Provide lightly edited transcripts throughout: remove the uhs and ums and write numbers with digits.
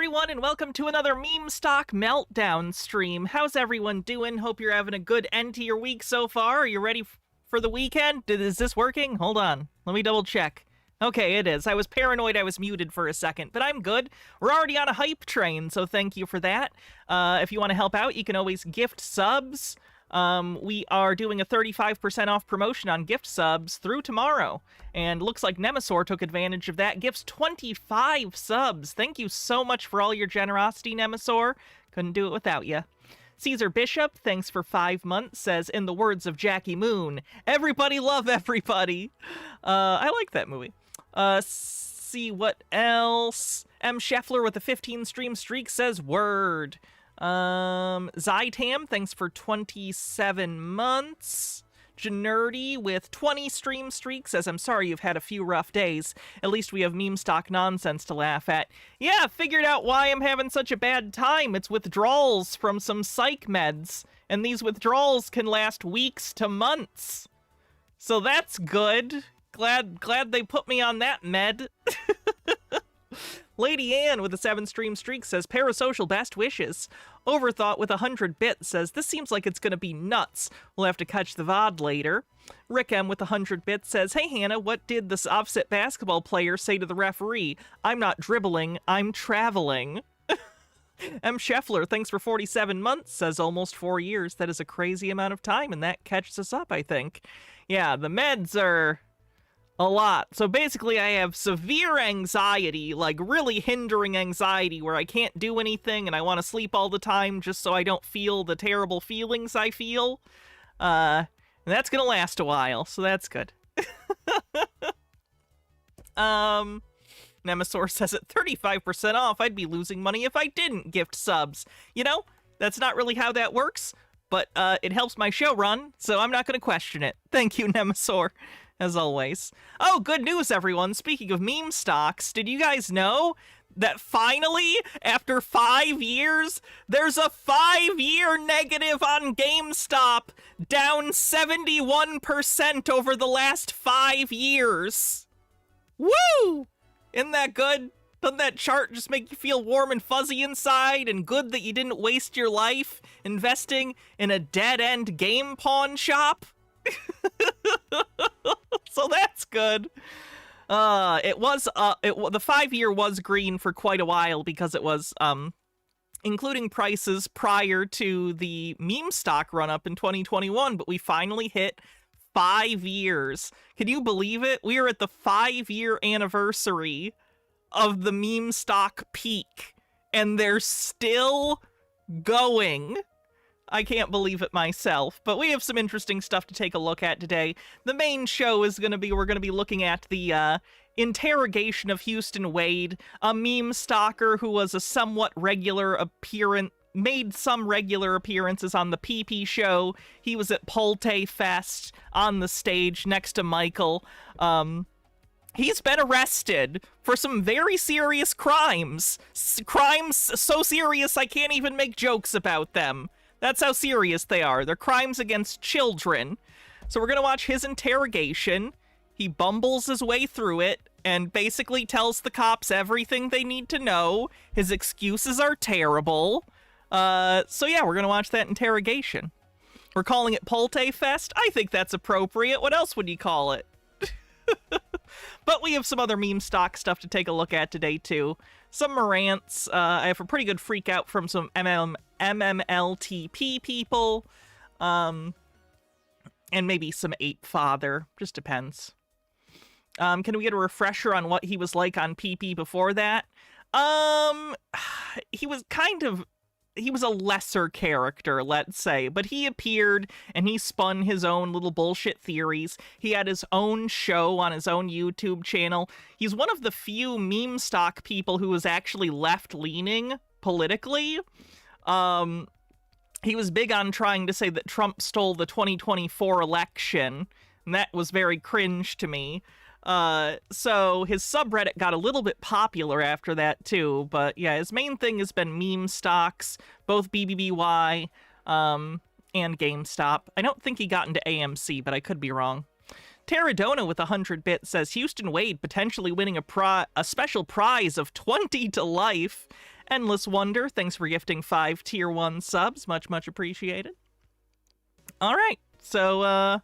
everyone, and welcome to another Meme Stock Meltdown stream. How's everyone doing? Hope you're having a good end to your week so far. Are you ready for the weekend? Is this working? Hold on. Let me double check. Okay, it is. I was paranoid I was muted for a second, but I'm good. We're already on a hype train, so thank you for that. If you want to help out, you can always gift subs. We are doing a 35% off promotion on gift subs through tomorrow. And looks like Nemesaur took advantage of that. Gifts 25 subs. Thank you so much for all your generosity, Nemesaur. Couldn't do it without you. Caesar Bishop, thanks for 5 months, says, in the words of Jackie Moon, everybody love everybody. I like that movie. See what else. M. Scheffler with a 15 stream streak says, word. Zytam, thanks for 27 months. Generdy with 20 stream streaks says, I'm sorry you've had a few rough days. At least we have meme stock nonsense to laugh at. Yeah, figured out why I'm having such a bad time. It's withdrawals from some psych meds. And these withdrawals can last weeks to months. So that's good. Glad they put me on that med. Lady Ann with a 7 stream streak says, parasocial best wishes. Overthought with 100 bits says, this seems like it's gonna be nuts. We'll have to catch the VOD later. Rick M with 100 bits says, hey Hannah, what did this offset basketball player say to the referee? I'm not dribbling, I'm traveling. M. Scheffler, thanks for 47 months, says almost 4 years. That is a crazy amount of time, and that catches us up, I think. Yeah, the meds are a lot. So basically I have severe anxiety, like really hindering anxiety where I can't do anything and I want to sleep all the time just so I don't feel the terrible feelings I feel. And that's gonna last a while, so that's good. Nemesaur says at 35% off, I'd be losing money if I didn't gift subs. You know, that's not really how that works, but it helps my show run, so I'm not gonna question it. Thank you, Nemesaur. As always. Oh, good news, everyone. Speaking of meme stocks, did you guys know that finally, after 5 years, there's a 5-year negative on GameStop, down 71% over the last 5 years? Woo! Isn't that good? Doesn't that chart just make you feel warm and fuzzy inside, and good that you didn't waste your life investing in a dead-end game pawn shop? So that's good. The 5-year was green for quite a while because it was including prices prior to the meme stock run up in 2021, but we finally hit 5 years. Can you believe it? We are at the 5-year anniversary of the meme stock peak, and they're still going. I can't believe it myself, but we have some interesting stuff to take a look at today. The main show is we're gonna be looking at the interrogation of Huston Wade, a meme stalker who was a somewhat regular made some regular appearances on the PP show. He was at Pulte Fest on the stage next to Michael. He's been arrested for some very serious crimes. Crimes so serious I can't even make jokes about them. That's how serious they are. They're crimes against children. So we're gonna watch his interrogation. He bumbles his way through it and basically tells the cops everything they need to know. His excuses are terrible. So yeah, we're gonna watch that interrogation. We're calling it Pulte Fest. I think that's appropriate. What else would you call it? But we have some other meme stock stuff to take a look at today, too. Some Morants. I have a pretty good freak out from some MMLTP people. And maybe some Ape Father. Just depends. Can we get a refresher on what he was like on PP before that? He was a lesser character, let's say, but he appeared and he spun his own little bullshit theories. He had his own show on his own YouTube channel. He's one of the few meme stock people who was actually left-leaning politically. He was big on trying to say that Trump stole the 2024 election, and that was very cringe to me. So his subreddit got a little bit popular after that too, but yeah, his main thing has been meme stocks, both BBBY, and GameStop. I don't think he got into AMC, but I could be wrong. Terradona with 100 bits says Huston Wade potentially winning a special prize of 20 to life. Endless Wonder, thanks for gifting 5 Tier 1 subs. Much, much appreciated. All right, so,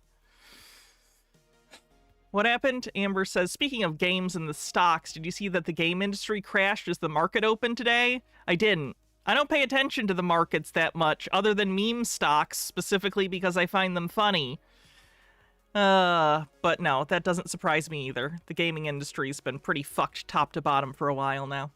what happened? Amber says, speaking of games and the stocks, did you see that the game industry crashed as the market opened today? I didn't. I don't pay attention to the markets that much, other than meme stocks, specifically because I find them funny. But no, that doesn't surprise me either. The gaming industry's been pretty fucked top to bottom for a while now.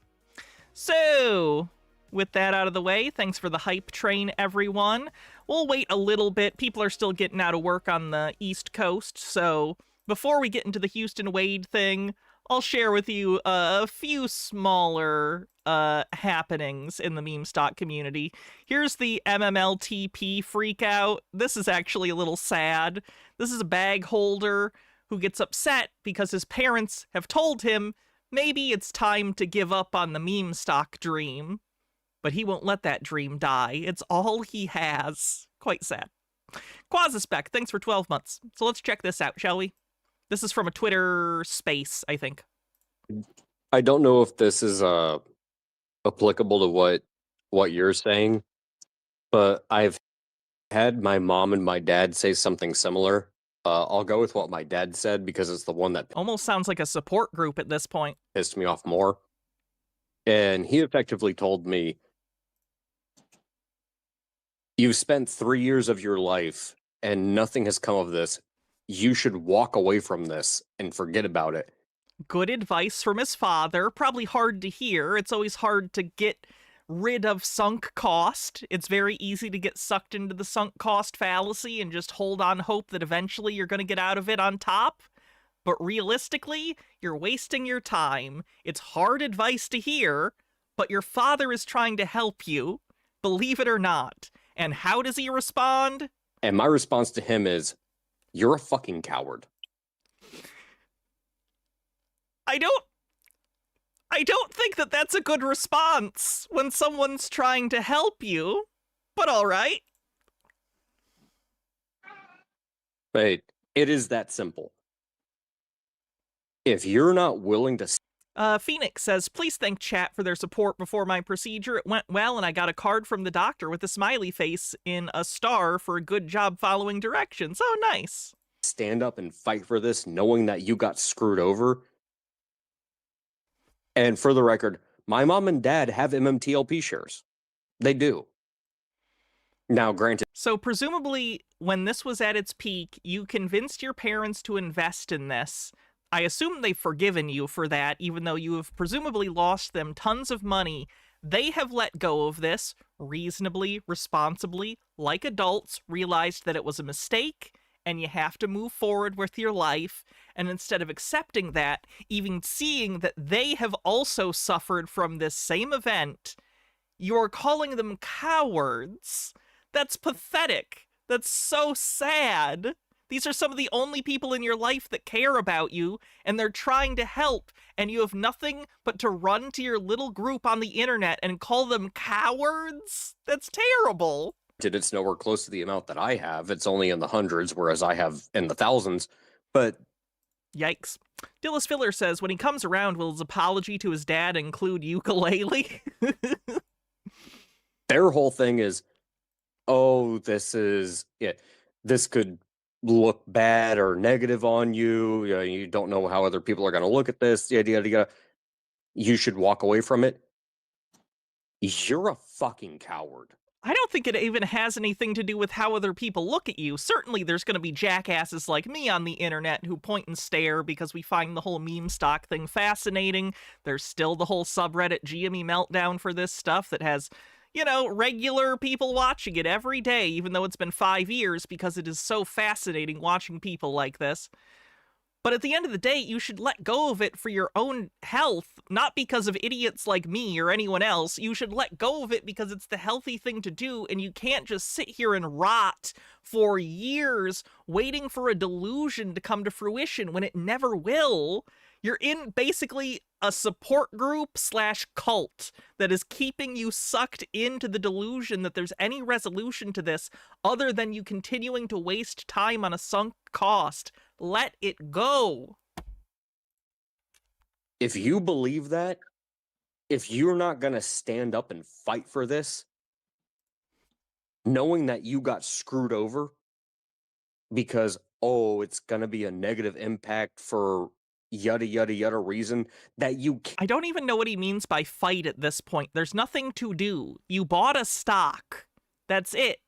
So, with that out of the way, thanks for the hype train, everyone. We'll wait a little bit. People are still getting out of work on the East Coast, so before we get into the Houston Wade thing, I'll share with you a few smaller happenings in the meme stock community. Here's the MMLTP freakout. This is actually a little sad. This is a bag holder who gets upset because his parents have told him maybe it's time to give up on the meme stock dream. But he won't let that dream die. It's all he has. Quite sad. Quasispec, thanks for 12 months. So let's check this out, shall we? This is from a Twitter space, I think. I don't know if this is applicable to what you're saying, but I've had my mom and my dad say something similar. I'll go with what my dad said because it's the one that almost sounds like a support group at this point. Pissed me off more. And he effectively told me, you've spent 3 years of your life and nothing has come of this. You should walk away from this and forget about it. Good advice from his father. Probably hard to hear. It's always hard to get rid of sunk cost. It's very easy to get sucked into the sunk cost fallacy and just hold on hope that eventually you're going to get out of it on top. But realistically, you're wasting your time. It's hard advice to hear, but your father is trying to help you, believe it or not. And how does he respond? And my response to him is, you're a fucking coward. I don't think that that's a good response when someone's trying to help you, but all right. Right. It is that simple. If you're not willing to... Phoenix says, please thank chat for their support before my procedure. It went well, and I got a card from the doctor with a smiley face in a star for a good job following directions. Oh, nice. Stand up and fight for this, knowing that you got screwed over. And for the record, my mom and dad have MMTLP shares. They do. Now, granted... So presumably, when this was at its peak, you convinced your parents to invest in this. I assume they've forgiven you for that, even though you have presumably lost them tons of money. They have let go of this reasonably, responsibly, like adults, realized that it was a mistake, and you have to move forward with your life. And instead of accepting that, even seeing that they have also suffered from this same event, you're calling them cowards. That's pathetic. That's so sad. These are some of the only people in your life that care about you, and they're trying to help, and you have nothing but to run to your little group on the internet and call them cowards? That's terrible. It's nowhere close to the amount that I have. It's only in the hundreds, whereas I have in the thousands. But... Yikes. Dillis Filler says, when he comes around, will his apology to his dad include ukulele? Their whole thing is, oh, this could look bad or negative on you. You don't know how other people are going to look at this. You should walk away from it. You're a fucking coward. I don't think it even has anything to do with how other people look at you. Certainly there's going to be jackasses like me on the internet who point and stare because we find the whole meme stock thing fascinating. There's still the whole subreddit GME Meltdown for this stuff that has, regular people watching it every day, even though it's been 5 years, because it is so fascinating watching people like this. But at the end of the day, you should let go of it for your own health, not because of idiots like me or anyone else. You should let go of it because it's the healthy thing to do, and you can't just sit here and rot for years waiting for a delusion to come to fruition when it never will. You're in basically a support group / cult that is keeping you sucked into the delusion that there's any resolution to this other than you continuing to waste time on a sunk cost. Let it go. If you believe that, If you're not going to stand up and fight for this, knowing that you got screwed over because, oh, it's going to be a negative impact for yada, yada, yada reason that you can't. I don't even know what he means by fight at this point. There's nothing to do. You bought a stock. That's it.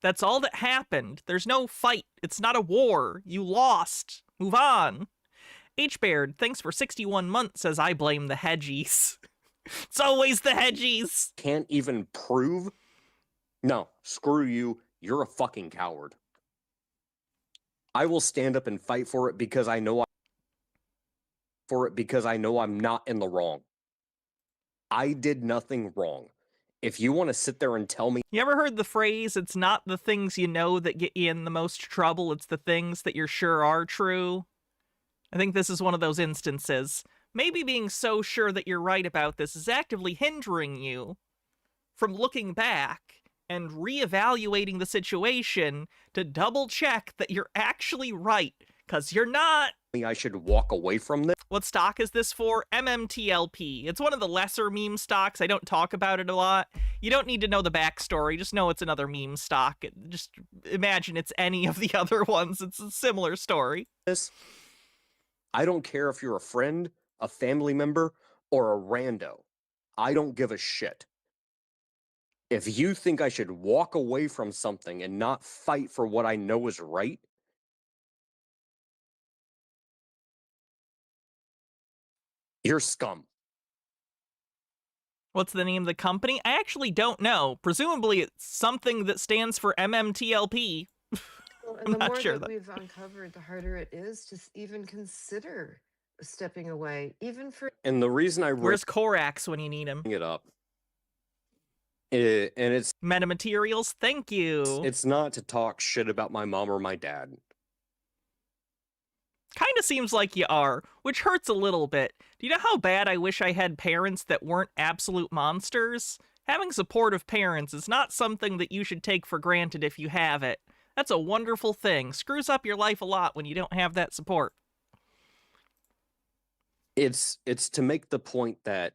That's all that happened. There's no fight. It's not a war. You lost. Move on. H-Baird, thanks for 61 months, says I blame the hedgies. It's always the hedgies. Can't even prove. No, screw you. You're a fucking coward. I will stand up and fight for it because I know I'm not in the wrong. I did nothing wrong. If you want to sit there and tell me... You ever heard the phrase, it's not the things you know that get you in the most trouble, it's the things that you're sure are true? I think this is one of those instances. Maybe being so sure that you're right about this is actively hindering you from looking back and reevaluating the situation to double check that you're actually right, because you're not. I should walk away from this. What stock is this for? MMTLP. It's one of the lesser meme stocks. I don't talk about it a lot. You don't need to know the backstory. Just know it's another meme stock. Just imagine it's any of the other ones. It's a similar story. I don't care if you're a friend, a family member, or a rando. I don't give a shit. If you think I should walk away from something and not fight for what I know is right, you're scum. What's the name of the company? I actually don't know. Presumably it's something that stands for MMTLP. Well, and the not more sure that we've uncovered, the harder it is to even consider stepping away, even for... And the reason I Where's Korax when you need him? it up, and it's Metamaterials, thank you. it's not to talk shit about my mom or my dad. Kind of seems like you are, which hurts a little bit. Do you know how bad I wish I had parents that weren't absolute monsters? Having supportive parents is not something that you should take for granted if you have it. That's a wonderful thing. Screws up your life a lot when you don't have that support. It's to make the point that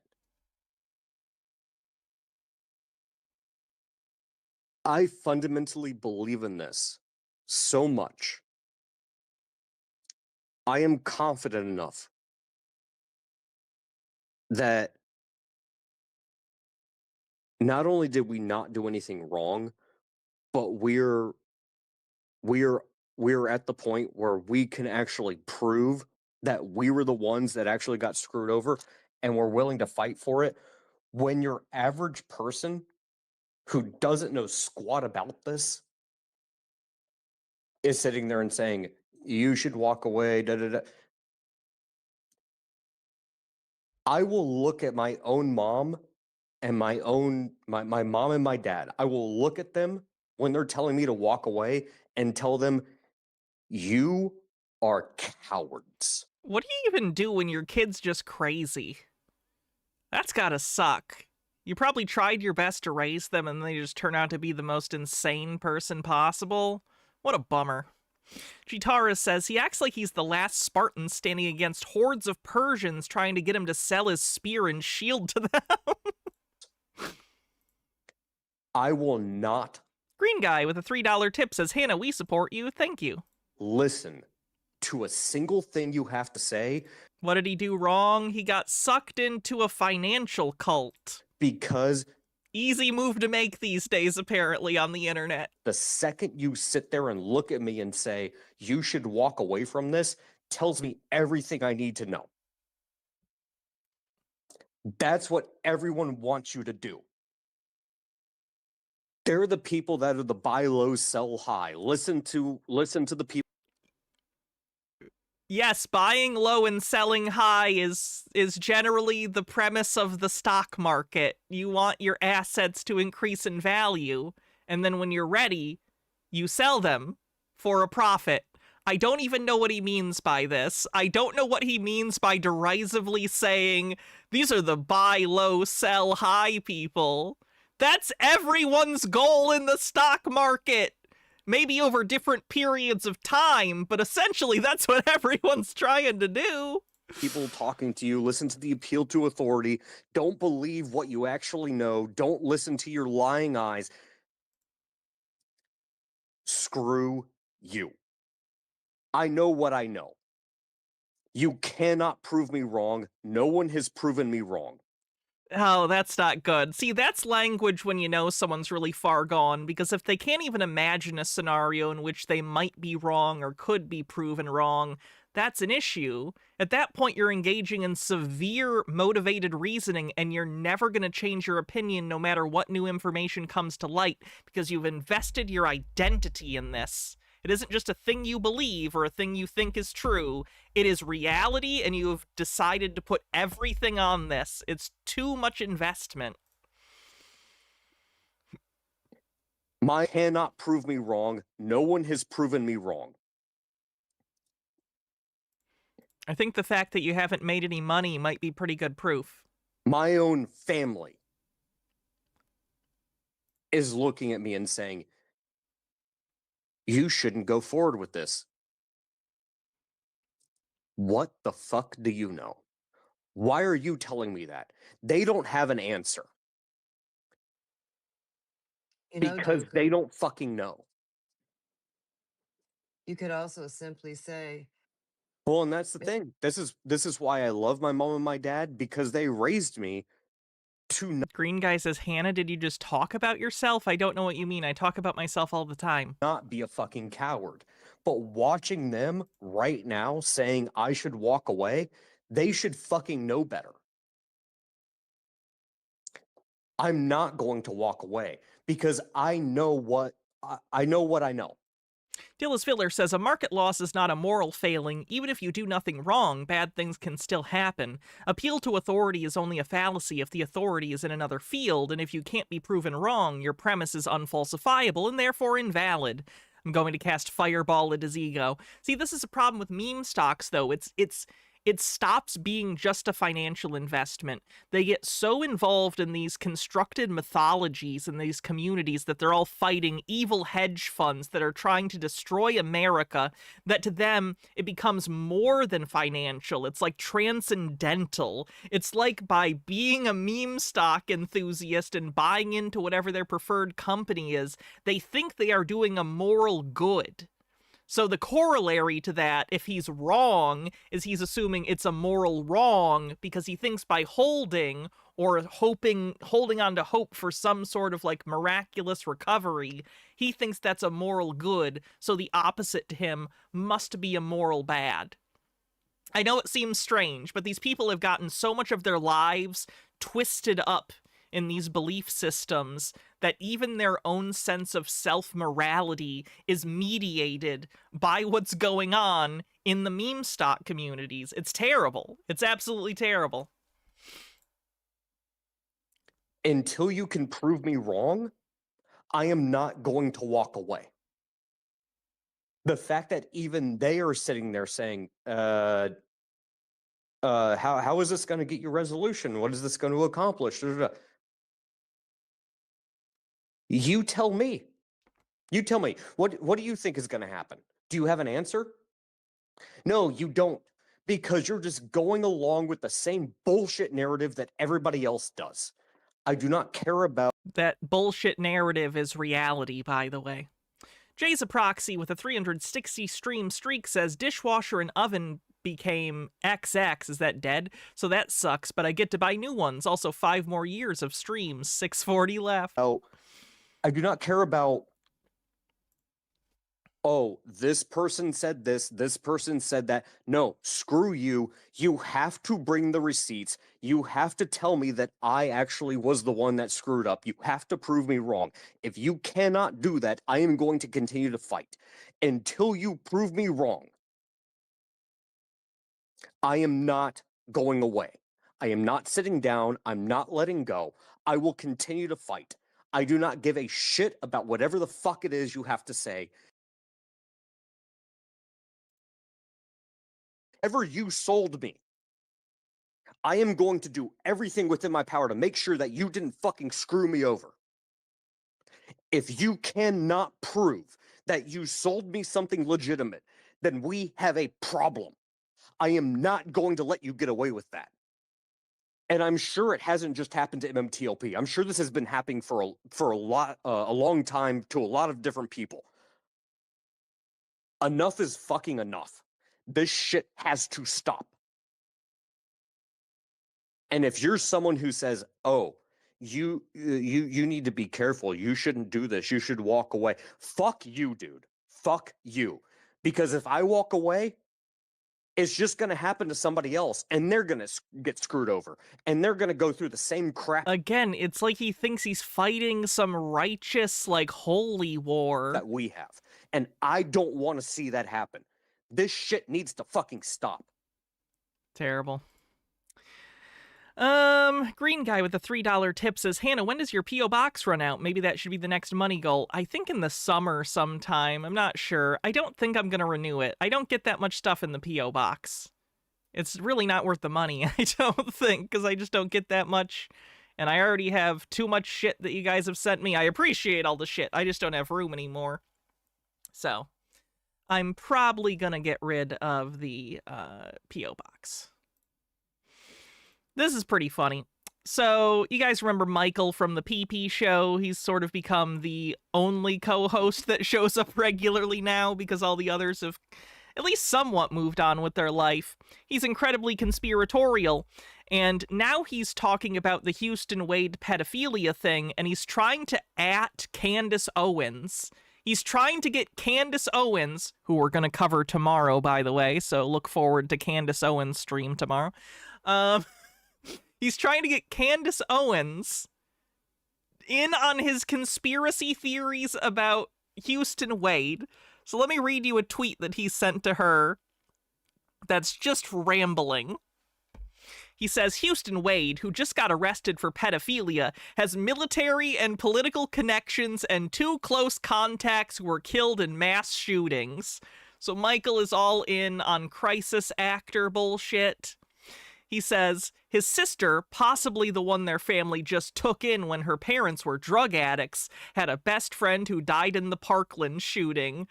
I fundamentally believe in this so much. I am confident enough that not only did we not do anything wrong, but we're at the point where we can actually prove that we were the ones that actually got screwed over, and we're willing to fight for it. When your average person who doesn't know squat about this is sitting there and saying, you should walk away, da da da. I will look at my own mom and my mom and my dad. I will look at them when they're telling me to walk away and tell them, you are cowards. What do you even do when your kid's just crazy? That's gotta suck. You probably tried your best to raise them and they just turn out to be the most insane person possible. What a bummer. Chitara says he acts like he's the last Spartan standing against hordes of Persians trying to get him to sell his spear and shield to them. I will not. Green guy with a $3 tip says, Hannah, we support you. Thank you. Listen to a single thing you have to say. What did he do wrong? He got sucked into a financial cult. Because easy move to make these days, apparently, on the internet. The second you sit there and look at me and say, you should walk away from this, tells me everything I need to know. That's what everyone wants you to do. They're the people that are the buy low, sell high. Listen to the people. Yes, buying low and selling high is generally the premise of the stock market. You want your assets to increase in value, and then when you're ready, you sell them for a profit. I don't even know what he means by this. I don't know what he means by derisively saying, these are the buy low, sell high people. That's everyone's goal in the stock market. Maybe over different periods of time, but essentially that's what everyone's trying to do. people talking to you, listen to the appeal to authority, don't believe what you actually know, don't listen to your lying eyes. Screw you. I know what I know. You cannot prove me wrong. No one has proven me wrong. Oh, that's not good. See, that's language when you know someone's really far gone, because if they can't even imagine a scenario in which they might be wrong or could be proven wrong, that's an issue. At that point, you're engaging in severe motivated reasoning, and you're never going to change your opinion no matter what new information comes to light, because you've invested your identity in this. It isn't just a thing you believe or a thing you think is true. It is reality, and you have decided to put everything on this. It's too much investment. My cannot prove me wrong. No one has proven me wrong. I think the fact that you haven't made any money might be pretty good proof. My own family is looking at me and saying, you shouldn't go forward with this. What the fuck do you know? Why are you telling me that? They don't have an answer. You know, Because they Joker, don't fucking know. you could also simply say, Well, and that's the "Mis- thing. This is why I love my mom and my dad, because they raised me to Green Guy says, Hannah, did you just talk about yourself? I don't know what you mean. I talk about myself all the time. not be a fucking coward. But watching them right now saying I should walk away, they should fucking know better. I'm not going to walk away because I know what I know what I know. Dillis Filler says, a market loss is not a moral failing. Even if you do nothing wrong, bad things can still happen. Appeal to authority is only a fallacy if the authority is in another field, and if you can't be proven wrong, your premise is unfalsifiable and therefore invalid. I'm going to cast Fireball at his ego. See, this is a problem with meme stocks, though. It stops being just a financial investment. They get so involved in these constructed mythologies and these communities that they're all fighting evil hedge funds that are trying to destroy America, that to them it becomes more than financial. It's like transcendental. It's like by being a meme stock enthusiast and buying into whatever their preferred company is, they think they are doing a moral good. So the corollary to that, if he's wrong, is he's assuming it's a moral wrong because he thinks by holding or holding on to hope for some sort of like miraculous recovery, he thinks that's a moral good. So the opposite to him must be a moral bad. I know it seems strange, but these people have gotten so much of their lives twisted up in these belief systems that even their own sense of self-morality is mediated by what's going on in the meme stock communities. It's terrible. It's absolutely terrible. Until you can prove me wrong, I am not going to walk away. The fact that even they are sitting there saying, how is this going to get you resolution? What is this going to accomplish? You tell me. You tell me. What do you think is going to happen? Do you have an answer? No, you don't. Because you're just going along with the same bullshit narrative that everybody else does. I do not care about. That bullshit narrative is reality, by the way. Jay's a proxy with a 360 stream streak says dishwasher and oven became XX. Is that dead? So that sucks, but I get to buy new ones. Also 5 more years of streams. 640 left. I do not care about, oh, this person said this person said that. No, screw you. You have to bring the receipts. You have to tell me that I actually was the one that screwed up. You have to prove me wrong. If you cannot do that, I am going to continue to fight until you prove me wrong. I am not going away. I am not sitting down. I'm not letting go. I will continue to fight. I do not give a shit about whatever the fuck it is you have to say. Ever you sold me, I am going to do everything within my power to make sure that you didn't fucking screw me over. If you cannot prove that you sold me something legitimate, then we have a problem. I am not going to let you get away with that. And I'm sure it hasn't just happened to MMTLP. I'm sure this has been happening for a long time to a lot of different people. Enough is fucking enough. This shit has to stop. And if you're someone who says, "Oh, you need to be careful. You shouldn't do this. You should walk away." Fuck you, dude. Fuck you. Because if I walk away, it's just going to happen to somebody else, and they're going to get screwed over, and they're going to go through the same crap Again, it's like he thinks he's fighting some righteous, like, holy war. that we have. And I don't want to see that happen. This shit needs to fucking stop. Terrible. Green guy with the $3 tip says, Hannah, when does your P.O. box run out? Maybe that should be the next money goal. I think in the summer sometime. I'm not sure. I don't think I'm gonna renew it. I don't get that much stuff in the P.O. box. It's really not worth the money, I don't think, because I just don't get that much. And I already have too much shit that you guys have sent me. I appreciate all the shit. I just don't have room anymore. So, I'm probably gonna get rid of the P.O. box. This is pretty funny. So, you guys remember Michael from the PP show? He's sort of become the only co-host that shows up regularly now because all the others have at least somewhat moved on with their life. He's incredibly conspiratorial, and now he's talking about the Huston Wade pedophilia thing, and he's trying to Candace Owens. He's trying to get Candace Owens, who we're going to cover tomorrow, by the way, so look forward to Candace Owens' stream tomorrow. He's trying to get Candace Owens in on his conspiracy theories about Huston Wade. So let me read you a tweet that he sent to her that's just rambling. He says, Huston Wade, who just got arrested for pedophilia, has military and political connections and 2 close contacts who were killed in mass shootings. So Michael is all in on crisis actor bullshit. He says, his sister, possibly the one their family just took in when her parents were drug addicts, had a best friend who died in the Parkland shooting.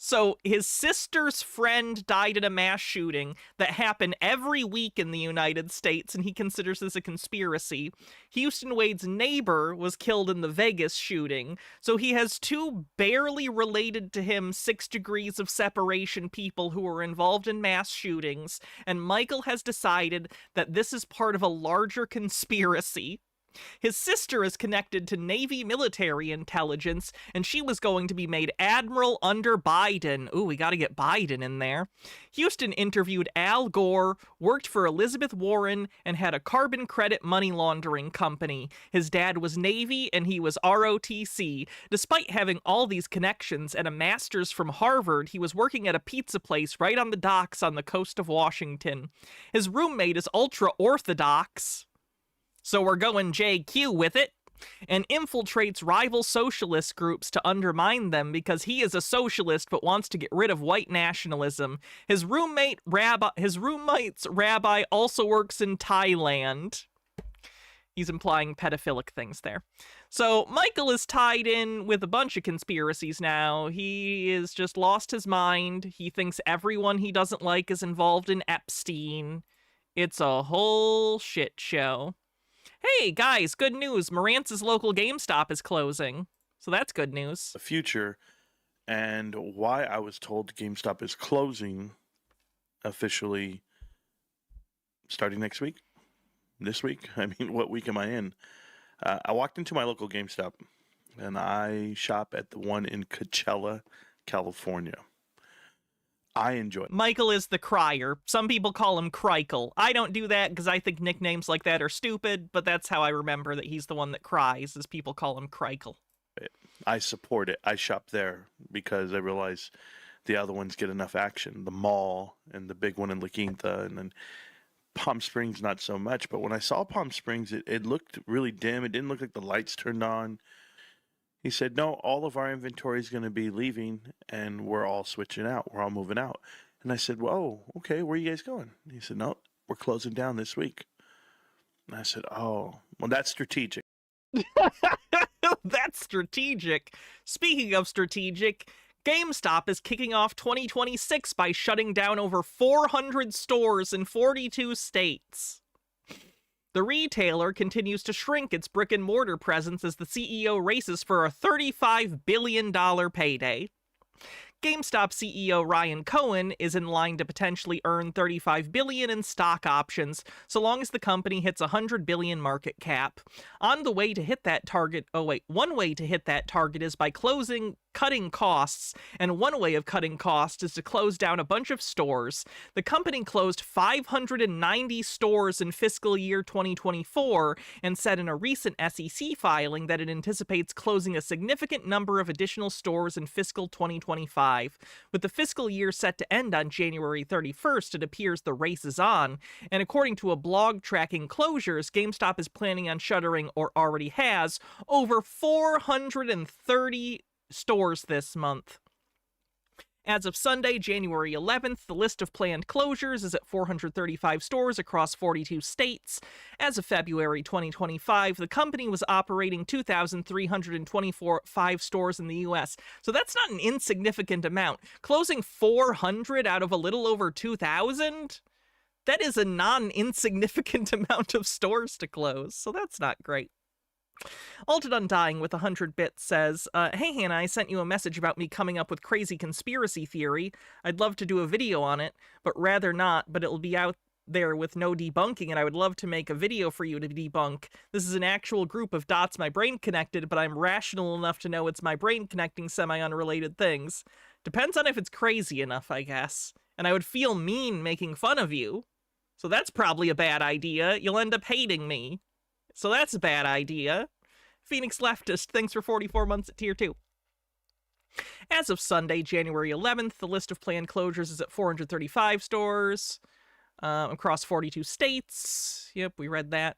So his sister's friend died in a mass shooting that happened every week in the United States, and he considers this a conspiracy. Huston Wade's neighbor was killed in the Vegas shooting, so he has 2 barely related to him 6 degrees of separation people who were involved in mass shootings, and Michael has decided that this is part of a larger conspiracy. His sister is connected to Navy military intelligence, and she was going to be made admiral under Biden. Ooh, we gotta get Biden in there. Huston interviewed Al Gore, worked for Elizabeth Warren, and had a carbon credit money laundering company. His dad was Navy, and he was ROTC. Despite having all these connections and a master's from Harvard, he was working at a pizza place right on the docks on the coast of Washington. His roommate is ultra-orthodox, so we're going JQ with it, and infiltrates rival socialist groups to undermine them because he is a socialist but wants to get rid of white nationalism. His roommate's rabbi also works in Thailand. He's implying pedophilic things there. So Michael is tied in with a bunch of conspiracies now. He is just lost his mind. He thinks everyone he doesn't like is involved in Epstein. It's a whole shit show. Hey, guys, good news. Marantz's local GameStop is closing. So that's good news. The future and why I was told GameStop is closing officially starting next week. This week. I mean, what week am I in? I walked into my local GameStop, and I shop at the one in Coachella, California. I enjoy it. Michael is the crier. Some people call him Crikel. I don't do that because I think nicknames like that are stupid, but that's how I remember that he's the one that cries, is people call him Crikel. I support it. I shop there because I realize the other ones get enough action. The mall and the big one in La Quinta, and then Palm Springs, not so much. But when I saw Palm Springs, it looked really dim. It didn't look like the lights turned on. He said, no, all of our inventory is going to be leaving, and we're all switching out. We're all moving out. And I said, whoa, okay, where are you guys going? He said, no, we're closing down this week. And I said, oh, well, that's strategic. That's strategic. Speaking of strategic, GameStop is kicking off 2026 by shutting down over 400 stores in 42 states. The retailer continues to shrink its brick-and-mortar presence as the CEO races for a $35 billion payday. GameStop CEO Ryan Cohen is in line to potentially earn $35 billion in stock options, so long as the company hits a $100 billion market cap. On the way to hit that target, one way to hit that target is by cutting costs, and one way of cutting costs is to close down a bunch of stores. The company closed 590 stores in fiscal year 2024 and said in a recent SEC filing that it anticipates closing a significant number of additional stores in fiscal 2025. With the fiscal year set to end on January 31st, it appears the race is on, and according to a blog tracking closures, GameStop is planning on shuttering, or already has, over 430 stores this month. As of Sunday, January 11th, the list of planned closures is at 435 stores across 42 states. As of February 2025, the company was operating 2,325 stores in the U.S., so that's not an insignificant amount. Closing 400 out of a little over 2,000? That is a non-insignificant amount of stores to close, so that's not great. Altered Undying with 100 bits says, hey Hannah, I sent you a message about me coming up with crazy conspiracy theory. I'd love to do a video on it, but rather not, but it'll be out there with no debunking, and I would love to make a video for you to debunk. This is an actual group of dots my brain connected, but I'm rational enough to know it's my brain connecting semi-unrelated things. Depends on if it's crazy enough, I guess. And I would feel mean making fun of you. So that's probably a bad idea. You'll end up hating me. So that's a bad idea. Phoenix Leftist, thanks for 44 months at Tier 2. As of Sunday, January 11th, the list of planned closures is at 435 stores across 42 states. Yep, we read that.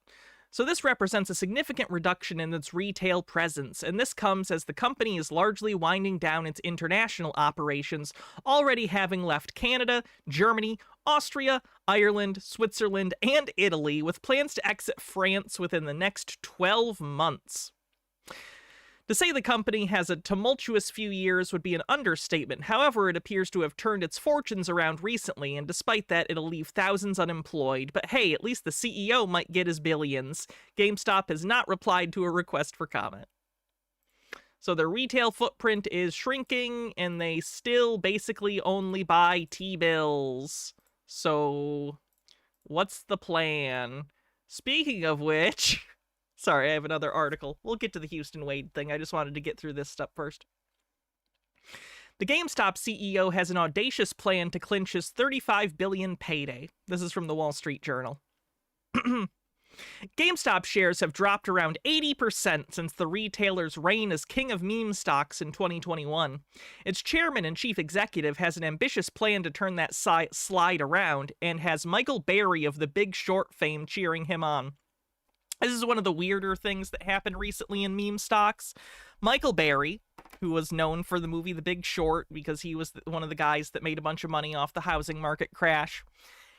So this represents a significant reduction in its retail presence, and this comes as the company is largely winding down its international operations, already having left Canada, Germany, Austria, Ireland, Switzerland, and Italy, with plans to exit France within the next 12 months. To say the company has a tumultuous few years would be an understatement. However, it appears to have turned its fortunes around recently, and despite that, it'll leave thousands unemployed. But hey, at least the CEO might get his billions. GameStop has not replied to a request for comment. So their retail footprint is shrinking, and they still basically only buy T-bills. So what's the plan? Speaking of which... Sorry, I have another article. We'll get to the Huston Wade thing. I just wanted to get through this stuff first. The GameStop CEO has an audacious plan to clinch his $35 billion payday. This is from the Wall Street Journal. GameStop shares have dropped around 80% since the retailer's reign as king of meme stocks in 2021. Its chairman and chief executive has an ambitious plan to turn that slide around, and has Michael Berry of The Big Short fame cheering him on. This is one of the weirder things that happened recently in meme stocks. Michael Berry, who was known for the movie The Big Short because he was one of the guys that made a bunch of money off the housing market crash,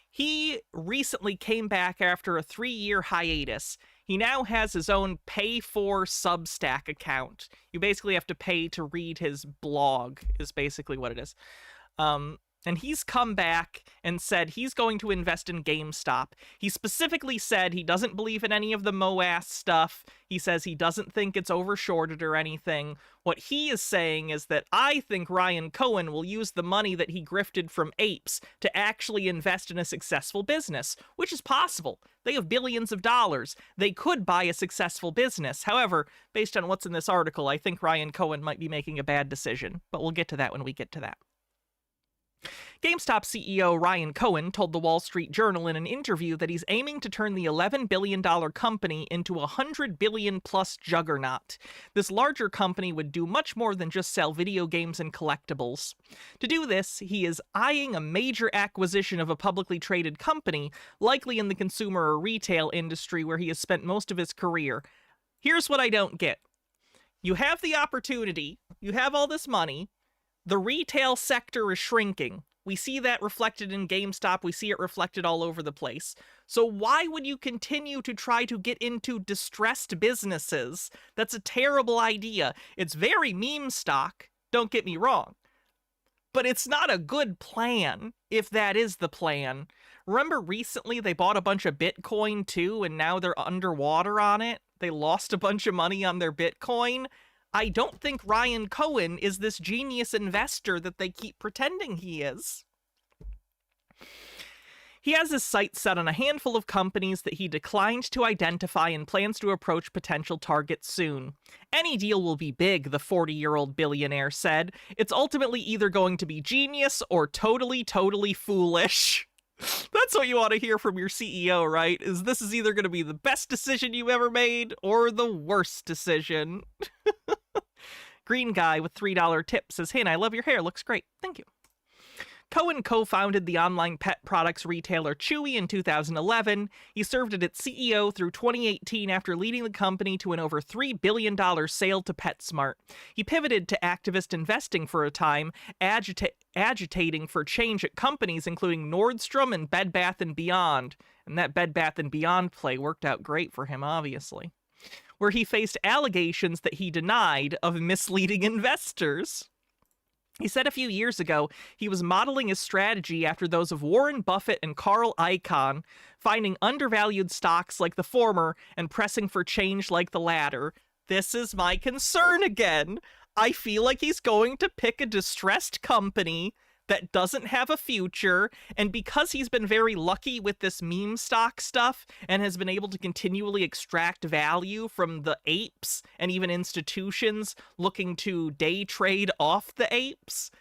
he recently came back after a 3-year hiatus. He now has his own pay-for Substack account. You basically have to pay to read his blog, is basically what it is. And he's come back and said he's going to invest in GameStop. He specifically said he doesn't believe in any of the MOAS stuff. He says he doesn't think it's overshorted or anything. What he is saying is that I think Ryan Cohen will use the money that he grifted from apes to actually invest in a successful business, which is possible. They have billions of dollars. They could buy a successful business. However, based on what's in this article, I think Ryan Cohen might be making a bad decision. But we'll get to that when we get to that. GameStop CEO Ryan Cohen told the Wall Street Journal in an interview that he's aiming to turn the $11 billion company into a $100 billion plus juggernaut. This larger company would do much more than just sell video games and collectibles. To do this, he is eyeing a major acquisition of a publicly traded company, likely in the consumer or retail industry where he has spent most of his career. Here's what I don't get. You have the opportunity, you have all this money, the retail sector is shrinking. We see that reflected in GameStop. We see it reflected all over the place. So why would you continue to try to get into distressed businesses? That's a terrible idea. It's very meme stock, don't get me wrong. but it's not a good plan if that is the plan. Remember recently they bought a bunch of Bitcoin too, and now they're underwater on it? They lost a bunch of money on their Bitcoin. I don't think Ryan Cohen is this genius investor that they keep pretending he is. He has his sights set on a handful of companies that he declined to identify and plans to approach potential targets soon. Any deal will be big, the 40-year-old billionaire said. It's ultimately either going to be genius or totally, totally foolish. That's what you want to hear from your CEO, right? This is either going to be the best decision you've ever made or the worst decision. Green guy with $3 tip says, "Hey, I love your hair. Looks great. Thank you." Cohen co-founded the online pet products retailer Chewy in 2011. He served as its CEO through 2018 after leading the company to an over $3 billion sale to PetSmart. He pivoted to activist investing for a time, agitating for change at companies including Nordstrom and Bed Bath & Beyond. And that Bed Bath & Beyond play worked out great for him, obviously. Where he faced allegations that he denied of misleading investors. He said a few years ago he was modeling his strategy after those of Warren Buffett and Carl Icahn, finding undervalued stocks like the former and pressing for change like the latter. This is my concern again. I feel like he's going to pick a distressed company that doesn't have a future, and because he's been very lucky with this meme stock stuff and has been able to continually extract value from the apes and even institutions looking to day trade off the apes,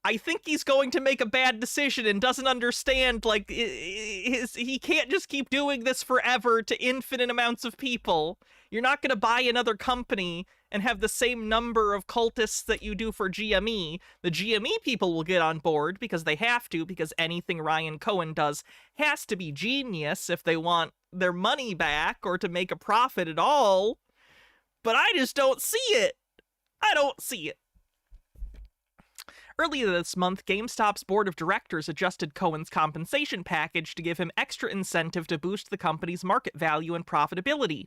I think he's going to make a bad decision and doesn't understand, like, he can't just keep doing this forever to infinite amounts of people. You're not going to buy another company and have the same number of cultists that you do for GME. The GME people will get on board because they have to, because anything Ryan Cohen does has to be genius if they want their money back or to make a profit at all. But I just don't see it. I don't see it. Earlier this month, GameStop's board of directors adjusted Cohen's compensation package to give him extra incentive to boost the company's market value and profitability.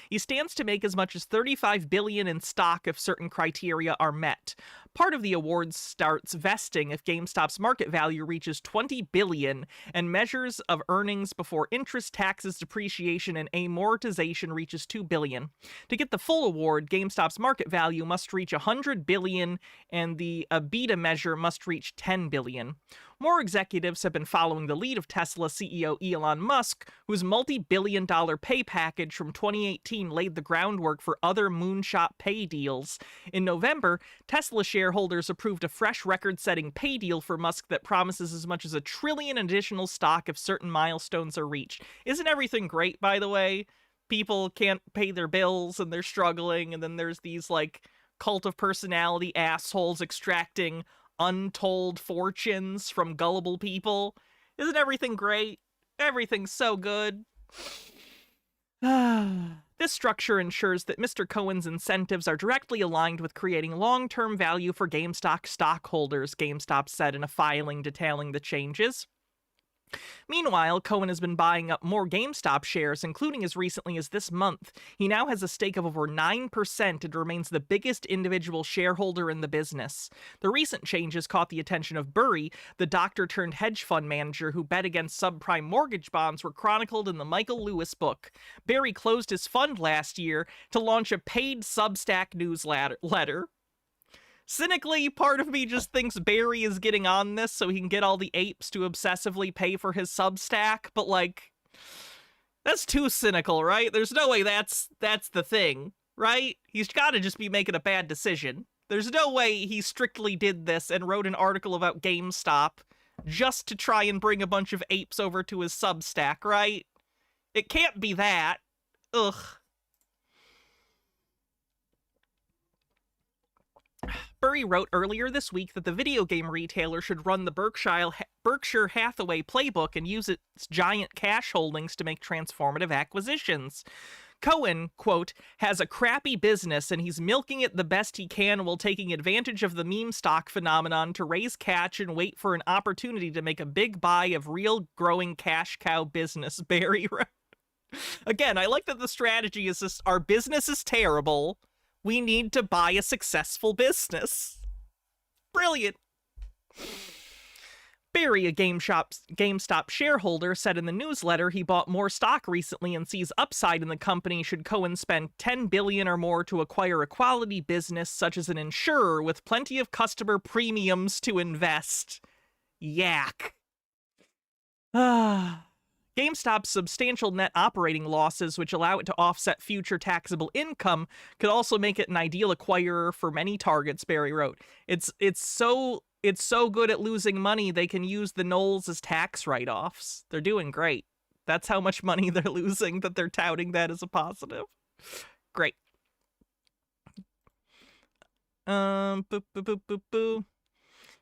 He stands to make as much as $35 billion in stock if certain criteria are met. Part of the award starts vesting if GameStop's market value reaches $20 billion and measures of earnings before interest, taxes, depreciation, and amortization reaches $2 billion. To get the full award, GameStop's market value must reach $100 billion and the EBITDA measure must reach $10 billion. More executives have been following the lead of Tesla CEO Elon Musk, whose multi-billion-dollar pay package from 2018 laid the groundwork for other moonshot pay deals. In November, Tesla shareholders approved a fresh record-setting pay deal for Musk that promises as much as $1 trillion additional stock if certain milestones are reached. Isn't everything great, by the way? People can't pay their bills and they're struggling, and then there's these, like, cult of personality assholes extracting untold fortunes from gullible people. Isn't everything great? Everything's so good. This structure ensures that Mr. Cohen's incentives are directly aligned with creating long-term value for GameStop stockholders, GameStop said in a filing detailing the changes. Meanwhile, Cohen has been buying up more GameStop shares, including as recently as this month. He now has a stake of over 9% and remains the biggest individual shareholder in the business. The recent changes caught the attention of Burry, the doctor-turned-hedge fund manager who bet against subprime mortgage bonds were chronicled in the Michael Lewis book. Burry closed his fund last year to launch a paid Substack newsletter. Cynically, part of me just thinks Barry is getting on this so he can get all the apes to obsessively pay for his Substack, but, like, that's too cynical, right? There's no way that's the thing, right? He's got to just be making a bad decision. There's no way he strictly did this and wrote an article about GameStop just to try and bring a bunch of apes over to his Substack, right? It can't be that. Ugh. Burry wrote earlier this week that the video game retailer should run the Berkshire Hathaway playbook and use its giant cash holdings to make transformative acquisitions. Cohen, quote, has a crappy business and he's milking it the best he can while taking advantage of the meme stock phenomenon to raise cash and wait for an opportunity to make a big buy of real growing cash cow business, Barry wrote. Again, I like that the strategy is just, our business is terrible. We need to buy a successful business. Brilliant. Barry, a GameStop shareholder, said in the newsletter he bought more stock recently and sees upside in the company should Cohen spend $10 billion or more to acquire a quality business such as an insurer with plenty of customer premiums to invest. Yak. GameStop's substantial net operating losses, which allow it to offset future taxable income, could also make it an ideal acquirer for many targets, Barry wrote. It's so good at losing money, they can use the Knowles as tax write-offs. They're doing great. That's how much money they're losing that they're touting that as a positive. Great.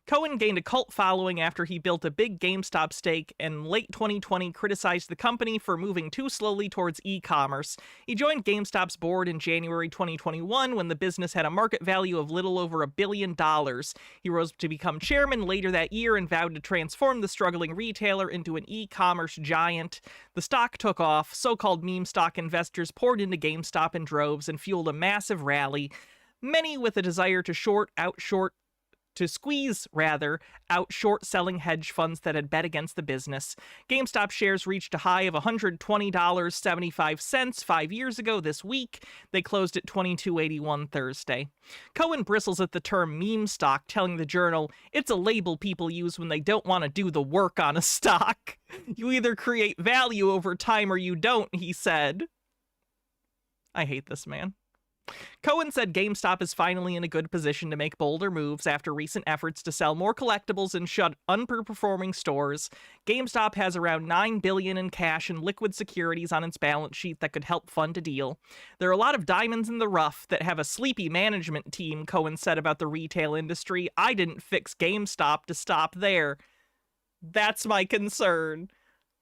Cohen gained a cult following after he built a big GameStop stake and in late 2020 criticized the company for moving too slowly towards e-commerce. He joined GameStop's board in January 2021 when the business had a market value of little over $1 billion. He rose to become chairman later that year and vowed to transform the struggling retailer into an e-commerce giant. The stock took off. So-called meme stock investors poured into GameStop in droves and fueled a massive rally. Many with a desire to squeeze out short-selling hedge funds that had bet against the business. GameStop shares reached a high of $120.75 5 years ago this week. They closed at $22.81 Thursday. Cohen bristles at the term meme stock, telling the Journal, "It's a label people use when they don't want to do the work on a stock. You either create value over time or you don't," he said. I hate this man. Cohen said GameStop is finally in a good position to make bolder moves after recent efforts to sell more collectibles and shut underperforming stores. GameStop has around $9 billion in cash and liquid securities on its balance sheet that could help fund a deal. There are a lot of diamonds in the rough that have a sleepy management team, Cohen said about the retail industry. I didn't fix GameStop to stop there. That's my concern.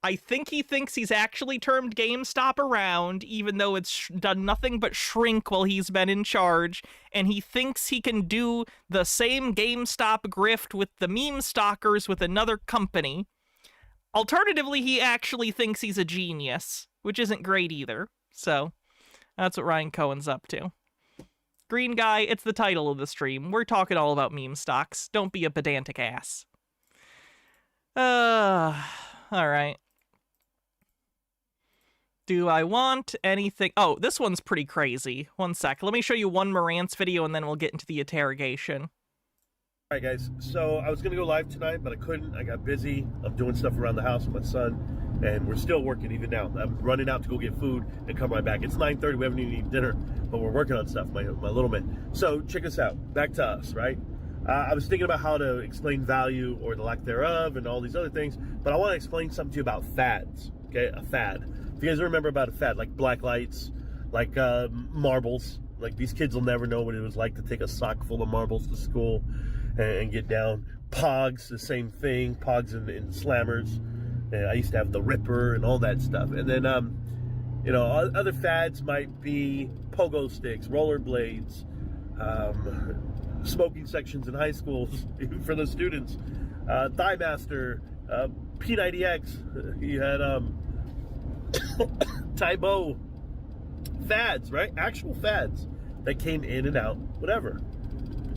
I think he thinks he's actually turned GameStop around, even though it's done nothing but shrink while he's been in charge, and he thinks he can do the same GameStop grift with the meme stalkers with another company. Alternatively, he actually thinks he's a genius, which isn't great either. So, that's what Ryan Cohen's up to. Green Guy, it's the title of the stream. We're talking all about meme stocks. Don't be a pedantic ass. Alright. Do I want anything? Oh, this one's pretty crazy. One sec. Let me show you one Marantz video and then we'll get into the interrogation. Alright guys, so I was going to go live tonight, but I couldn't. I got busy. I'm doing stuff around the house with my son, and we're still working even now. I'm running out to go get food and come right back. It's 9:30. We haven't even eaten dinner, but we're working on stuff, my little man. So check this out. Back to us, right? I was thinking about how to explain value or the lack thereof and all these other things, but I want to explain something to you about fads, okay? A fad. If you guys remember about a fad, like black lights, like marbles, like these kids will never know what it was like to take a sock full of marbles to school and get down. Pogs, the same thing, Pogs and slammers. And I used to have the Ripper and all that stuff. And then, you know, other fads might be pogo sticks, rollerblades, smoking sections in high schools for the students, Thigh Master, P90X, you had Tybo. Fads, right? Actual fads that came in and out, whatever.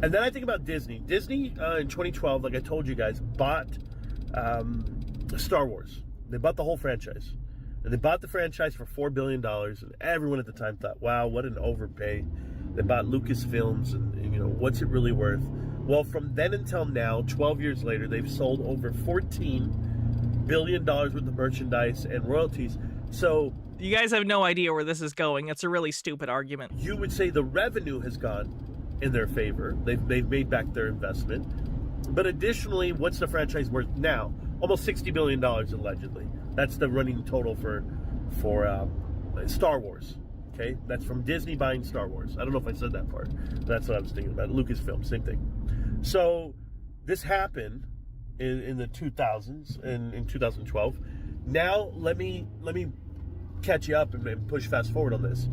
And then I think about Disney. Disney in 2012, like I told you guys, bought Star Wars. They bought the whole franchise. And they bought the franchise for $4 billion, and everyone at the time thought, wow, what an overpay. They bought Lucasfilms, and you know, what's it really worth? Well, from then until now, 12 years later, they've sold over $14 billion worth of merchandise and royalties. So you guys have no idea where this is going. It's a really stupid argument. You would say the revenue has gone in their favor. They've made back their investment. But additionally, what's the franchise worth now? Almost $60 billion allegedly. That's the running total for Star Wars. Okay, that's from Disney buying Star Wars. I don't know if I said that part. But that's what I was thinking about. Lucasfilm, same thing. So this happened in the 2000s, in 2012. Now let me catch you up and push fast forward on this.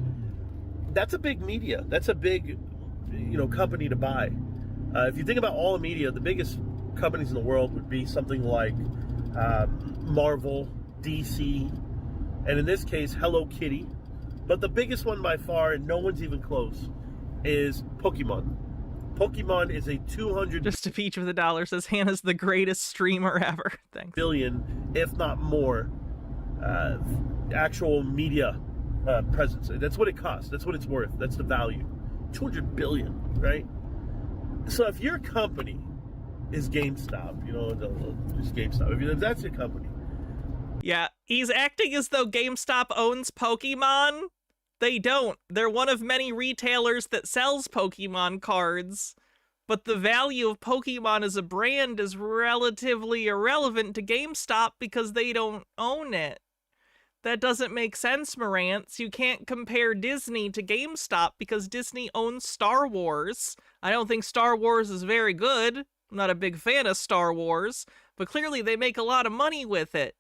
That's a big media. That's a big, you know, company to buy. If you think about all the media, the biggest companies in the world would be something like Marvel, DC, and in this case, Hello Kitty. But the biggest one by far, and no one's even close, is Pokemon. Pokemon is a 200 Just a peach with a dollar says Hannah's the greatest streamer ever. Thanks. billion, if not more, actual media presence. That's what it costs. That's what it's worth. That's the value. 200 billion, right? So if your company is GameStop, you know, just GameStop, if that's your company. Yeah, he's acting as though GameStop owns Pokemon. They don't. They're one of many retailers that sells Pokemon cards, but the value of Pokemon as a brand is relatively irrelevant to GameStop because they don't own it. That doesn't make sense, Marantz. You can't compare Disney to GameStop because Disney owns Star Wars. I don't think Star Wars is very good. I'm not a big fan of Star Wars, but clearly they make a lot of money with it.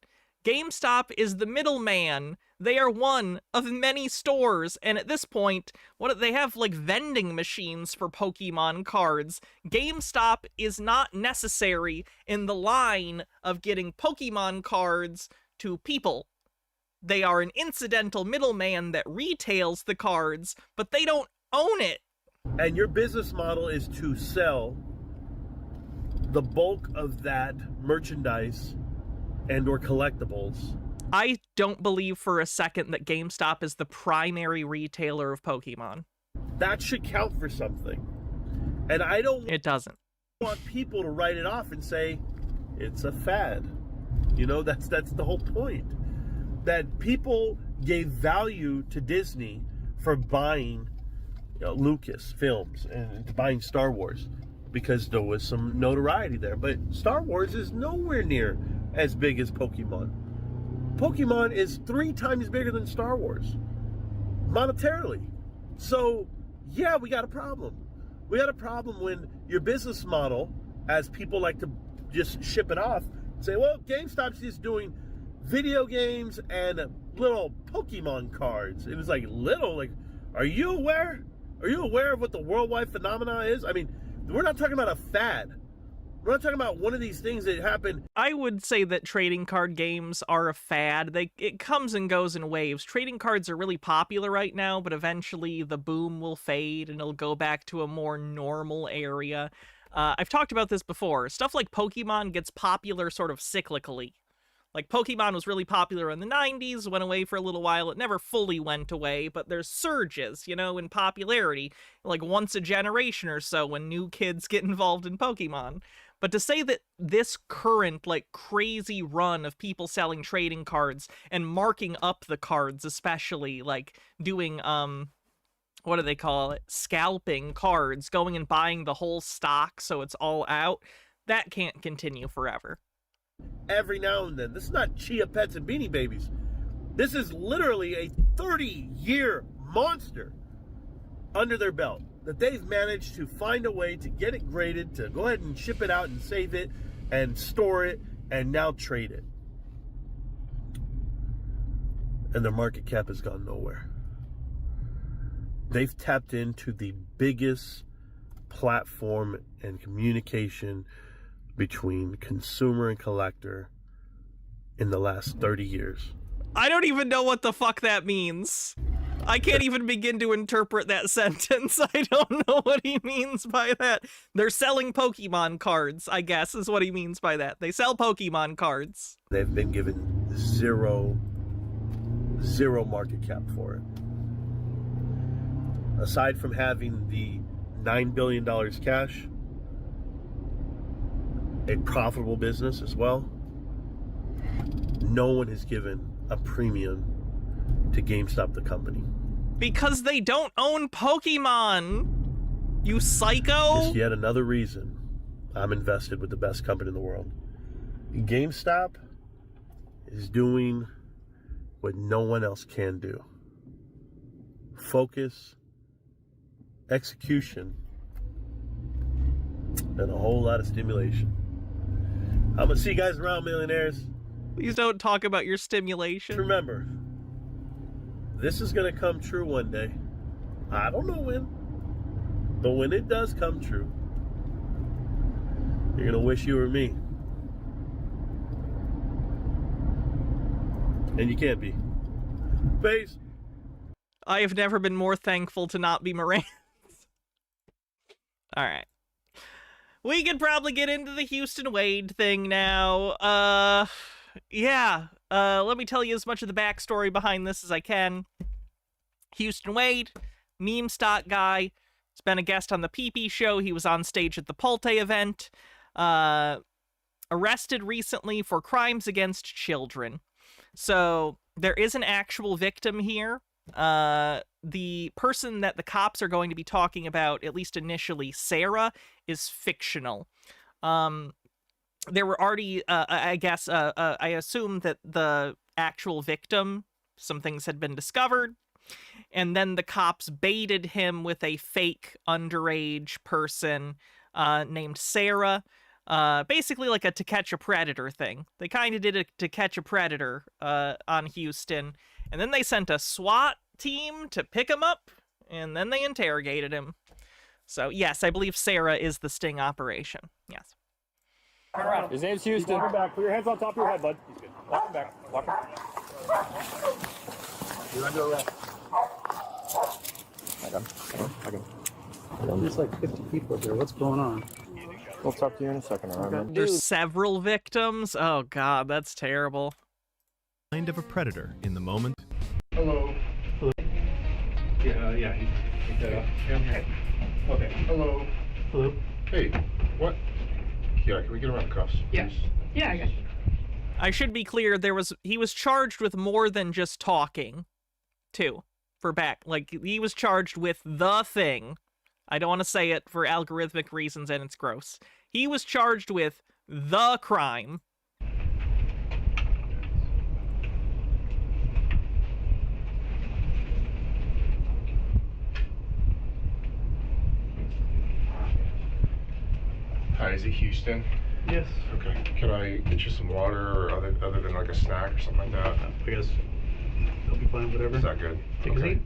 GameStop is the middleman. They are one of many stores, and at this point, they have like vending machines for Pokemon cards. GameStop is not necessary in the line of getting Pokemon cards to people. They are an incidental middleman that retails the cards, but they don't own it. And your business model is to sell the bulk of that merchandise and or collectibles. I don't believe for a second that GameStop is the primary retailer of Pokemon. That should count for something. And I don't It doesn't. want people to write it off and say it's a fad. You know, that's the whole point. That people gave value to Disney for buying, you know, Lucas films and buying Star Wars because there was some notoriety there. But Star Wars is nowhere near as big as Pokemon. Pokemon is 3 times bigger than Star Wars monetarily. So yeah, we got a problem. We got a problem when your business model, as people like to just ship it off, say, well, GameStop's just doing video games and little Pokemon cards. It was like little, like, are you aware? Are you aware of what the worldwide phenomenon is? I mean, we're not talking about a fad. We're not talking about one of these things that happened. I would say that trading card games are a fad. It comes and goes in waves. Trading cards are really popular right now, but eventually the boom will fade and it'll go back to a more normal area. I've talked about this before. Stuff like Pokemon gets popular sort of cyclically. Like, Pokemon was really popular in the 90s, went away for a little while. It never fully went away, but there's surges, you know, in popularity, like once a generation or so when new kids get involved in Pokemon. But to say that this current, like, crazy run of people selling trading cards and marking up the cards, especially, like, doing, what do they call it? Scalping cards, going and buying the whole stock so it's all out, that can't continue forever. Every now and then. This is not Chia Pets and Beanie Babies. This is literally a 30-year monster under their belt that they've managed to find a way to get it graded, to go ahead and ship it out and save it and store it and now trade it. And their market cap has gone nowhere. They've tapped into the biggest platform and communication between consumer and collector in the last 30 years. I don't even know what the fuck that means. I can't even begin to interpret that sentence. I don't know what he means by that. They're selling Pokemon cards, I guess, is what he means by that. They sell Pokemon cards. They've been given zero market cap for it. Aside from having the $9 billion cash, a profitable business as well, no one has given a premium to GameStop, the company. Because they don't own Pokemon, you psycho! Just yet another reason I'm invested with the best company in the world. GameStop is doing what no one else can do. Focus, execution, and a whole lot of stimulation. I'm gonna see you guys around, millionaires. Please don't talk about your stimulation. Remember, this is gonna come true one day. I don't know when, but when it does come true, you're gonna wish you were me. And you can't be. Peace. I have never been more thankful to not be Moran. All right. We could probably get into the Huston Wade thing now. Yeah. Let me tell you as much of the backstory behind this as I can. Huston Wade, meme stock guy. He's been a guest on the PP show. He was on stage at the Pulte event. Arrested recently for crimes against children. So there is an actual victim here. The person that the cops are going to be talking about, at least initially, Sarah, is fictional. There were already, I guess, I assume that the actual victim, some things had been discovered, and then the cops baited him with a fake underage person named Sarah. Basically like a To Catch a Predator thing. They kind of did a To Catch a Predator on Huston, and then they sent a SWAT team to pick him up, and then they interrogated him. So yes, I believe Sarah is the sting operation. Yes. His name's Huston. Walk him back. Put your hands on top of your head, bud. He's good. Walk him back. Walk him. You're under arrest. I got There's like 50 people there. What's going on? We'll talk to you in a second, all right? There's several victims. Oh god, that's terrible. Mind of a predator in the moment. Hello. Hello. Yeah. Okay. Okay. Hello. Hello. Hey, what? Yeah, can we get around the cuffs? Yes. Yeah, I got you. I should be clear, he was charged with more than just talking, too. He was charged with the thing. I don't want to say it for algorithmic reasons, and it's gross. He was charged with the crime. Hi, is it Huston? Yes. Okay. Can I get you some water or other than like a snack or something like that? I guess it'll be fine, whatever. Is that good? Take a seat.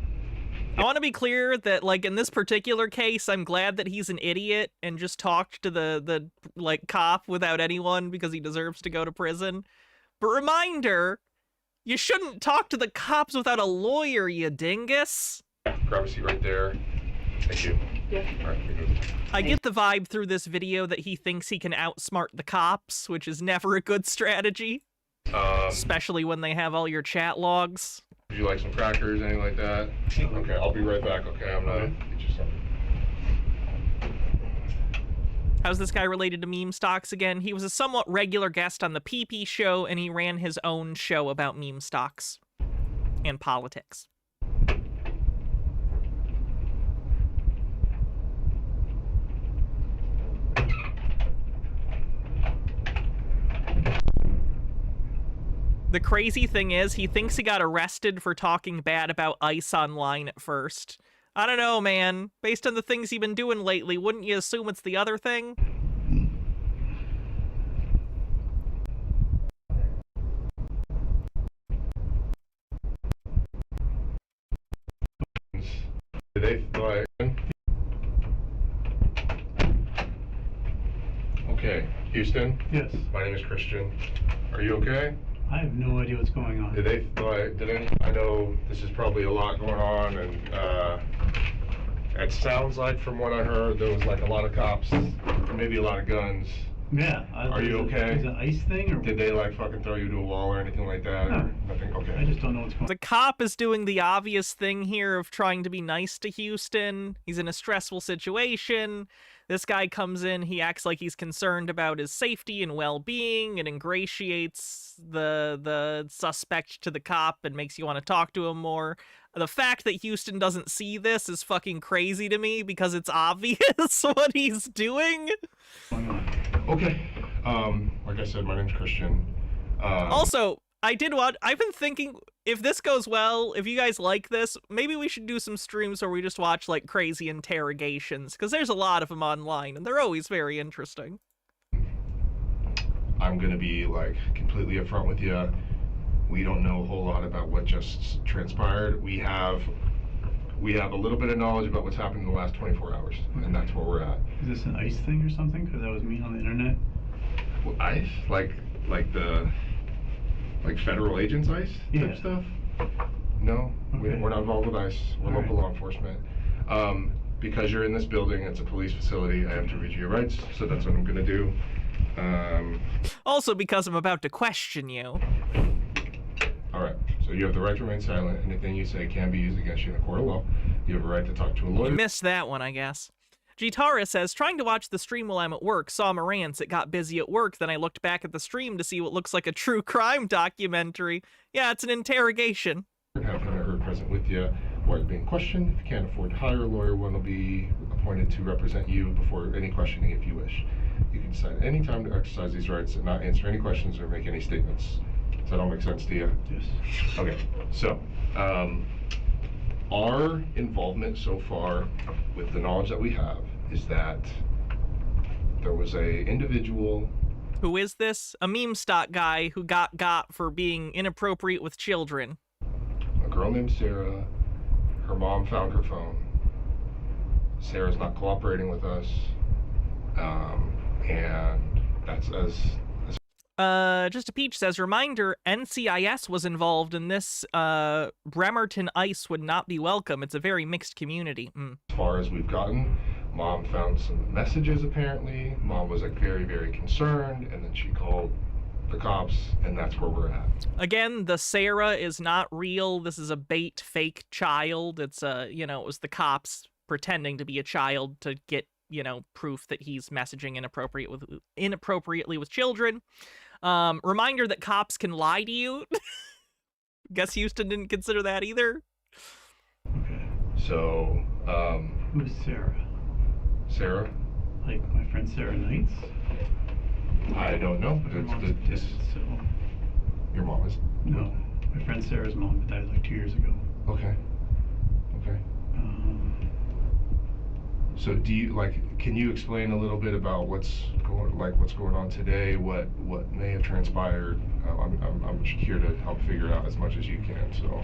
I want to be clear that, like, in this particular case, I'm glad that he's an idiot and just talked to the cop without anyone because he deserves to go to prison. But reminder, you shouldn't talk to the cops without a lawyer, you dingus. Grab a seat right there. Thank you. Yeah. All right, you're good. I get the vibe through this video that he thinks he can outsmart the cops, which is never a good strategy. Especially when they have all your chat logs. Would you like some crackers, anything like that? Okay, I'll be right back, okay? I'm gonna get you something. How's this guy related to meme stocks again? He was a somewhat regular guest on the PP show, and he ran his own show about meme stocks and politics. The crazy thing is, he thinks he got arrested for talking bad about ICE online at first. I don't know, man. Based on the things you've been doing lately, wouldn't you assume it's the other thing? Did they fly in? Okay, Huston? Yes. My name is Christian. Are you okay? I have no idea what's going on. Did they fly? I know this is probably a lot going on, and it sounds like from what I heard, there was like a lot of cops, maybe a lot of guns. Yeah. Are you okay? Is it an ice thing or? Did they like fucking throw you to a wall or anything like that? No. Nothing? Okay. I just don't know what's going on. The cop is doing the obvious thing here of trying to be nice to Huston. He's in a stressful situation. This guy comes in, he acts like he's concerned about his safety and well-being and ingratiates the suspect to the cop and makes you want to talk to him more. The fact that Huston doesn't see this is fucking crazy to me because it's obvious what he's doing. Okay. Like I said, my name's Christian. Also, I've been thinking, if this goes well, if you guys like this, maybe we should do some streams where we just watch, like, crazy interrogations, because there's a lot of them online, and they're always very interesting. I'm gonna be, like, completely upfront with you. We don't know a whole lot about what just transpired. We have a little bit of knowledge about what's happened in the last 24 hours, and that's where we're at. Is this an ice thing or something? Because that was me on the internet. Well, ICE? Like federal agents ICE type Yeah. stuff? No, Okay. we're not involved with ICE. We're All local right. law enforcement. because you're in this building, it's a police facility, I have to read you your rights, so that's what I'm gonna do. Also because I'm about to question you. All right, so you have the right to remain silent. Anything you say can be used against you in a court of law. You have a right to talk to a You lawyer. missed that one, I guess. Gitara says, trying to watch the stream while I'm at work, saw Marantz, it got busy at work, then I looked back at the stream to see what looks like a true crime documentary. Yeah, it's an interrogation. Have him or her present with you while you're being questioned. If you can't afford to hire a lawyer, one will be appointed to represent you before any questioning if you wish. You can decide any time to exercise these rights and not answer any questions or make any statements. Does that all make sense to you? Yes. Okay, so our involvement so far with the knowledge that we have is that there was a individual. Who is this? A meme stock guy who got for being inappropriate with children. A girl named Sarah. Her mom found her phone. Sarah's not cooperating with us, and that's Just a Peach says, reminder, NCIS was involved in this. Bremerton ICE would not be welcome. It's a very mixed community. as far as we've gotten. Mom found some messages apparently. Mom was like very, very concerned, and then she called the cops, and that's where we're at. Again, the Sarah is not real. This is a bait fake child. It's it was the cops pretending to be a child to get, proof that he's messaging inappropriately with children. Reminder that cops can lie to you. Guess Houston didn't consider that either. Okay. So, Who's Sarah? Sarah? Like my friend Sarah Knights? I don't know. Her mom's dead, so... Your mom is? No. My friend Sarah's mom died like 2 years ago. Okay. Okay. So do you, can you explain a little bit about what's going on today, what may have transpired? I'm here to help figure out as much as you can, so.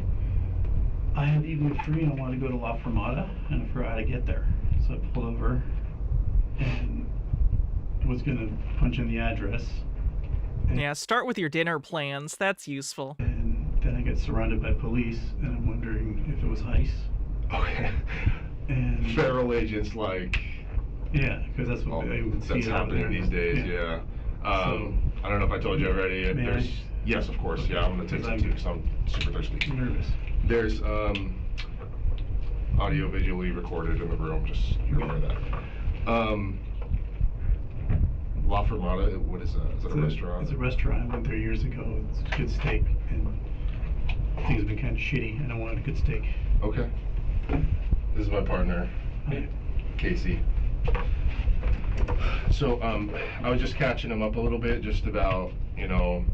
I had evening free and I wanted to go to La Fermata, and I forgot how to get there. So I pulled over and was gonna punch in the address. Yeah, start with your dinner plans. That's useful. And then I get surrounded by police, and I'm wondering if it was ICE. Okay. And Federal agents yeah, because that's what I would see that's happening these days, yeah. So, I don't know if I told you already. May I? Yes, of course. Okay. Yeah, I'm gonna take some too because I'm super thirsty. I'm nervous. There's audio visually recorded in the room, just you're aware of that. La Fermata, what is that? Is that a restaurant? It's a restaurant. I went there years ago. It's good steak, and things have been kind of shitty, and I wanted a good steak. Okay. This is my partner, Hi. Casey. So I was just catching him up a little bit, just about, Can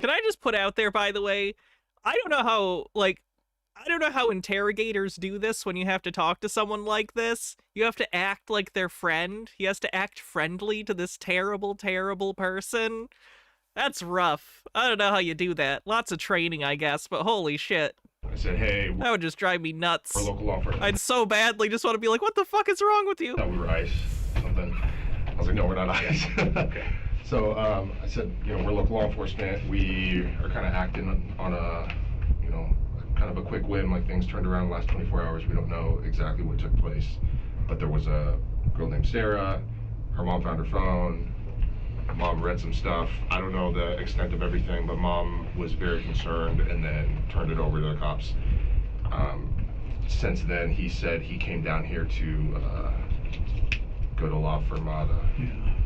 I just put out there, by the way, I don't know how interrogators do this when you have to talk to someone like this. You have to act like their friend. He has to act friendly to this terrible, terrible person. That's rough. I don't know how you do that. Lots of training, I guess, but holy shit. I said, hey, That would just drive me nuts. we're local law enforcement. I'd so badly just want to be like, what the fuck is wrong with you? Thought we were ICE, something. I was like, no, we're not ICE. Okay. So I said, we're local law enforcement. We are kind of acting on a, kind of a quick whim, like things turned around in the last 24 hours. We don't know exactly what took place, but there was a girl named Sarah. Her mom found her phone. Mom read some stuff. I don't know the extent of everything, but mom was very concerned and then turned it over to the cops. Since then, he said he came down here to go to La Fermata.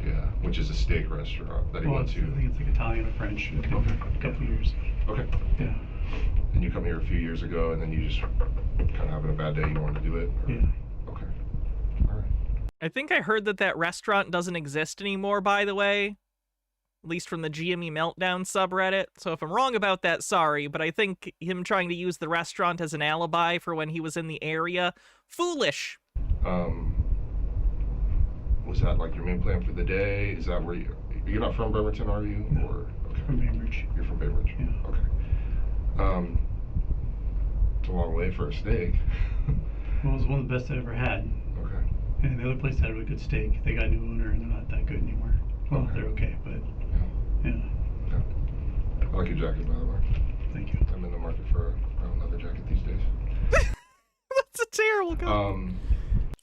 Yeah, which is a steak restaurant that he went to. I think it's like Italian or French. I've been there for a couple of years. Okay. Yeah. And you come here a few years ago, and then you just kind of having a bad day, you wanted to do it? Or? Yeah. Okay. All right. I think I heard that restaurant doesn't exist anymore, by the way. At least from the GME Meltdown subreddit. So if I'm wrong about that, sorry, but I think him trying to use the restaurant as an alibi for when he was in the area, foolish. Was that like your main plan for the day? Is that where you're not from Bremerton, are you? No. Or okay. From Bainbridge. You're from Bainbridge? Yeah. Okay. It's a long way for a steak. Well, it was one of the best I ever had. Okay. And the other place had a really good steak. They got a new owner, and they're not that good anymore. Well, Okay. they're okay, but yeah. I like your jacket, by the way. Thank you. I'm in the market for another jacket these days. That's a terrible comment.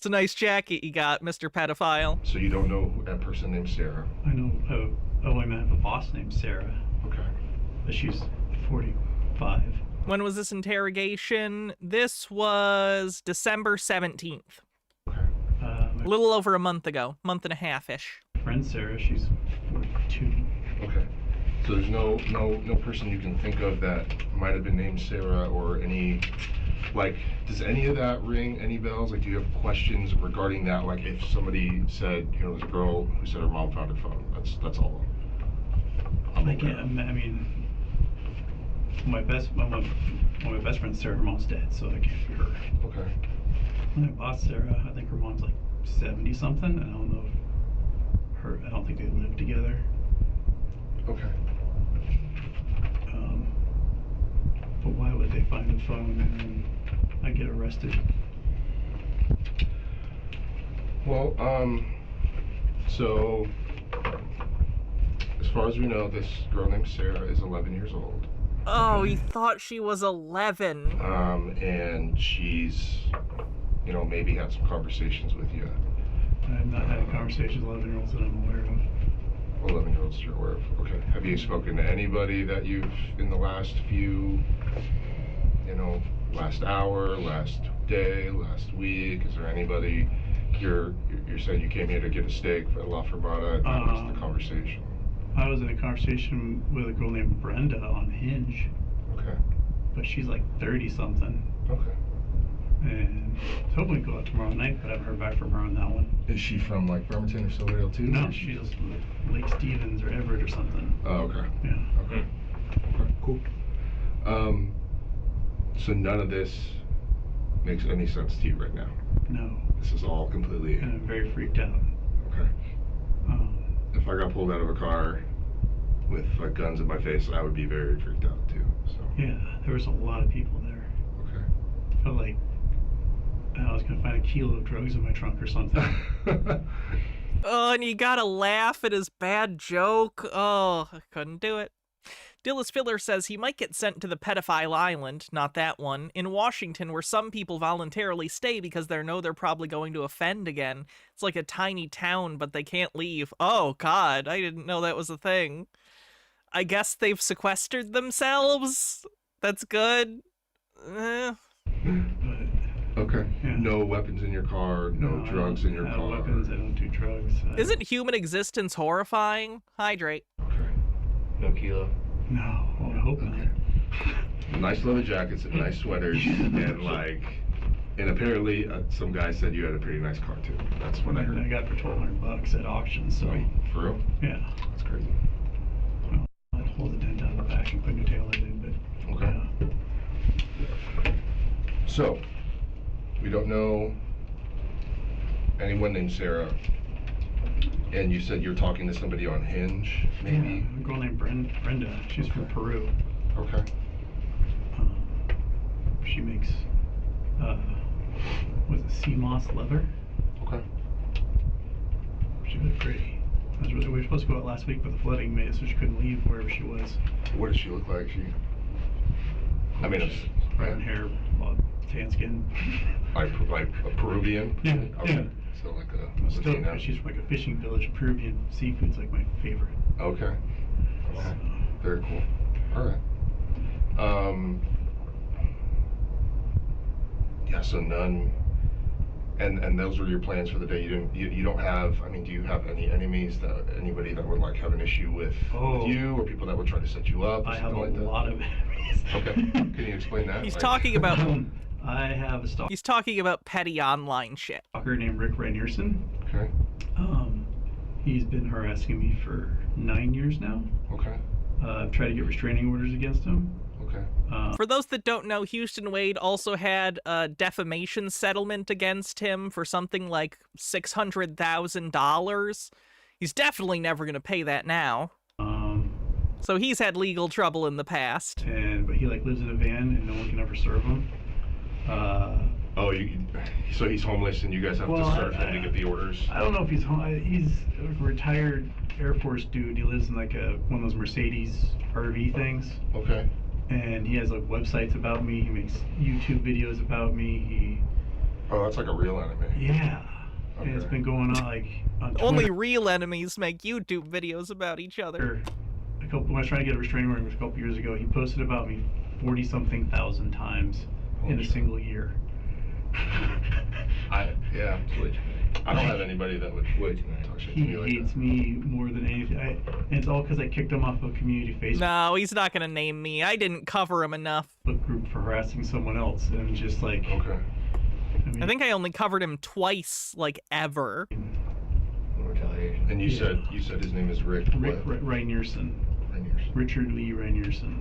It's a nice jacket you got, Mr. Pedophile. So you don't know a person named Sarah? I know. I have a boss named Sarah. Okay. But she's 45. When was this interrogation? This was December 17th. Okay. A little over a month ago. Month and a half-ish. Friend Sarah, she's 42. Okay. So there's no person you can think of that might have been named Sarah or any, like, does any of that ring any bells? Like, do you have questions regarding that? Like, if somebody said, you know, there's a girl who said her mom found her phone. That's all. I mean, one of my best friends, Sarah, her mom's dead, so that can't be her. Okay. When I bought Sarah, I think her mom's like 70 something. I don't know if I don't think they live together. Okay. But why would they find the phone and then I get arrested? Well, so as far as we know, this girl named Sarah is 11 years old. Oh, he thought she was 11. And she's, you know, maybe had some conversations with you. I have not had conversations with 11-year-olds that I'm aware of. 11-year-olds you're aware of. Okay. Have you spoken to anybody that you've, in the last few, you know, last hour, last day, last week? Is there anybody? You're saying you came here to get a steak at La Fermata. That was the conversation. I was in a conversation with a girl named Brenda on Hinge. Okay. But she's like 30 something. Okay. And I was hoping to go out tomorrow night, but I haven't heard back from her on that one. Is she from like Bremerton or Silverdale too? No, she's Lake Stevens or Everett or something. Oh, okay. Yeah. Okay. Okay, cool. So none of this makes any sense to you right now? No. This is all completely... And I'm very freaked out. Okay. If I got pulled out of a car with like guns in my face, I would be very freaked out too. So. Yeah, there was a lot of people there. Okay. Felt like I was gonna find a kilo of drugs in my trunk or something. Oh, and you gotta laugh at his bad joke. Oh, I couldn't do it. Dillis Filler says he might get sent to the pedophile island, not that one, in Washington, where some people voluntarily stay because they know they're probably going to offend again. It's like a tiny town, but they can't leave. Oh, God, I didn't know that was a thing. I guess they've sequestered themselves? That's good. Okay. Yeah. No weapons in your car, no drugs in your car. No weapons, I don't do drugs. Isn't human existence horrifying? Hydrate. Okay. No kilo. No, well, I hope not. Nice leather jackets and nice sweaters, and like, and apparently some guy said you had a pretty nice car too. That's what I heard. I got it for $1,200 at auction, so. Wait, for real? Yeah. That's crazy. Well, I'd pull the dent out of the back and put new taillight in, but. Okay. Yeah. So, we don't know anyone named Sarah, and you said you're talking to somebody on Hinge, maybe? Yeah, a girl named Brenda. She's from Peru. Okay. She makes, was it sea moss leather? Okay. She was pretty. We were supposed to go out last week, but the flooding made it so she couldn't leave wherever she was. What does she look like? I mean, it's brown hair, tan skin. like a Peruvian? Yeah, Okay. yeah. So like a Still, Latina? she's from like a fishing village. Peruvian seafood's like my favorite. Okay. Okay. Very cool. All right. Yeah, so none, and those were your plans for the day. You don't have, I mean, do you have any enemies, anybody that would like have an issue with you, or people that would try to set you up or I have something like that? a lot of enemies. Okay. Can you explain that? He's Like- talking about... I have a He's talking about petty online shit. stalker named Rick Rainierson. Okay. He's been harassing me for 9 years now. Okay. I've tried to get restraining orders against him. Okay. For those that don't know, Houston Wade also had a defamation settlement against him for something like $600,000. He's definitely never going to pay that now. So he's had legal trouble in the past. But he like lives in a van and no one can ever serve him. So he's homeless and you guys have to serve him to get the orders? I don't know if he's He's a retired Air Force dude. He lives in like one of those Mercedes RV things. Okay. And he has like websites about me. He makes YouTube videos about me. Oh, that's like a real enemy. Yeah. Okay. And it's been going on like on Only Twitter. real enemies make YouTube videos about each other. When I was trying to get a restraining order a couple years ago, he posted about me 40-something thousand times in a single year. Yeah. I don't have anybody that would talk shit to He me like hates that. me more than anything. And it's all because I kicked him off of a community Facebook No, he's not gonna name me. I didn't cover him enough. group for harassing someone else, and just like, Okay. I think I only covered him twice, like, ever. Retaliation. And you said his name is Rick. Rick Reinierson. Reinierson. Richard Lee Reinierson.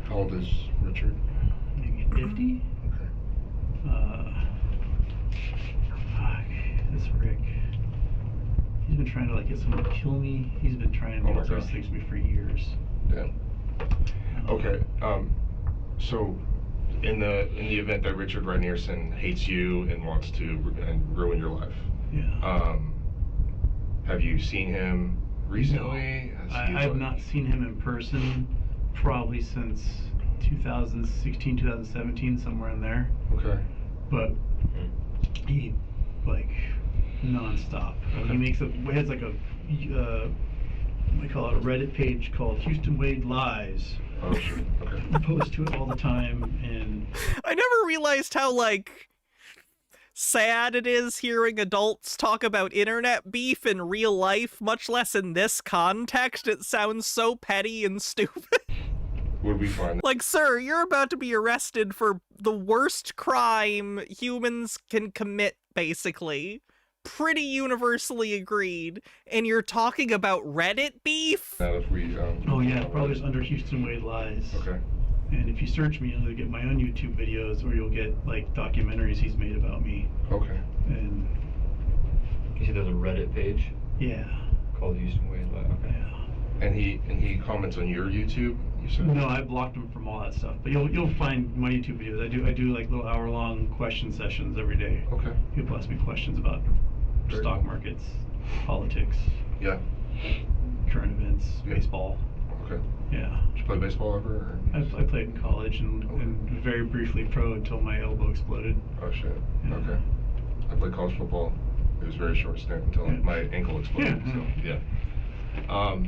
How old is Richard? Maybe 50? Okay. Fuck, this Rick. He's been trying to like get someone to kill me. He's been trying Oh my to do gosh. these things to me for years. Damn. Okay. So in the event that Richard Reinierson hates you and wants to ruin your life, Yeah. have you seen him recently? No. I've not seen him in person probably since 2016, 2017, somewhere in there. Okay. But he like nonstop. Okay. He has like a what do you call it, a Reddit page called Houston Wade Lies. Oh shit. Okay. I post to it all the time, and I never realized how, like, sad it is hearing adults talk about internet beef in real life, much less in this context. It sounds so petty and stupid. Would we find Like, sir, you're about to be arrested for the worst crime humans can commit, basically. Pretty universally agreed. And you're talking about Reddit beef? that if we? oh yeah, probably just under Houston Wade Lies. Okay. And if you search me, you'll get my own YouTube videos, or you'll get like documentaries he's made about me. Okay. And You see, there's a Reddit page yeah, called Houston Wade. Okay. yeah. And he comments on your YouTube. You said. No, I blocked him from all that stuff. But you'll find my YouTube videos. I do like little hour-long question sessions every day. Okay. People ask me questions about Very stock cool. markets, politics, Yeah. current events, Yeah. baseball. Okay. Yeah. Did you play baseball ever? Or? I played in college and very briefly pro until my elbow exploded. Oh shit. Yeah. Okay. I played college football. It was a very short stint until Yeah. my ankle exploded. Yeah. So yeah.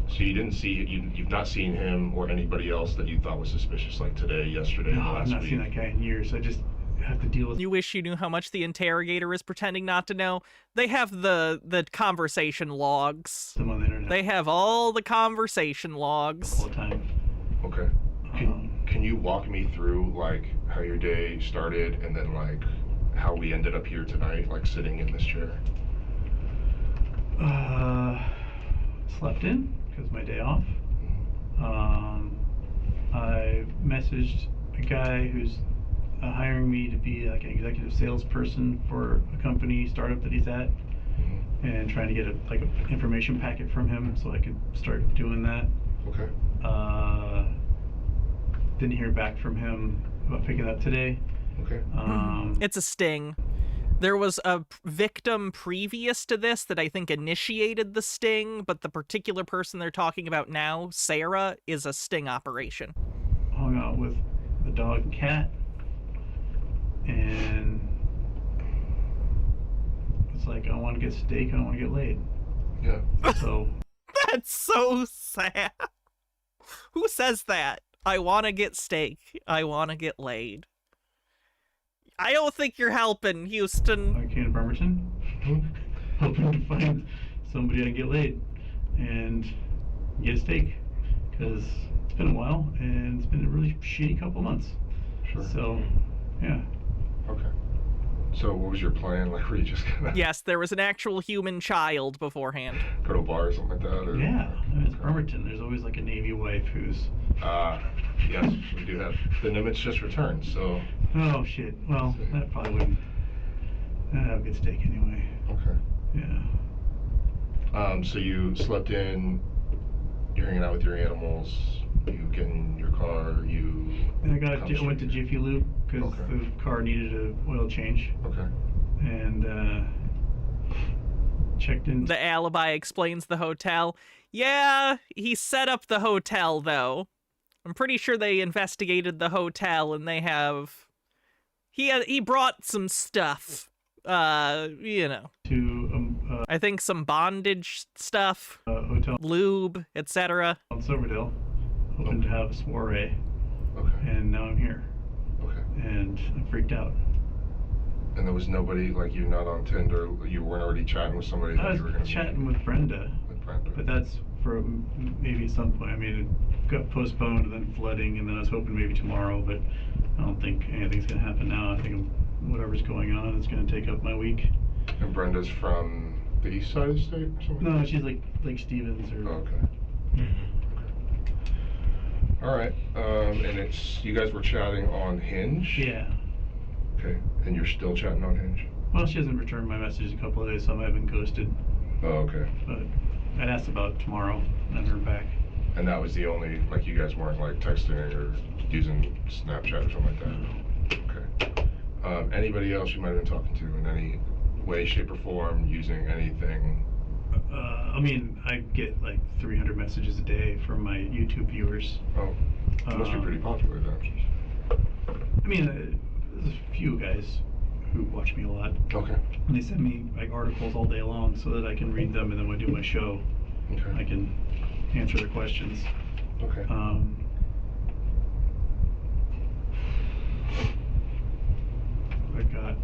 So you didn't see you've not seen him or anybody else that you thought was suspicious like today, yesterday, No, last I've not week. seen that guy in years. I just have to deal with. You wish you knew how much the interrogator is pretending not to know. They have the conversation logs. Them on the internet They have all the conversation logs. all the time. Okay. Can you walk me through like how your day started and then like how we ended up here tonight, like sitting in this chair? Slept in because my day off. I messaged a guy who's hiring me to be like an executive salesperson for a company startup that he's at, and trying to get an information packet from him so I could start doing that. Okay. Didn't hear back from him about picking it up today. Okay. It's a sting. There was a victim previous to this that I think initiated the sting, but the particular person they're talking about now, Sarah, is a sting operation. Hung out with the dog and cat, and it's like, I want to get steak, I don't want to get laid. Yeah. So That's so sad. Who says that? I want to get steak. I want to get laid. I don't think you're helping, Houston. I came to Bremerton, hoping to find somebody I can get laid and get a steak, because it's been a while and it's been a really shitty couple months. Sure. So, yeah. Okay. So what was your plan? Like, were you just gonna Yes, there was an actual human child beforehand. go to a bar or something like that? Or? Yeah, I mean, it's Bremerton. There's always like a Navy wife who's. Yes, we do have. The Nimitz just returned, so. Oh shit. Well, that probably wouldn't. I'd have a good steak anyway. Okay. Yeah. So you slept in. You're hanging out with your animals. You get in your car. You. And I went to Jiffy Lube because Okay. the car needed a oil change, Okay. and checked in. The alibi explains the hotel. Yeah, he set up the hotel, though. I'm pretty sure they investigated the hotel and they have he brought some stuff. You know. To I think some bondage stuff, hotel lube, etc. on Silverdale, hoping to have a soiree, Okay. and now I'm here, Okay. and I'm freaked out. And there was nobody, like, you not on Tinder, you weren't already chatting with somebody that I you were going was to chatting with Brenda, with Brenda. but that's for maybe at some point. I mean, it got postponed and then flooding, and then I was hoping maybe tomorrow, but I don't think anything's gonna happen now. I think whatever's going on is gonna take up my week. And Brenda's from the east side of the state or something? No, she's like Stevens or. Oh, okay. All right. And it's, you guys were chatting on Hinge? Yeah. Okay. And you're still chatting on Hinge? Well, she hasn't returned my messages a couple of days, so I haven't ghosted. Oh, okay. But I'd asked about tomorrow, and I heard back. And that was the only, like, you guys weren't, like, texting or using Snapchat or something like that? Okay. Anybody else you might have been talking to in any way, shape, or form, using anything? I mean, I get like 300 messages a day from my YouTube viewers. Oh, it must be pretty popular then. I mean, there's a few guys who watch me a lot. Okay. And they send me like articles all day long so that I can read them, and then when I do my show, Okay. I can answer their questions. Okay. I got.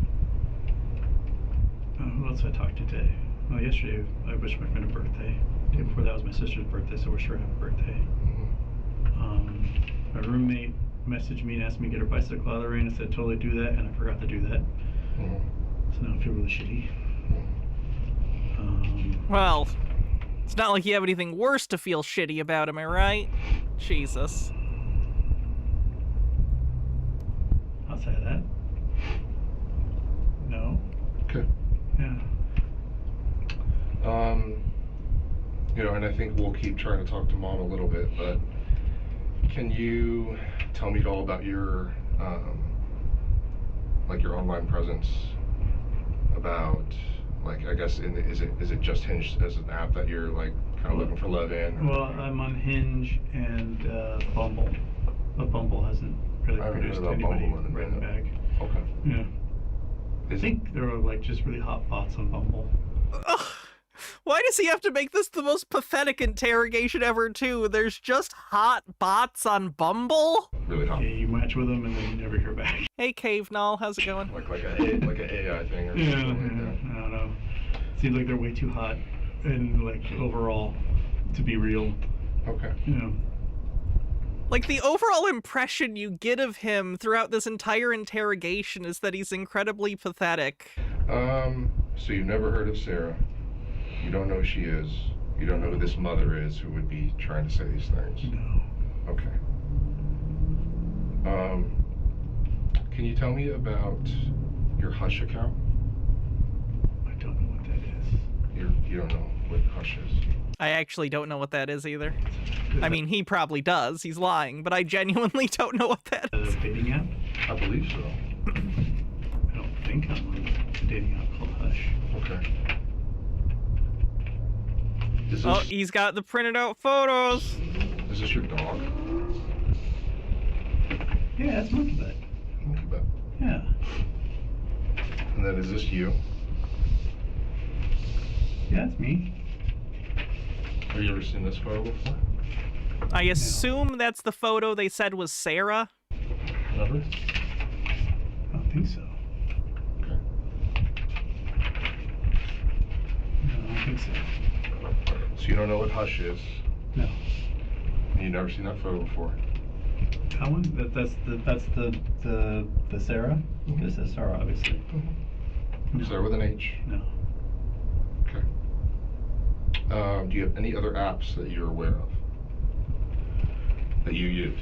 Who else I talked to today? Well, yesterday I wished my friend a birthday. The day before that was my sister's birthday, so I wished her a happy birthday. My roommate messaged me and asked me to get her bicycle out of the rain. I said totally do that, and I forgot to do that. So now I feel really shitty. Well, it's not like you have anything worse to feel shitty about, am I right? Jesus. Outside of that, no. Okay. Yeah. You know, and I think we'll keep trying to talk to Mom a little bit, but can you tell me all about your, like your online presence? About, like, I guess, is it just Hinge as an app that you're like kind of looking for love in? Well, I'm on Hinge and Bumble, but Bumble hasn't really I haven't heard produced about anybody Bumble in a right in the minute. bag. Okay. Yeah. Is I think there are like just really hot bots on Bumble. Ugh. Why does he have to make this the most pathetic interrogation ever, too? There's just hot bots on Bumble? really hot? Yeah, you match with them and then you never hear back. Hey, Cave Null, how's it going? Like an AI thing or Yeah, something like I don't know. Seems like they're way too hot and like overall to be real. that? Okay. You know. Like, the overall impression you get of him throughout this entire interrogation is that he's incredibly pathetic. So you've never heard of Sarah? You don't know who she is. You don't know who this mother is who would be trying to say these things. No. Okay. Can you tell me about your Hush account? I don't know what that is. You don't know what Hush is. I actually don't know what that is either. I mean, he probably does. He's lying, but I genuinely don't know what that A is. dating app? I believe so. I don't think I'm on a dating app called Hush. Okay. Is Oh, this, he's got the printed out photos. is this your dog? Yeah, it's Monkey Butt. Monkey Butt. Yeah. And then is this you? Yeah, it's me. Have you ever seen this photo before? I assume that's the photo they said was Sarah. Never? I don't think so. Okay. No, I don't think so. So you don't know what Hush is? No. And you've never seen that photo before? That one? That's the Sarah? This is Sarah, obviously. No. Sarah with an H? No. Okay. Do you have any other apps that you're aware of? That you use?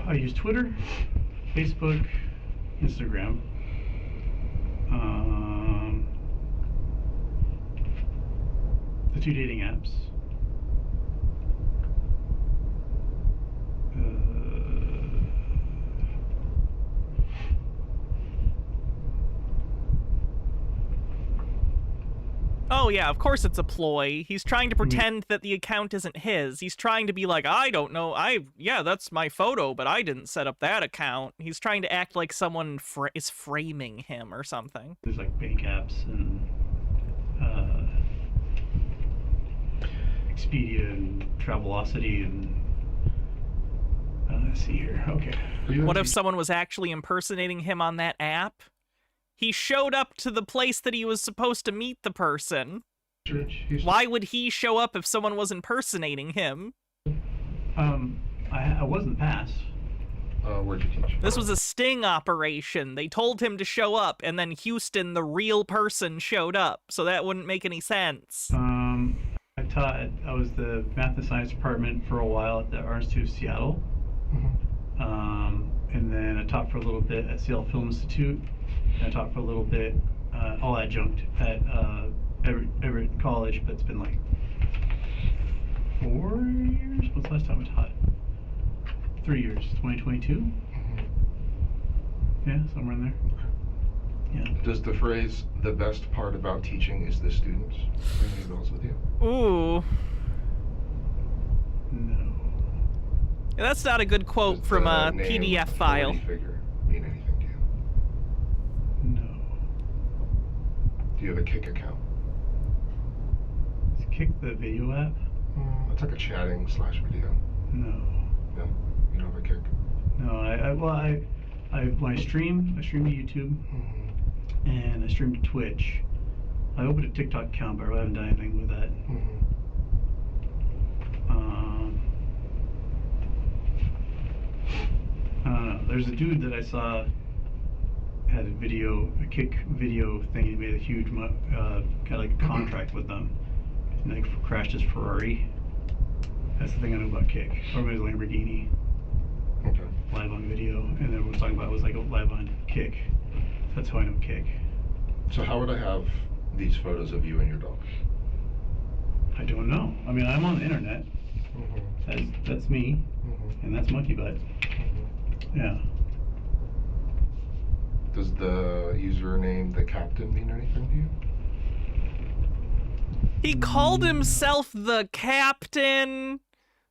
I use Twitter, Facebook, Instagram. The two dating apps. Oh, oh yeah, of course it's a ploy. He's trying to pretend that the account isn't his. He's trying to be like, I don't know, yeah, that's my photo, but I didn't set up that account. He's trying to act like someone is framing him or something. There's like bank apps and Expedia and Travelocity and let's see here. Okay. What if someone was actually impersonating him on that app? He showed up to the place that he was supposed to meet the person. Why would he show up if someone was impersonating him? I wasn't passed. Where'd you teach? This was a sting operation. They told him to show up, and then Huston, the real person, showed up. So that wouldn't make any sense. I was the math and science department for a while at the Art Institute of Seattle. And then I taught for a little bit at Seattle Film Institute. And I taught for a little bit, all adjunct at Everett College, but it's been like 4 years? What's the last time I taught? 3 years, 2022? Yeah, somewhere in there. Yeah. Does the phrase, the best part about teaching is the students, ring any bells with you? Ooh. No. Yeah, that's not a good quote Does from the a name PDF file. authority figure mean anything to you? No. Do you have a Kick account? Is Kick the video app? It's like a chatting / video. No. No? You don't have a Kick? No, when I stream to YouTube and I stream to Twitch. I opened a TikTok account, but I haven't done anything with that. I don't know. There's a dude that I saw had a Kick video thing. He made a huge, got like a contract with them, and like crashed his Ferrari. That's the thing I know about Kick. Or his Lamborghini. Okay. Live on video, and then what we're talking about was like live on Kick. That's how I know Kick. So how would I have these photos of you and your dog? I don't know. I mean, I'm on the internet. That's me, and that's Monkey Butt. Yeah. Does the username the captain mean anything to you? He called himself the captain.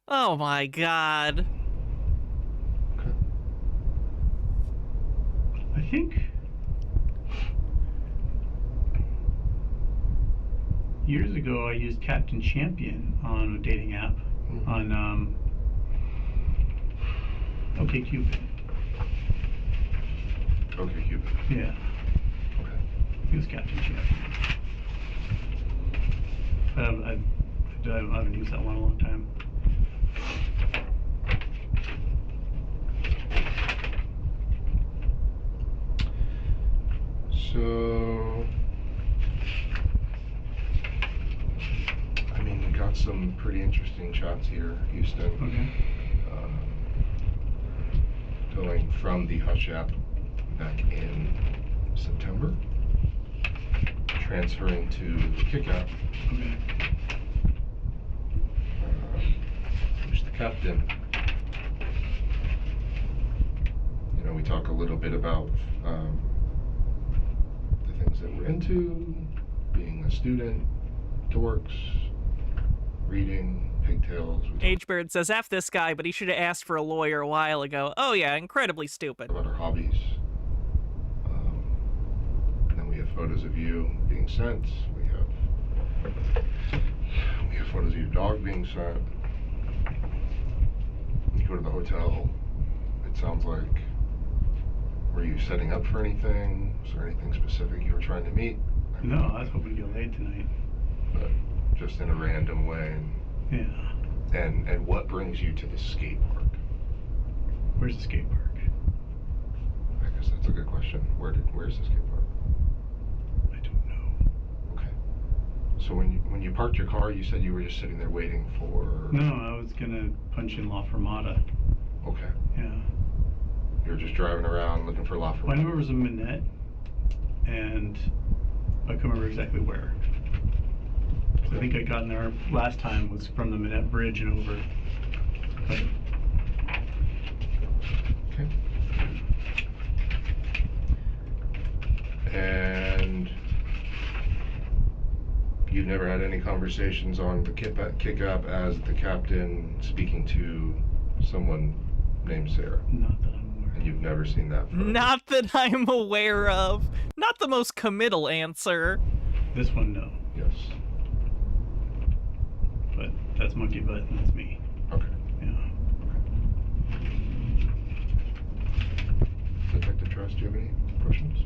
Oh my god. I think years ago I used Captain Champion on a dating app on OkCupid. OkCupid. Yeah. Okay. It was Captain Champion. I haven't used that one in a long time. So, I mean, we got some pretty interesting shots here, Houston. Okay. Going from the Hush app back in September, transferring to the Kick app. Okay. Who's the captain? You know, we talk a little bit about the things that we're into, being a student, dorks, reading, pigtails. H-Bird says, F this guy, but he should have asked for a lawyer a while ago. Oh yeah, incredibly stupid. About our hobbies. And then we have photos of you being sent. We have photos of your dog being sent. You go to the hotel. It sounds like, were you setting up for anything? Was there anything specific you were trying to meet? No, I was hoping to get laid tonight. But just in a random way. Yeah. And what brings you to the skate park? Where's the skate park? I guess that's a good question. Where's the skate park? I don't know. Okay. So when you parked your car, you said you were just sitting there waiting for. No, I was gonna punch in La Fermata. Okay. Yeah. You were just driving around looking for La Fermata. Well, I knew it was in Minette, and I can't remember exactly where. I think I got in there last time was from the Minette Bridge and over. But Okay. And you've never had any conversations on the kick app as the captain speaking to someone named Sarah. Not that I'm aware. And you've never seen that photo. Not that I'm aware of. Not the most committal answer. This one, no. Yes. But that's Monkey Butt and that's me. Okay. Yeah. Detective Trust, do you have any questions?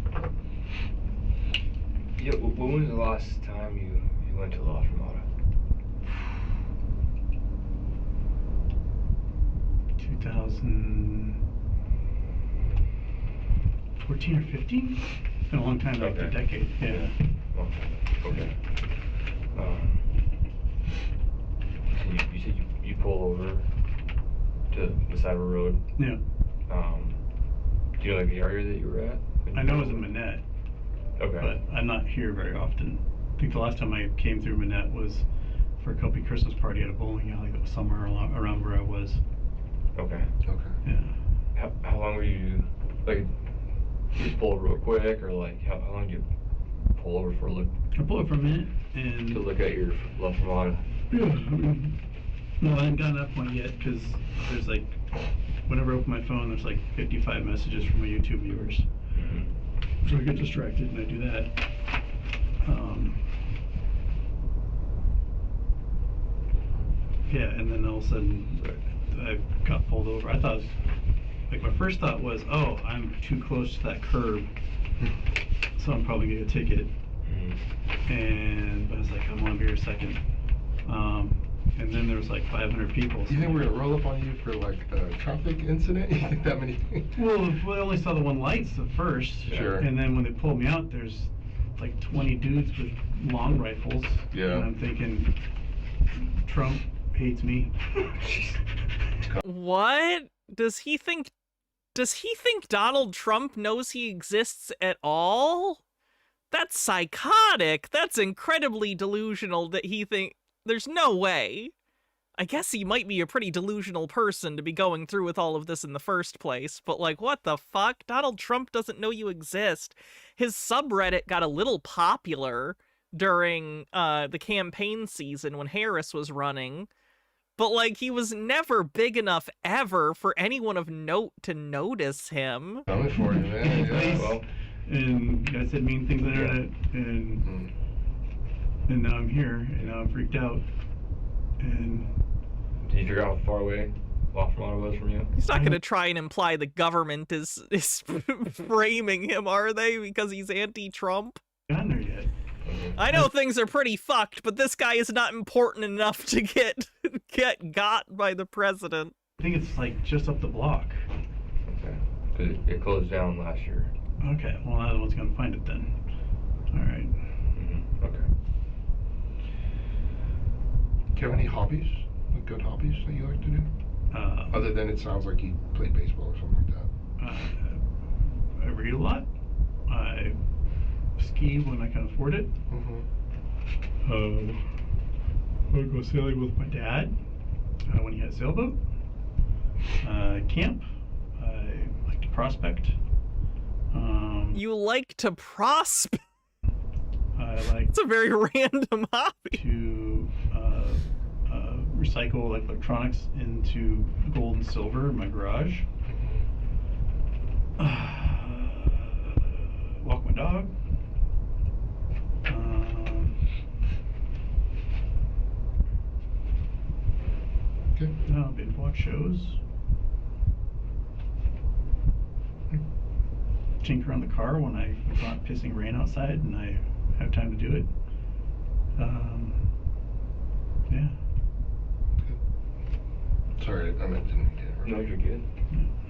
Yeah, when was the last time you went to La Fermata? 2014 or 15? It's been a long time, like a decade. Yeah. Long time. Okay. So you said you pull over to the side of a road. Yeah. Do you know like the area that you were at? I know it was in Manette. Okay. But I'm not here very often. I think the last time I came through Manette was for a Kopi Christmas party at a bowling alley that was somewhere around where I was. Okay. Okay. Yeah. How long were you, like, you just pull over real quick, or like, how long did you pull over for a look? I pulled over for a minute and... To look at your La Fermata? Yeah, I mean, no, I haven't gotten to that point yet, because there's like, whenever I open my phone, there's like 55 messages from my YouTube viewers. Mm-hmm. So I get distracted and I do that. Yeah, and then all of a sudden, I got pulled over. I thought, it was, like, my first thought was, oh, I'm too close to that curb, so I'm probably gonna get a ticket. Mm-hmm. And I was like, I'm gonna be here a second. And then there was like 500 people. So You think we're gonna roll up on you for like a traffic incident? You think that many? Well, I only saw the one lights at first. Sure. And then when they pulled me out, there's like 20 dudes with long rifles. Yeah. And I'm thinking, Trump hates me. What? Does he think Donald Trump knows he exists at all? That's psychotic. That's incredibly delusional that he there's no way. I guess he might be a pretty delusional person to be going through with all of this in the first place, but like, what the fuck? Donald Trump doesn't know you exist. His subreddit got a little popular during the campaign season when Harris was running, but like, he was never big enough ever for anyone of note to notice him. Coming for you, man. Yeah. Well, And you guys said mean things on the internet, and now I'm here, and now I'm freaked out. And did you figure out how far away La Fermata was from you? He's not going to try and imply the government is framing him, are they? Because he's anti-Trump? gotten there yet. I know things are pretty fucked, but this guy is not important enough to get got by the president. I think it's like just up the block. Okay. Because it closed down last year. Okay, well, another one's gonna find it then. All right. Mm-hmm. Okay. Do you have any hobbies? Like good hobbies that you like to do? Other than it sounds like you played baseball or something like that. I read a lot. I ski when I can afford it. Mm-hmm. I would go sailing with my dad when he had a sailboat. Camp. I like to prospect. You like to prospect? I like It's a very random hobby. to recycle like electronics into gold and silver in my garage. Walk my dog. Okay. No, binge watch shows. Tinker on the car when it's not pissing rain outside and I have time to do it. Yeah. Sorry, I meant didn't mean to interrupt. No, you're good.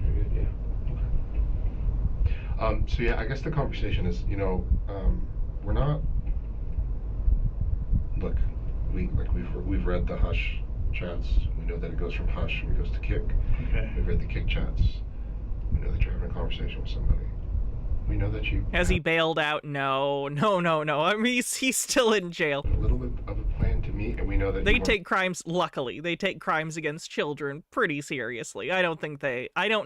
You're good, yeah. So yeah, I guess the conversation is, we're not. Look, we've read the Hush chats. We know that it goes from Hush and it goes to Kick. Okay. We've read the Kick chats. We know that you're having a conversation with somebody. We know that you Has he bailed out? No. I mean, he's still in jail. a little bit of a plan to meet, and we know that They you take crimes, luckily, they take crimes against children pretty seriously. I don't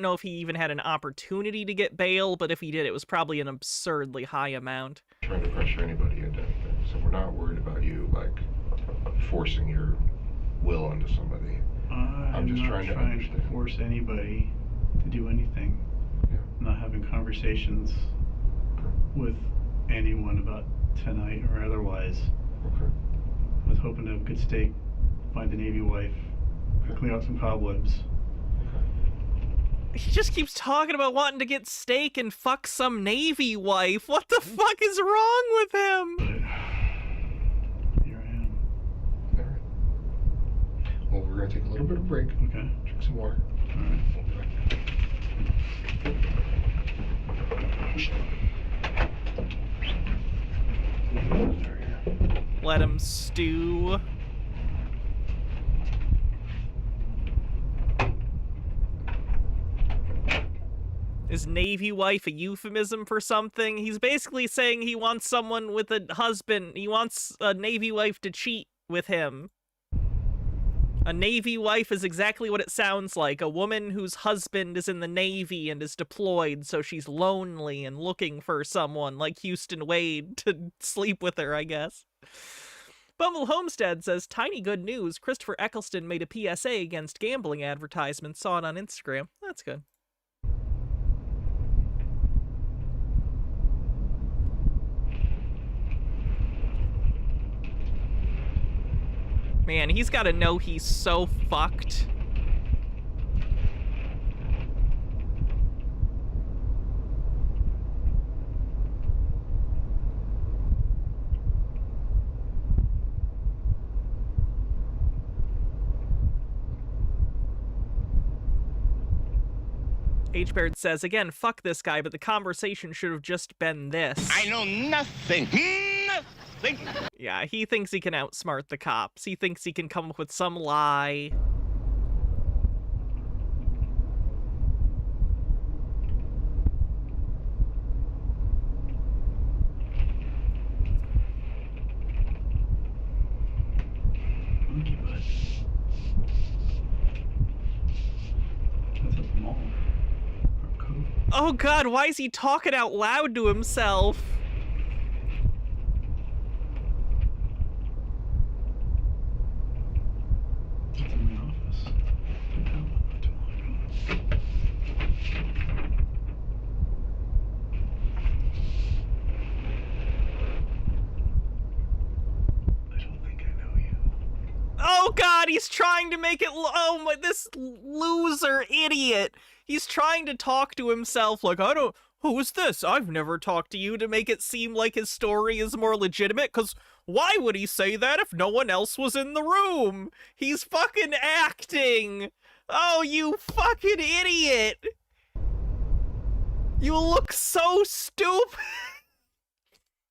know if he even had an opportunity to get bail, but if he did, it was probably an absurdly high amount. trying to pressure anybody into anything. So we're not worried about you, like, forcing your will onto somebody. I'm just not trying to to understand. force anybody to do anything. Yeah. I'm not having conversations with anyone about tonight or otherwise. Okay. I was hoping to have a good steak, find the Navy wife, clean out some cobwebs. He just keeps talking about wanting to get steak and fuck some Navy wife. What the fuck is wrong with him? But here I am. All right. Well, we're gonna take a little bit of break. Okay. Drink some water. All right. We'll be right back. Let him stew. Is Navy wife a euphemism for something? He's basically saying he wants someone with a husband. He wants a Navy wife to cheat with him. A Navy wife is exactly what it sounds like. A woman whose husband is in the Navy and is deployed, so she's lonely and looking for someone like Huston Wade to sleep with her, I guess. Bumble Homestead says, tiny good news. Christopher Eccleston made a PSA against gambling advertisements. Saw it on Instagram. That's good. Man, he's gotta know he's so fucked. H-Baird says, again, fuck this guy, but the conversation should have just been this. I know nothing. Nothing. Yeah, he thinks he can outsmart the cops. He thinks he can come up with some lie. Monkey butt. That's at the mall. Or Cove. Oh god, why is he talking out loud to himself? That's in the office. No, not too long ago. I don't think I know you. Oh god, he's trying to make it oh my, this loser idiot. He's trying to talk to himself like, who is this? I've never talked to you, to make it seem like his story is more legitimate, because why would he say that if no one else was in the room? He's fucking acting. Oh, you fucking idiot. You look so stupid.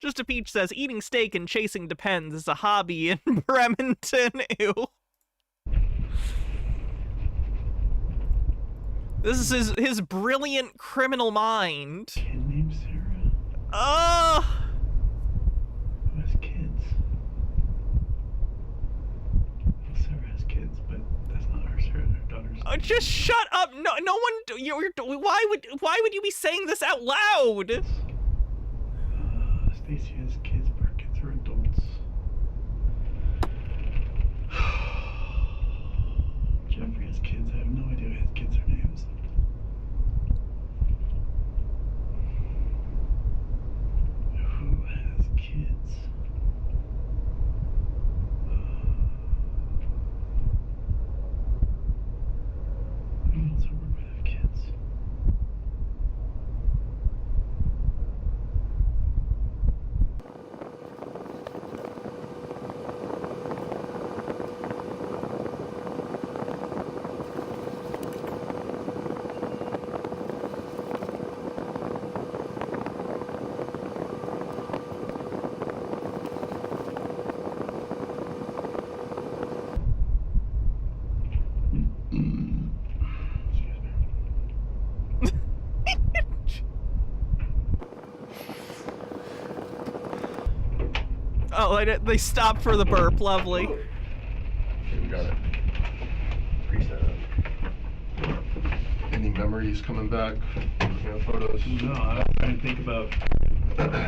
Just a Peach says, eating steak and chasing Depends is a hobby in Bremerton. Ew. This is his brilliant criminal mind. Kid named Sarah. Ugh! Who has kids? Well, Sarah has kids, but that's not her. Sarah, her daughter's. Just shut up! No one. Why would you be saying this out loud? Stacy has kids, but her kids are adults. Jeffrey has kids. I have no idea what his kids are names. Who has kids? Who else I work with have kids? Oh, they stopped for the burp. Lovely. You got it. Any memories coming back? Looking at photos? No, I'm trying to think about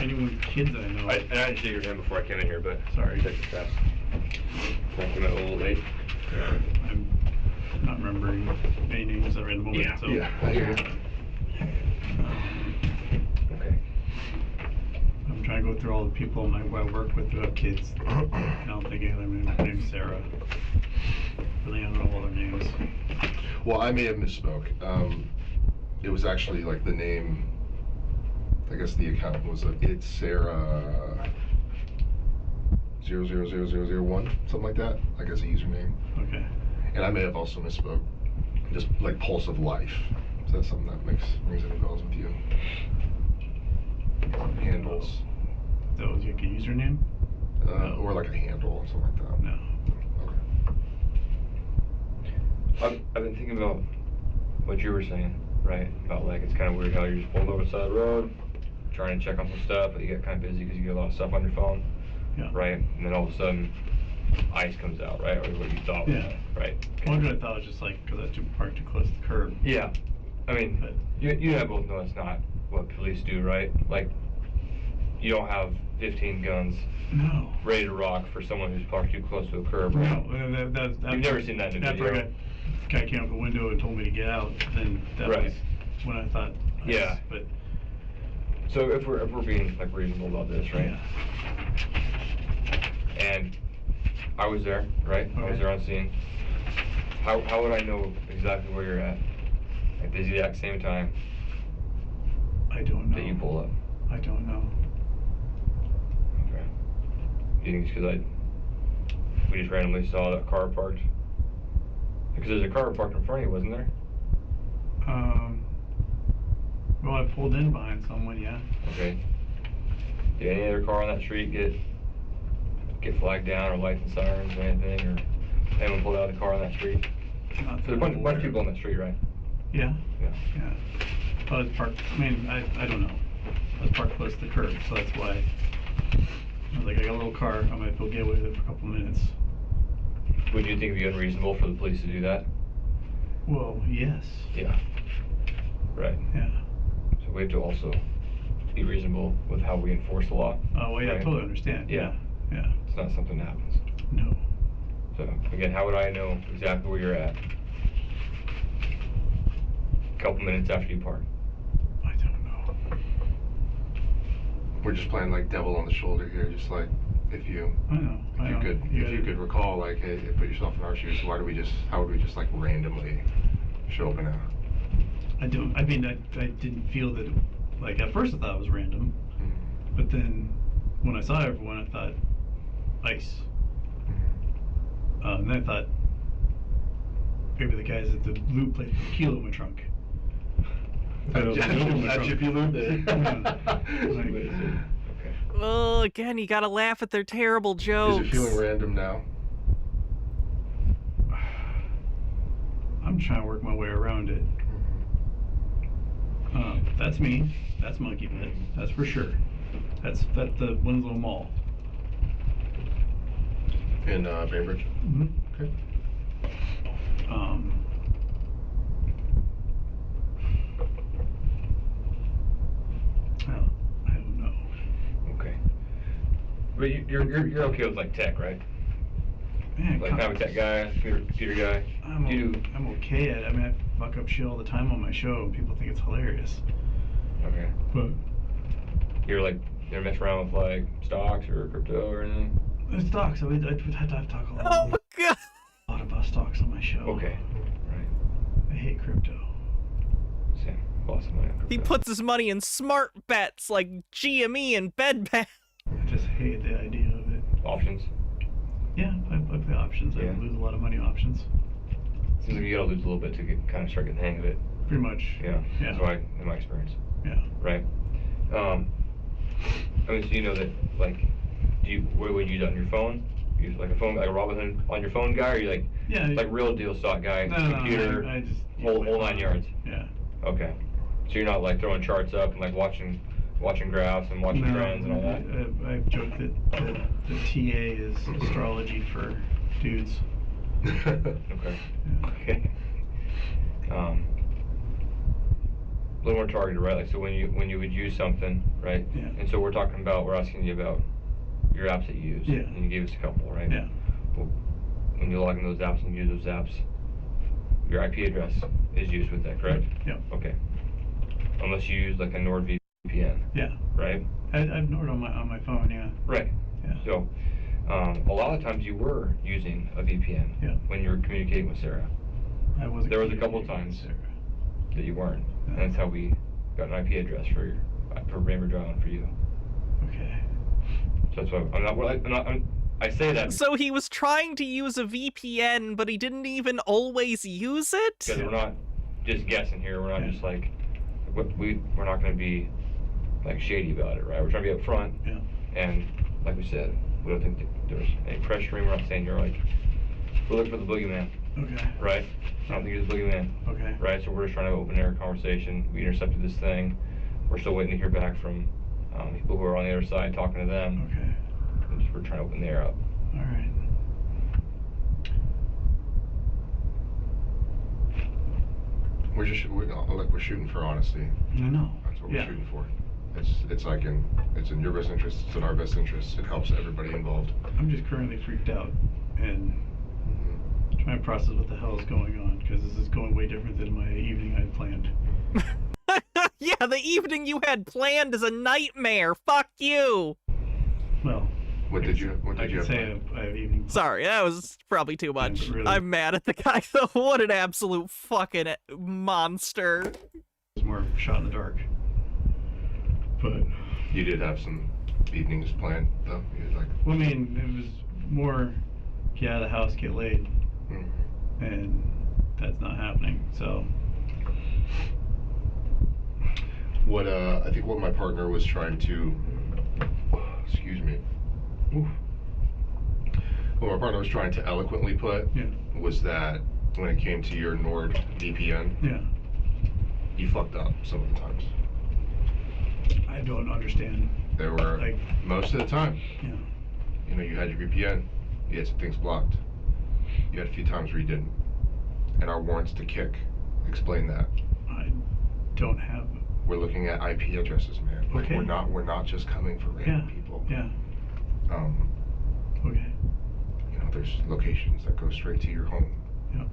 anyone's kids I know. I didn't see your hand before I came in here, but Sorry. take the test. Came out a little late. I'm not remembering any names that are in the moment. Yeah. So, I hear you. Okay. I'm trying to go through all the people who I work with who have kids. I don't think any of them. Her name's Sarah. Really, I don't know all their names. Well, I may have misspoke. It was actually like the name. I guess the account was it's Sarah 000001, something like that. Like as a username. Okay. And I may have also misspoke. Just like Pulse of Life. Is that something that rings any bells with you? Handles. That was like a username? No. Or like a handle or something like that. No. Okay. I've been thinking about what you were saying, right? About like it's kind of weird how you're just pulling over the side of the road, trying to check on some stuff, but you get kind of busy because you get a lot of stuff on your phone, Yeah. right? And then all of a sudden, ice comes out, right? Or what you thought was, right? One I thought was just like because I parked too close to the curb. Yeah. I mean, But you and I both know that's not what police do, right? Like, you don't have 15 guns no. ready to rock for someone who's parked too close to a curb, right? No, You've never seen that in a video. After a guy came up the window and told me to get out, then that Right. was when I thought. Yeah. But So if we're being like reasonable about this, right? yeah. And I was there, right? I was Okay. there on scene. How would I know exactly where you're at the exact same time I don't know. that you pull up? I don't know. Okay. Do you think it's because we just randomly saw that car parked? Because there's a car parked in front of you, wasn't there? Well, I pulled in behind someone, yeah. Okay. Did any other car on that street get flagged down or lights and sirens or anything, or anyone pulled out of the car on that street? Not So there's a bunch of people on that street, right? Yeah. Yeah. Yeah. I was parked. I mean, I don't know. I was parked close to the curb, so that's why. I was like, I got a little car. I might go get away with it for a couple minutes. Would you think it'd be unreasonable for the police to do that? Well, yes. Yeah. Right. Yeah. So we have to also be reasonable with how we enforce the law. Oh, well, yeah, I right? totally understand. Yeah. Yeah. It's not something that happens. No. So again, how would I know exactly where you're at? A couple minutes after you park. I don't know. We're just playing like devil on the shoulder here, just like if you I know. if you could recall, like, hey, put yourself in our shoes. How would we just like randomly show up and out? I don't. I mean, I didn't feel that. Like at first, I thought it was random, but then when I saw everyone, I thought ice. And then I thought maybe the guys at the loop place put a kilo in my trunk. At Jiffy Lube. Okay. Oh, again, you gotta laugh at their terrible Is jokes. it feeling random now? I'm trying to work my way around it. That's me. That's Monkey Pit. That's for sure. That's the Winslow Mall. In Bainbridge. Mm-hmm. Okay. Well, I don't know. Okay. But you're okay with like tech, right? Man, Like having tech guy, computer guy. I'm okay at it. I mean, I fuck up shit all the time on my show, and people think it's hilarious. Okay. But You're like you're messing around with like stocks or crypto or anything. it's stocks. I would have to talk a Oh my god! lot about stocks on my show. Okay. Right. I hate crypto. Same. Lost some money on He crypto. puts his money in smart bets like GME and Bed Bath. I just hate the idea of it. Options. Yeah, I like the options. I Yeah. lose a lot of money on options. Seems like you gotta lose a little bit to kind of start getting the hang of it. Pretty much. Yeah. Yeah. That's why, in my experience. Yeah. Right. I mean, so you know that like, what would you use on your phone? You use like a phone, like a Robinhood on your phone guy, or you like, Yeah. like real deal stock guy, No, computer, I just whole 9 yards. Yeah. Okay. So you're not like throwing charts up and like watching graphs and watching trends and all that. I've joked that the TA is astrology for dudes. Okay. Okay. A little more targeted, right? Like, so when you would use something, right? Yeah. And so we're asking you about your apps that you use. Yeah. And you gave us a couple, right? Yeah. when you log in those apps and use those apps, your IP address is used with that, correct? Yeah. Okay. Unless you use like a NordVPN. Yeah. Right? I've Nord on my phone, yeah. Right. Yeah. So, a lot of times you were using a VPN when you were communicating with Sarah. I wasn't. There was a couple of times that you weren't, and that's how we got an IP address for Rainbow Island for you. Okay. So that's why I say that. So he was trying to use a VPN, but he didn't even always use it? Because we're not just guessing here. We're not just like, we're not going to be like shady about it, right? We're trying to be upfront. Yeah. And like we said, we don't think there's any pressuring. We're not saying you're like, we're looking for the boogeyman. Okay. Right? I don't think you're the boogeyman. Okay. Right? So we're just trying to open air conversation. We intercepted this thing. We're still waiting to hear back from people who are on the other side, talking to them. Okay. We're trying to open the air up. All right. We're shooting for honesty. I know. That's what we're shooting for. It's in your best interest. It's in our best interest. It helps everybody involved. I'm just currently freaked out and trying to process what the hell is going on, because this is going way different than my evening I had planned. Yeah, the evening you had planned is a nightmare. Fuck you. Well, what did you have I have evening. Sorry, that was probably too much. Really? I'm mad at the guy though. What an absolute fucking monster. It's more shot in the dark. But you did have some evenings planned though. You had well, I mean, it was more get out of the house, get laid, and that's not happening. So what I think what my partner was trying to, excuse me, what my partner was trying to eloquently put was that when it came to your NordVPN, you fucked up some of the times. I don't understand. There were most of the time. Yeah. You know, you had your VPN, you had some things blocked. You had a few times where you didn't. And our warrants to kick explain that. I don't have. We're looking at IP addresses, man. Like Okay. we're not just coming for random people. Yeah. Okay. You know, there's locations that go straight to your home. Yep.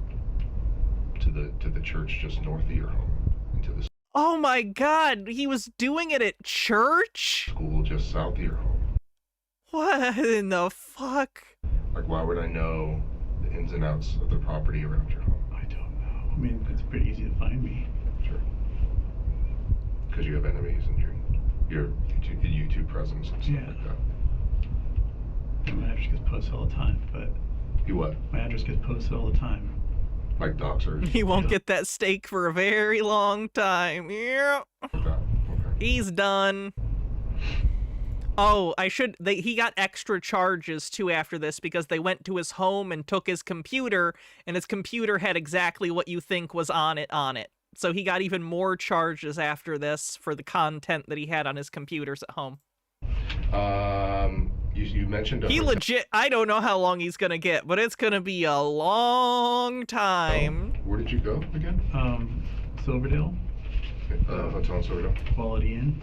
To the church just north of your home. And to the Oh my god, he was doing it at church? school just south of your home. What in the fuck? Like, why would I know the ins and outs of the property around your home? I don't know. I mean, it's pretty easy to find me. Sure. Because you have enemies and your YouTube presence and stuff like that. My address gets posted all the time, but... You what? My address gets posted all the time. Like doxers? He won't get that steak for a very long time. Yeah. Okay. He's done. Oh, he got extra charges too after this because they went to his home and took his computer, and his computer had exactly what you think was on it. So he got even more charges after this for the content that he had on his computers at home. You mentioned he legit, I don't know how long he's gonna get, but it's gonna be a long time. Where did you go again? Silverdale. Hotel in Silverdale. Quality Inn.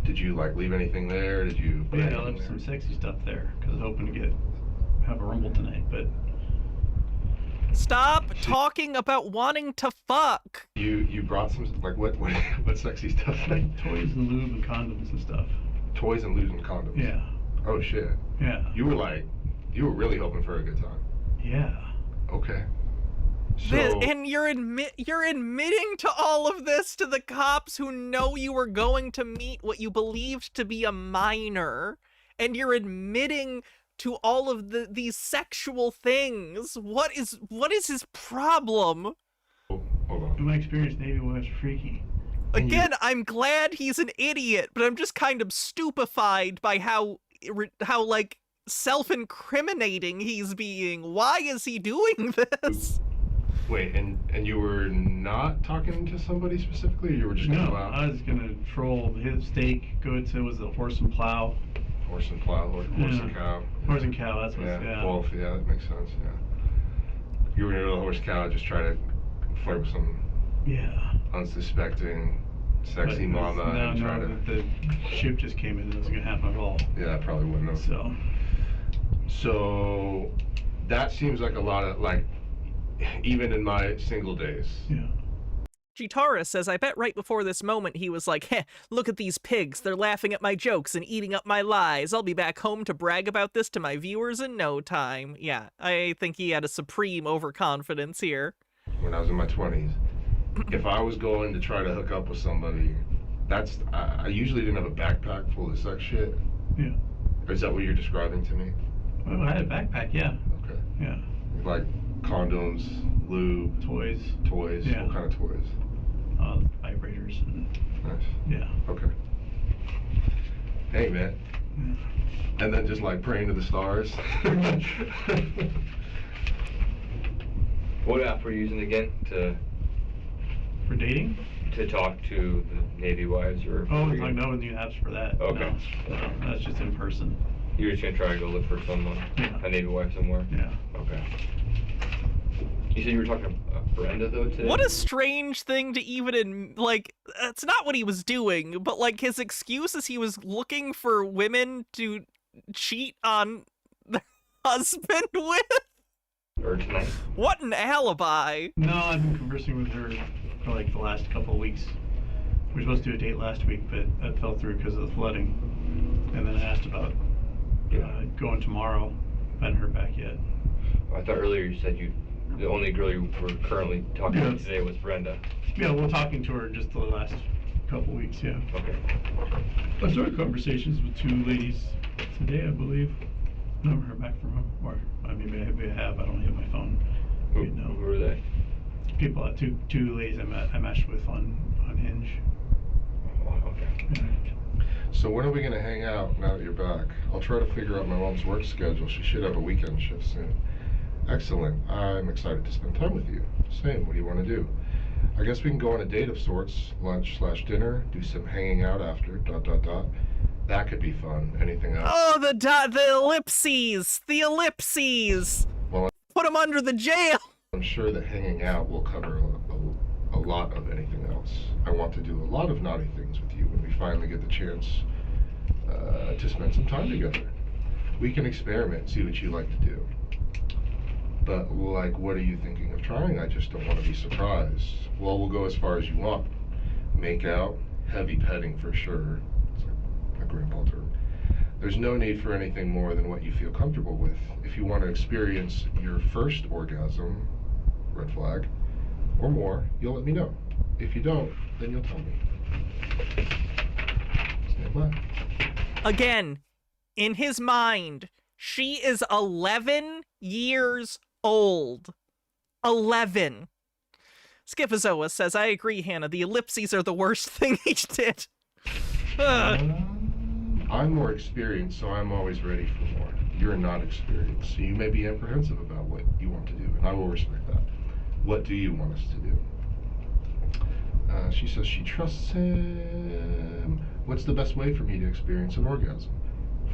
Did you leave anything there? Did you? Yeah, I left some sexy stuff there because I was hoping to have a rumble tonight, but. Stop talking about wanting to fuck. You brought some what sexy stuff? Like toys and lube and condoms and stuff. Toys and lube and condoms. Yeah. Oh shit. Yeah. You were really hoping for a good time. Yeah. Okay. So, and you're admitting to all of this to the cops who know you were going to meet what you believed to be a minor, and you're admitting to all of these sexual things. What is his problem? hold on. In my experience, Navy was freaky. Again, I'm glad he's an idiot, but I'm just kind of stupefied by how self-incriminating he's being. Why is he doing this? Wait, and you were not talking to somebody specifically, or you were just gonna go out? I was gonna troll his stake, was the horse and plow. Horse and plow, horse and cow. Horse and cow, that's what both, that makes sense, You were gonna go to the horse cow, just try to flirt with some unsuspecting, sexy mama and try to... the ship just came in, it wasn't gonna happen at all. Yeah, it probably wouldn't have. So... So that seems like a lot of, like, even in my single days. Yeah. Jitara says, I bet right before this moment he was like, heh, look at these pigs. They're laughing at my jokes and eating up my lies. I'll be back home to brag about this to my viewers in no time. Yeah, I think he had a supreme overconfidence here. When I was in my 20s, if I was going to try to hook up with somebody, I usually didn't have a backpack full of sex shit. Yeah. Is that what you're describing to me? Well, I had a backpack, yeah. Okay. Yeah. Like condoms, lube, Toys. Yeah. What kind of toys? Vibrators. And, Nice. yeah. Okay. Hey, man. Yeah. And then just like praying to the stars. What app were you using again For dating? to talk to the Navy wives or? Oh, were you- like no new apps for that. Okay. No, that's just in person. You're just gonna try to go look for someone, Yeah. a Navy wife somewhere? Yeah. Okay. You said you were talking to Brenda though today? What a strange thing to even, like, that's not what he was doing, but, like, his excuse is he was looking for women to cheat on their husband with? Or tonight? What an alibi! No, I've been conversing with her for like the last couple of weeks. We were supposed to do a date last week, but that fell through because of the flooding. And then I asked about going tomorrow. I hadn't heard back yet. I thought earlier you said the only girl you were currently talking to today was Brenda. Yeah, we're talking to her just the last couple weeks, yeah. Okay. I started conversations with 2 ladies today, I believe. Never heard back from them. Or maybe I have. I don't have my phone. Who No. were they? People, two ladies I matched with on Hinge. Oh, okay. Yeah. So when are we gonna hang out now that you're back? I'll try to figure out my mom's work schedule. She should have a weekend shift soon. Excellent. I'm excited to spend time with you. Same. What do you want to do? I guess we can go on a date of sorts, lunch/dinner, do some hanging out after, ... That could be fun. Anything else? Oh, the ellipses! The ellipses! Well, Put him under the jail! I'm sure that hanging out will cover a lot of anything else. I want to do a lot of naughty things with you when we finally get the chance to spend some time together. We can experiment, see what you like to do. But, like, what are you thinking of trying? I just don't want to be surprised. Well, we'll go as far as you want. Make out, heavy petting for sure. It's like a grandpa term. There's no need for anything more than what you feel comfortable with. If you want to experience your first orgasm, red flag, or more, you'll let me know. If you don't, then you'll tell me. Stand by. Again, in his mind, she is 11 years old. 11. Skipazoa says, I agree, Hannah. The ellipses are the worst thing he did. I'm more experienced, so I'm always ready for more. You're not experienced, so you may be apprehensive about what you want to do, and I will respect that. What do you want us to do? She says she trusts him. What's the best way for me to experience an orgasm?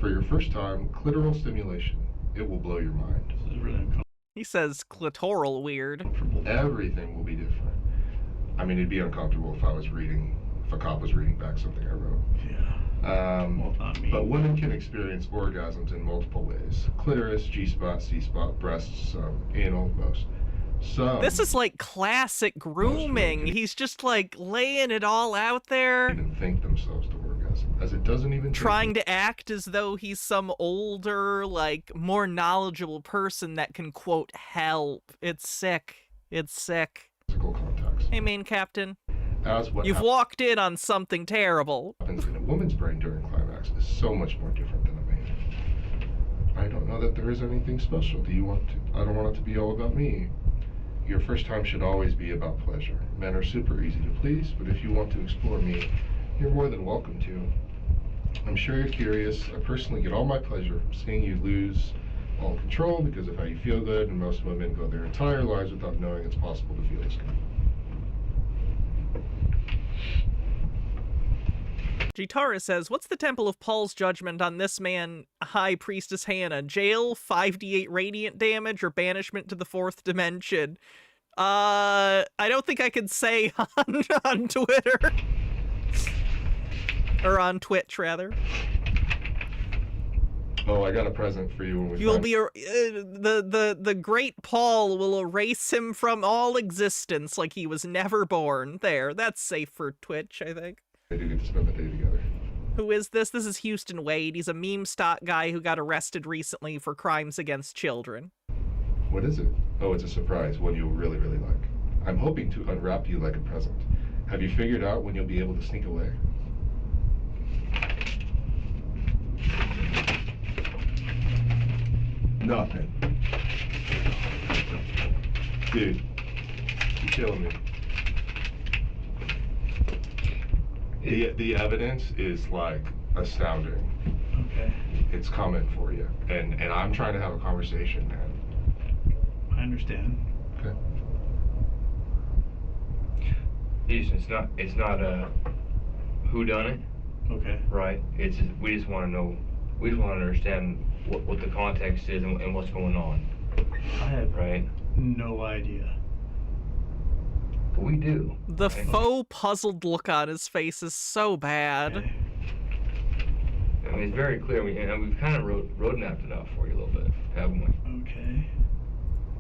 For your first time, clitoral stimulation. It will blow your mind. This is really uncomfortable. He says clitoral weird. Everything will be different. I mean, it'd be uncomfortable if a cop was reading back something I wrote. Yeah. Well, not me. But women can experience orgasms in multiple ways. Clitoris, G-spot, C-spot, breasts, anal, most. Some This is like classic grooming. He's just like laying it all out there, even think themselves to orgasm, as it doesn't even trying to act as though he's some older, like, more knowledgeable person that can, quote, help. It's sick. It's sick. physical contacts. Hey, main captain. As what You've walked in on something terrible. happens in a woman's brain during climax is so much more different than a man. I don't know that there is anything special. Do you want to? I don't want it to be all about me. Your first time should always be about pleasure. Men are super easy to please, but if you want to explore me, you're more than welcome to. I'm sure you're curious. I personally get all my pleasure from seeing you lose all control because of how you feel good, and most women go their entire lives without knowing it's possible to feel this good. Jitara says, what's the Temple of Paul's judgment on this man, High Priestess Hannah? Jail, 5d8 radiant damage, or banishment to the 4th dimension? I don't think I can say on Twitter. Or on Twitch, rather. Oh, I got a present for you when we You'll find- be the great Paul will erase him from all existence like he was never born. There, that's safe for Twitch, I think. They do get to spend the day together. Who is this? This is Huston Wade. He's a meme stock guy who got arrested recently for crimes against children. What is it? Oh, it's a surprise, one you'll really, really like. I'm hoping to unwrap you like a present. Have you figured out when you'll be able to sneak away? Nothing. Dude, you're killing me. The evidence is like astounding. Okay. It's coming for you. And I'm trying to have a conversation, man. I understand. Okay. It's not a whodunit, Okay. right? It's just, we just want to know, we just want to understand what the context is and what's going on, I have right? no idea. But we do. The right? faux puzzled look on his face is so bad. Okay. I mean, it's very clear, and we've kind of roadmapped it out for you a little bit, haven't we? Okay.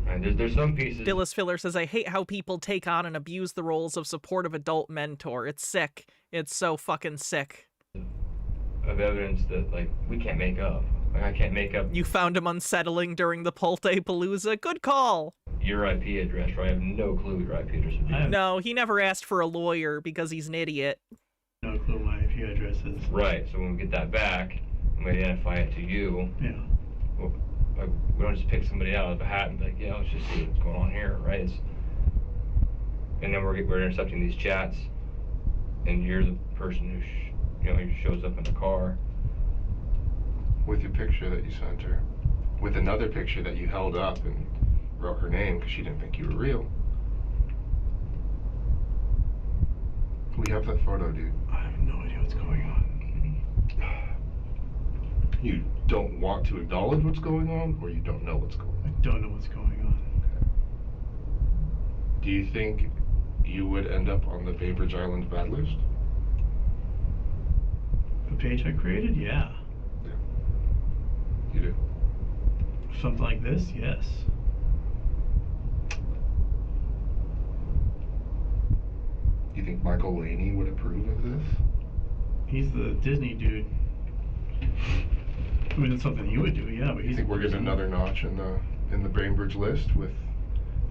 Right, there's some pieces. Dillis Filler says, I hate how people take on and abuse the roles of supportive adult mentor. It's sick. It's so fucking sick. Of evidence that, like, we can't make up. Like, I can't make up You found him unsettling during the Pulte Palooza. Good call. your IP address, right? I have no clue what your IP address would be. I have No, he never asked for a lawyer because he's an idiot. no clue my IP address is. Right, so when we get that back, and we identify it to you, Yeah. well, like, we don't just pick somebody out of a hat and be like, yeah, let's just see what's going on here, right? And then we're intercepting these chats, and you're the person who shows up in the car. With your picture that you sent her. With another picture that you held up and wrote her name because she didn't think you were real. We have that photo, dude. I have no idea what's going on. You don't want to acknowledge what's going on, or you don't know what's going I on? don't know what's going on. Do you think you would end up on the Bainbridge Island bad list? The page I created? Yeah. You do. Something like this? Yes. You think Michael Laney would approve of this? He's the Disney dude. I mean, it's something he would do, yeah, but You he's think we're getting another notch in the Bainbridge list with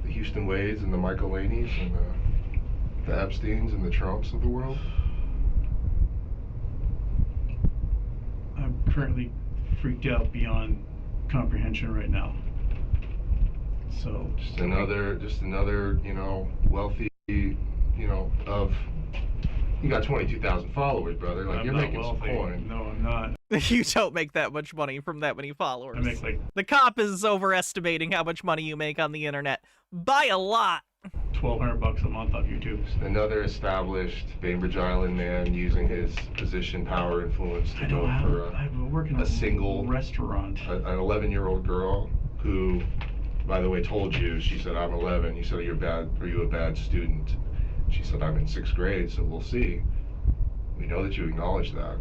the Houston Wades and the Michael Laneys and the Epsteins and the Trumps of the world? I'm currently freaked out beyond comprehension right now. So Just another, wealthy, you got 22,000 followers, brother. Like, I'm you're not making some wealthy. coin. No, I'm not. You don't make that much money from that many followers. I make like The cop is overestimating how much money you make on the internet. By a lot. $1,200 a month off YouTube. Another established Bainbridge Island man using his position, power, influence to I go don't have. for I work in a single restaurant. an 11-year-old girl who, by the way, told you, she said, I'm 11. You said, are you a bad student? She said, I'm in 6th grade, so we'll see. We know that you acknowledge that.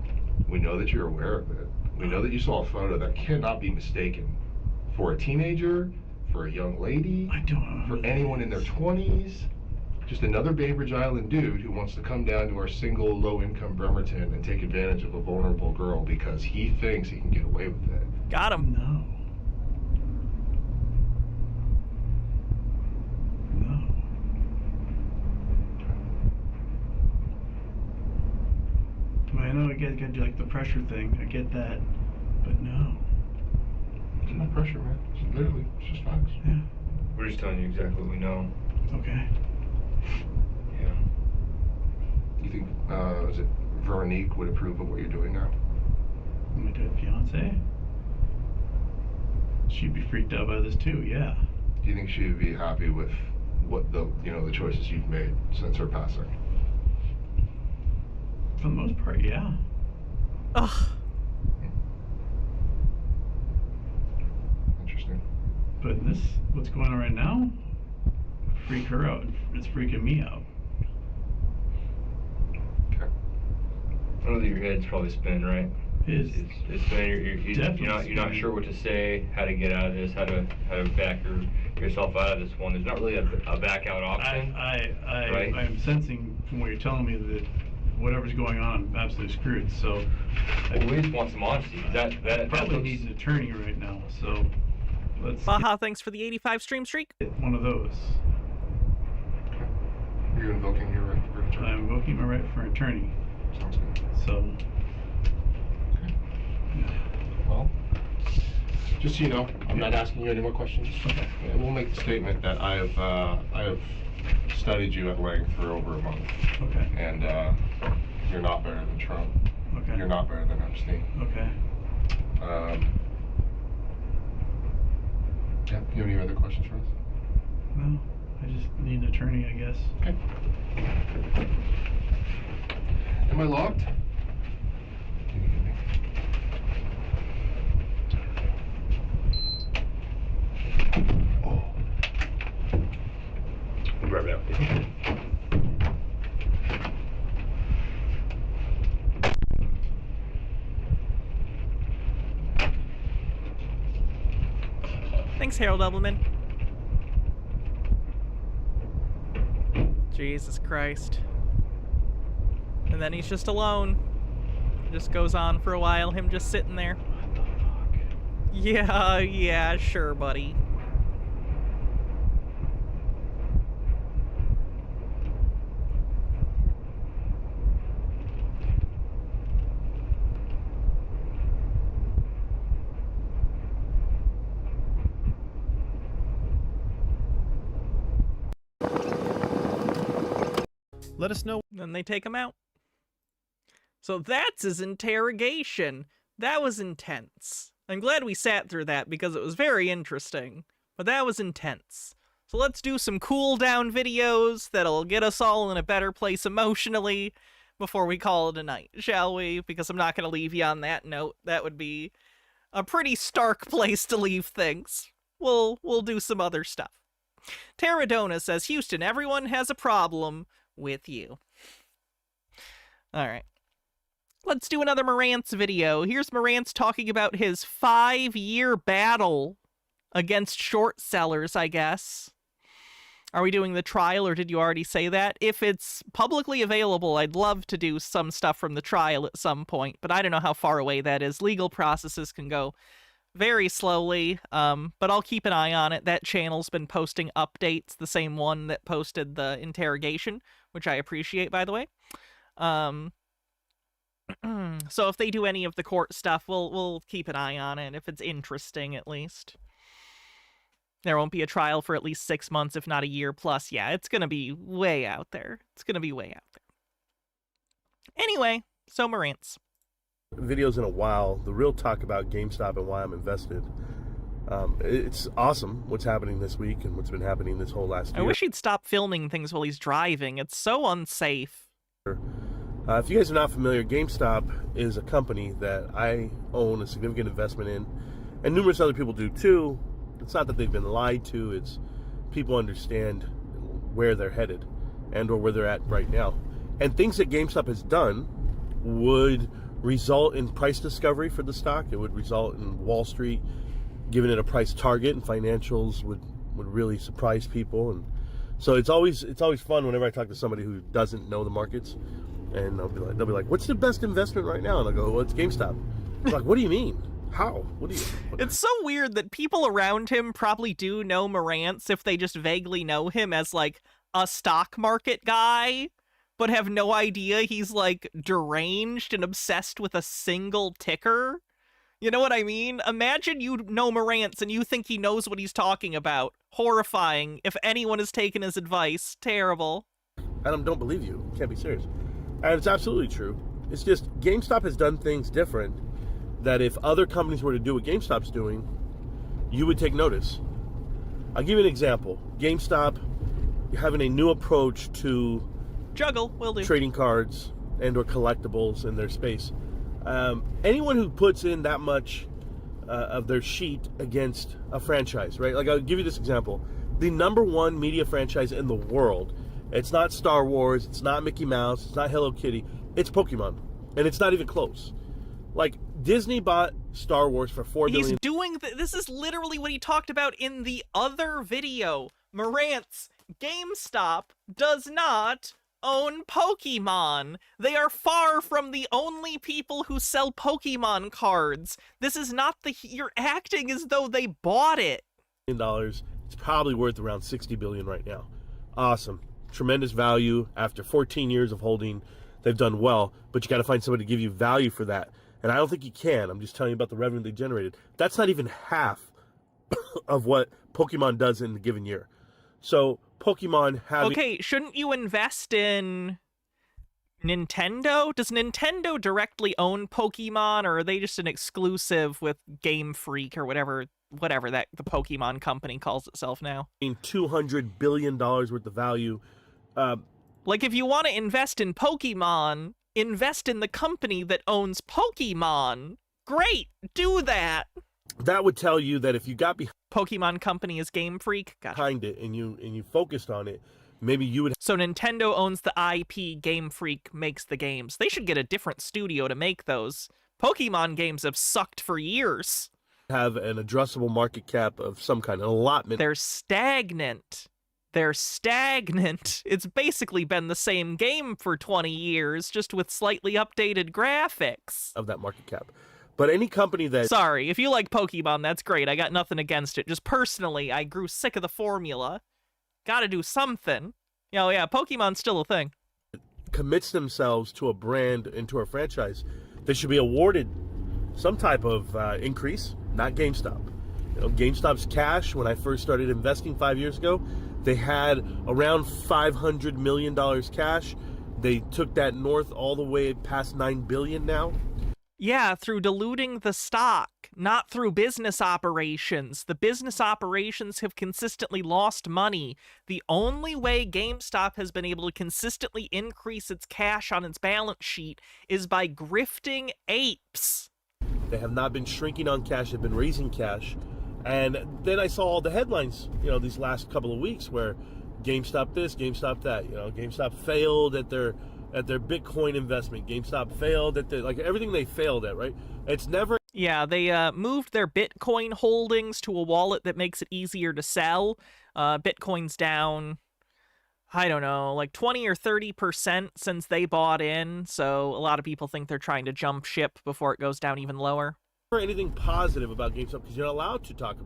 We know that you're aware of it. We know that you saw a photo that cannot be mistaken for a teenager, for a young lady, I don't know. for anyone in their 20s. Just another Bainbridge Island dude who wants to come down to our single low-income Bremerton and take advantage of a vulnerable girl because he thinks he can get away with it. Got him. No. No. I mean, I know I gotta do like the pressure thing. I get that, but no. It's no pressure, man. It's literally, it's just facts. Yeah. We're just telling you exactly what we know. Okay. Yeah. You think, is it Veronique would approve of what you're doing now? My dead fiance. She'd be freaked out by this too. Yeah. Do you think she would be happy with what the choices you've made since her passing? For the most part, yeah. Ugh. Interesting. But in this, what's going on right now, freak her out. It's freaking me out. Okay. I know that your head's probably spinning, right? It's been you're not sure what to say, how to get out of this, how to back yourself out of this one. There's not really a back out option. Right? I'm sensing from what you're telling me that whatever's going on, I'm absolutely screwed. So we just want some honesty. That probably needs an attorney right now. So let's Baja, thanks for the 85 stream streak. get one of those. Are you invoking your right for an attorney? I'm invoking my right for an attorney. Sounds good. So Well, just so you know, I'm not asking you any more questions. okay. I will make the statement that I have studied you at length for over a month, Okay. and you're not better than Trump. Okay. You're not better than Epstein. Okay. Yeah. You have any other questions for us? No, I just need an attorney, I guess. Okay. Am I locked? Oh. I'll be right back. Thanks, Harold Doubleman. Jesus Christ. And then he's just alone. It just goes on for a while, him just sitting there. What the fuck? Yeah, sure, buddy. Let us know. Then they take him out. So that's his interrogation. That was intense. I'm glad we sat through that because it was very interesting. But that was intense. So let's do some cool down videos that'll get us all in a better place emotionally before we call it a night, shall we? Because I'm not going to leave you on that note. That would be a pretty stark place to leave things. We'll do some other stuff. Terradona says, Houston, everyone has a problem with you. Alright. Let's do another Marantz video. Here's Marantz talking about his 5-year battle against short sellers, I guess. Are we doing the trial, or did you already say that? If it's publicly available, I'd love to do some stuff from the trial at some point, but I don't know how far away that is. Legal processes can go very slowly, but I'll keep an eye on it. That channel's been posting updates, the same one that posted the interrogation, which I appreciate, by the way. So if they do any of the court stuff, we'll keep an eye on it, if it's interesting, at least. There won't be a trial for at least 6 months, if not a year plus. Yeah, it's gonna be way out there. It's gonna be way out there. Anyway, so Marantz. Videos in a while, the real talk about GameStop and why I'm invested. It's awesome what's happening this week and what's been happening this whole last year. I wish he'd stop filming things while he's driving. It's so unsafe. If you guys are not familiar, GameStop is a company that I own a significant investment in, and numerous other people do too. It's not that they've been lied to, it's people understand where they're headed and or where they're at right now. And things that GameStop has done would result in price discovery for the stock. It would result in Wall Street giving it a price target, and financials would really surprise people. And so it's always fun whenever I talk to somebody who doesn't know the markets, and they'll be like, what's the best investment right now? And I'll go, well, it's GameStop. I'm like, what do you mean? How? It's so weird that people around him probably do know Marantz if they just vaguely know him as, like, a stock market guy, but have no idea he's, like, deranged and obsessed with a single ticker. You know what I mean? Imagine you know Marantz and you think he knows what he's talking about. Horrifying. If anyone has taken his advice, terrible. I don't believe you. Can't be serious. And it's absolutely true. It's just GameStop has done things different that if other companies were to do what GameStop's doing, you would take notice. I'll give you an example. GameStop having a new approach to Juggle, will do. Trading cards and or collectibles in their space. Anyone who puts in that much of their sheet against a franchise, right? Like, I'll give you this example. The #1 media franchise in the world, it's not Star Wars, it's not Mickey Mouse, it's not Hello Kitty, it's Pokemon. And it's not even close. Like, Disney bought Star Wars for $4 billion. He's doing this is literally what he talked about in the other video. Marantz, GameStop does not own Pokemon. They are far from the only people who sell Pokemon cards. This is not you're acting as though they bought it. It's probably worth around $60 billion right now. Awesome. Tremendous value. After 14 years of holding, they've done well, but you got to find somebody to give you value for that. And I don't think you can. I'm just telling you about the revenue they generated. That's not even half of what Pokemon does in a given year. So Pokemon have... Okay, shouldn't you invest in Nintendo? Does Nintendo directly own Pokemon, or are they just an exclusive with Game Freak or whatever that the Pokemon company calls itself now? $200 billion worth of value. Like, if you want to invest in Pokemon, invest in the company that owns Pokemon. Great, do that. That would tell you that if you got Pokemon company is Game Freak. Gotcha. behind it and you focused on it, maybe you would... So Nintendo owns the IP, Game Freak makes the games. They should get a different studio to make those. Pokemon games have sucked for years. Have an addressable market cap of some kind, an allotment. They're stagnant. It's basically been the same game for 20 years, just with slightly updated graphics. Of that market cap. But any company that... Sorry, if you like Pokemon, that's great. I got nothing against it. Just personally, I grew sick of the formula. Gotta do something. You know, yeah, Pokemon's still a thing. Commits themselves to a brand and to a franchise, they should be awarded some type of increase, not GameStop. You know, GameStop's cash, when I first started investing 5 years ago, they had around $500 million cash. They took that north all the way past $9 billion now. Yeah, through diluting the stock, not through business operations. The business operations have consistently lost money. The only way GameStop has been able to consistently increase its cash on its balance sheet is by grifting apes. They have not been shrinking on cash, they've been raising cash. And then I saw all the headlines, you know, these last couple of weeks where GameStop this, GameStop that, you know, GameStop failed at their Bitcoin investment. GameStop failed at like everything they failed at, right? It's never... Yeah, they moved their Bitcoin holdings to a wallet that makes it easier to sell. Bitcoin's down, I don't know, like 20 or 30% since they bought in. So a lot of people think they're trying to jump ship before it goes down even lower. Anything positive about GameStop, because you're not allowed to talk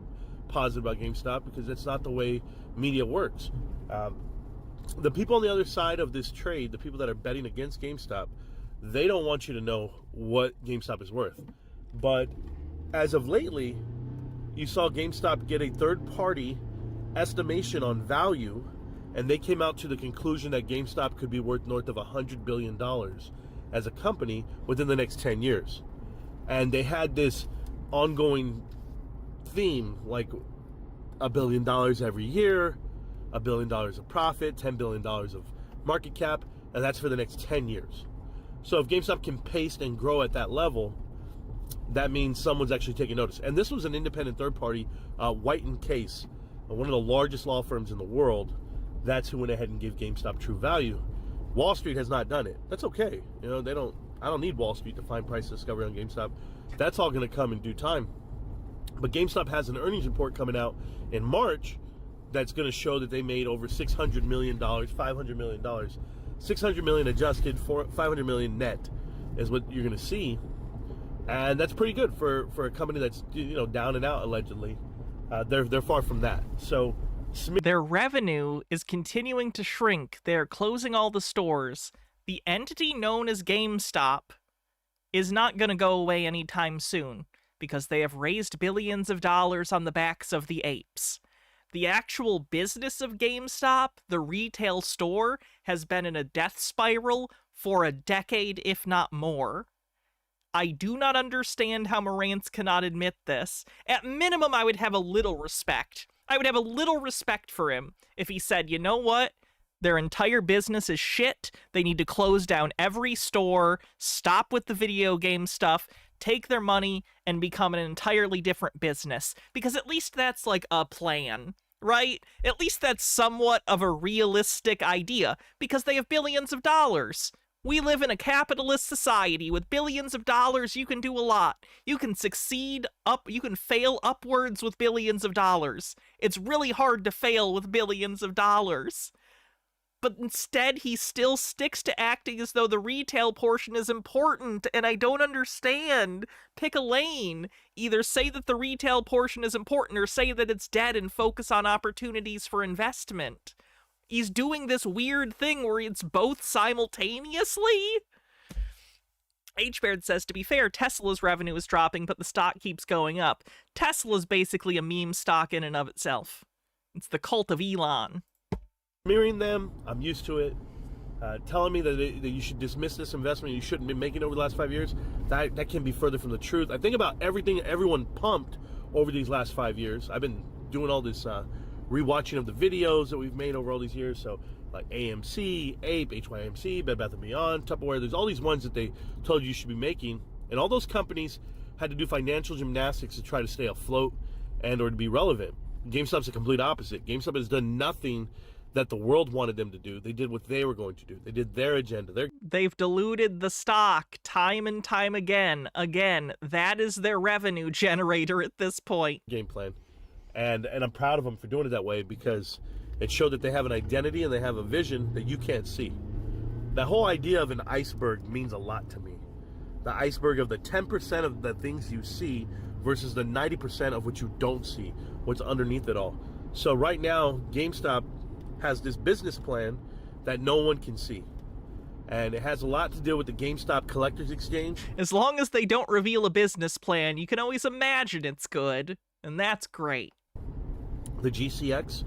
positive about GameStop because that's not the way media works. The people on the other side of this trade, the people that are betting against GameStop, they don't want you to know what GameStop is worth. But as of lately, you saw GameStop get a third-party estimation on value, and they came out to the conclusion that GameStop could be worth north of $100 billion as a company within the next 10 years. And they had this ongoing theme, like $1 billion every year, $1 billion of profit, $10 billion of market cap, and that's for the next 10 years. So if GameStop can pace and grow at that level, that means someone's actually taking notice. And this was an independent third party, White & Case, one of the largest law firms in the world. That's who went ahead and gave GameStop true value. Wall Street has not done it. That's okay. You know, I don't need Wall Street to find price discovery on GameStop. That's all going to come in due time. But GameStop has an earnings report coming out in March that's going to show that they made over $600 million, $500 million, $600 million adjusted, $500 million net is what you're going to see. And that's pretty good for a company that's, you know, down and out allegedly. They're far from that. So their revenue is continuing to shrink. They're closing all the stores. The entity known as GameStop is not going to go away anytime soon because they have raised billions of dollars on the backs of the apes. The actual business of GameStop, the retail store, has been in a death spiral for a decade, if not more. I do not understand how Marantz cannot admit this. At minimum, I would have a little respect. I would have a little respect for him if he said, you know what? Their entire business is shit. They need to close down every store, stop with the video game stuff, take their money, and become an entirely different business. Because at least that's like a plan, right? At least that's somewhat of a realistic idea, because they have billions of dollars. We live in a capitalist society. With billions of dollars, you can do a lot. You can you can fail upwards with billions of dollars. It's really hard to fail with billions of dollars. But instead, he still sticks to acting as though the retail portion is important, and I don't understand. Pick a lane. Either say that the retail portion is important or say that it's dead and focus on opportunities for investment. He's doing this weird thing where it's both simultaneously. H-Baird says, to be fair, Tesla's revenue is dropping, but the stock keeps going up. Tesla's basically a meme stock in and of itself. It's the cult of Elon. Mirroring them, I'm used to it. Telling me that you should dismiss this investment, you shouldn't be making it over the last 5 years, that can be further from the truth. I think about everything everyone pumped over these last 5 years. I've been doing all this rewatching of the videos that we've made over all these years. So like AMC, Ape, HYMC, Bed Bath & Beyond, Tupperware, there's all these ones that they told you should be making. And all those companies had to do financial gymnastics to try to stay afloat and or to be relevant. GameStop's the complete opposite. GameStop has done nothing that the world wanted them to do. They did what they were going to do. They did their agenda. They've diluted the stock time and time again. Again, that is their revenue generator at this point. Game plan. And I'm proud of them for doing it that way because it showed that they have an identity and they have a vision that you can't see. The whole idea of an iceberg means a lot to me. The iceberg of the 10% of the things you see versus the 90% of what you don't see, what's underneath it all. So right now, GameStop has this business plan that no one can see. And it has a lot to do with the GameStop Collectors Exchange. As long as they don't reveal a business plan, you can always imagine it's good. And that's great. The GCX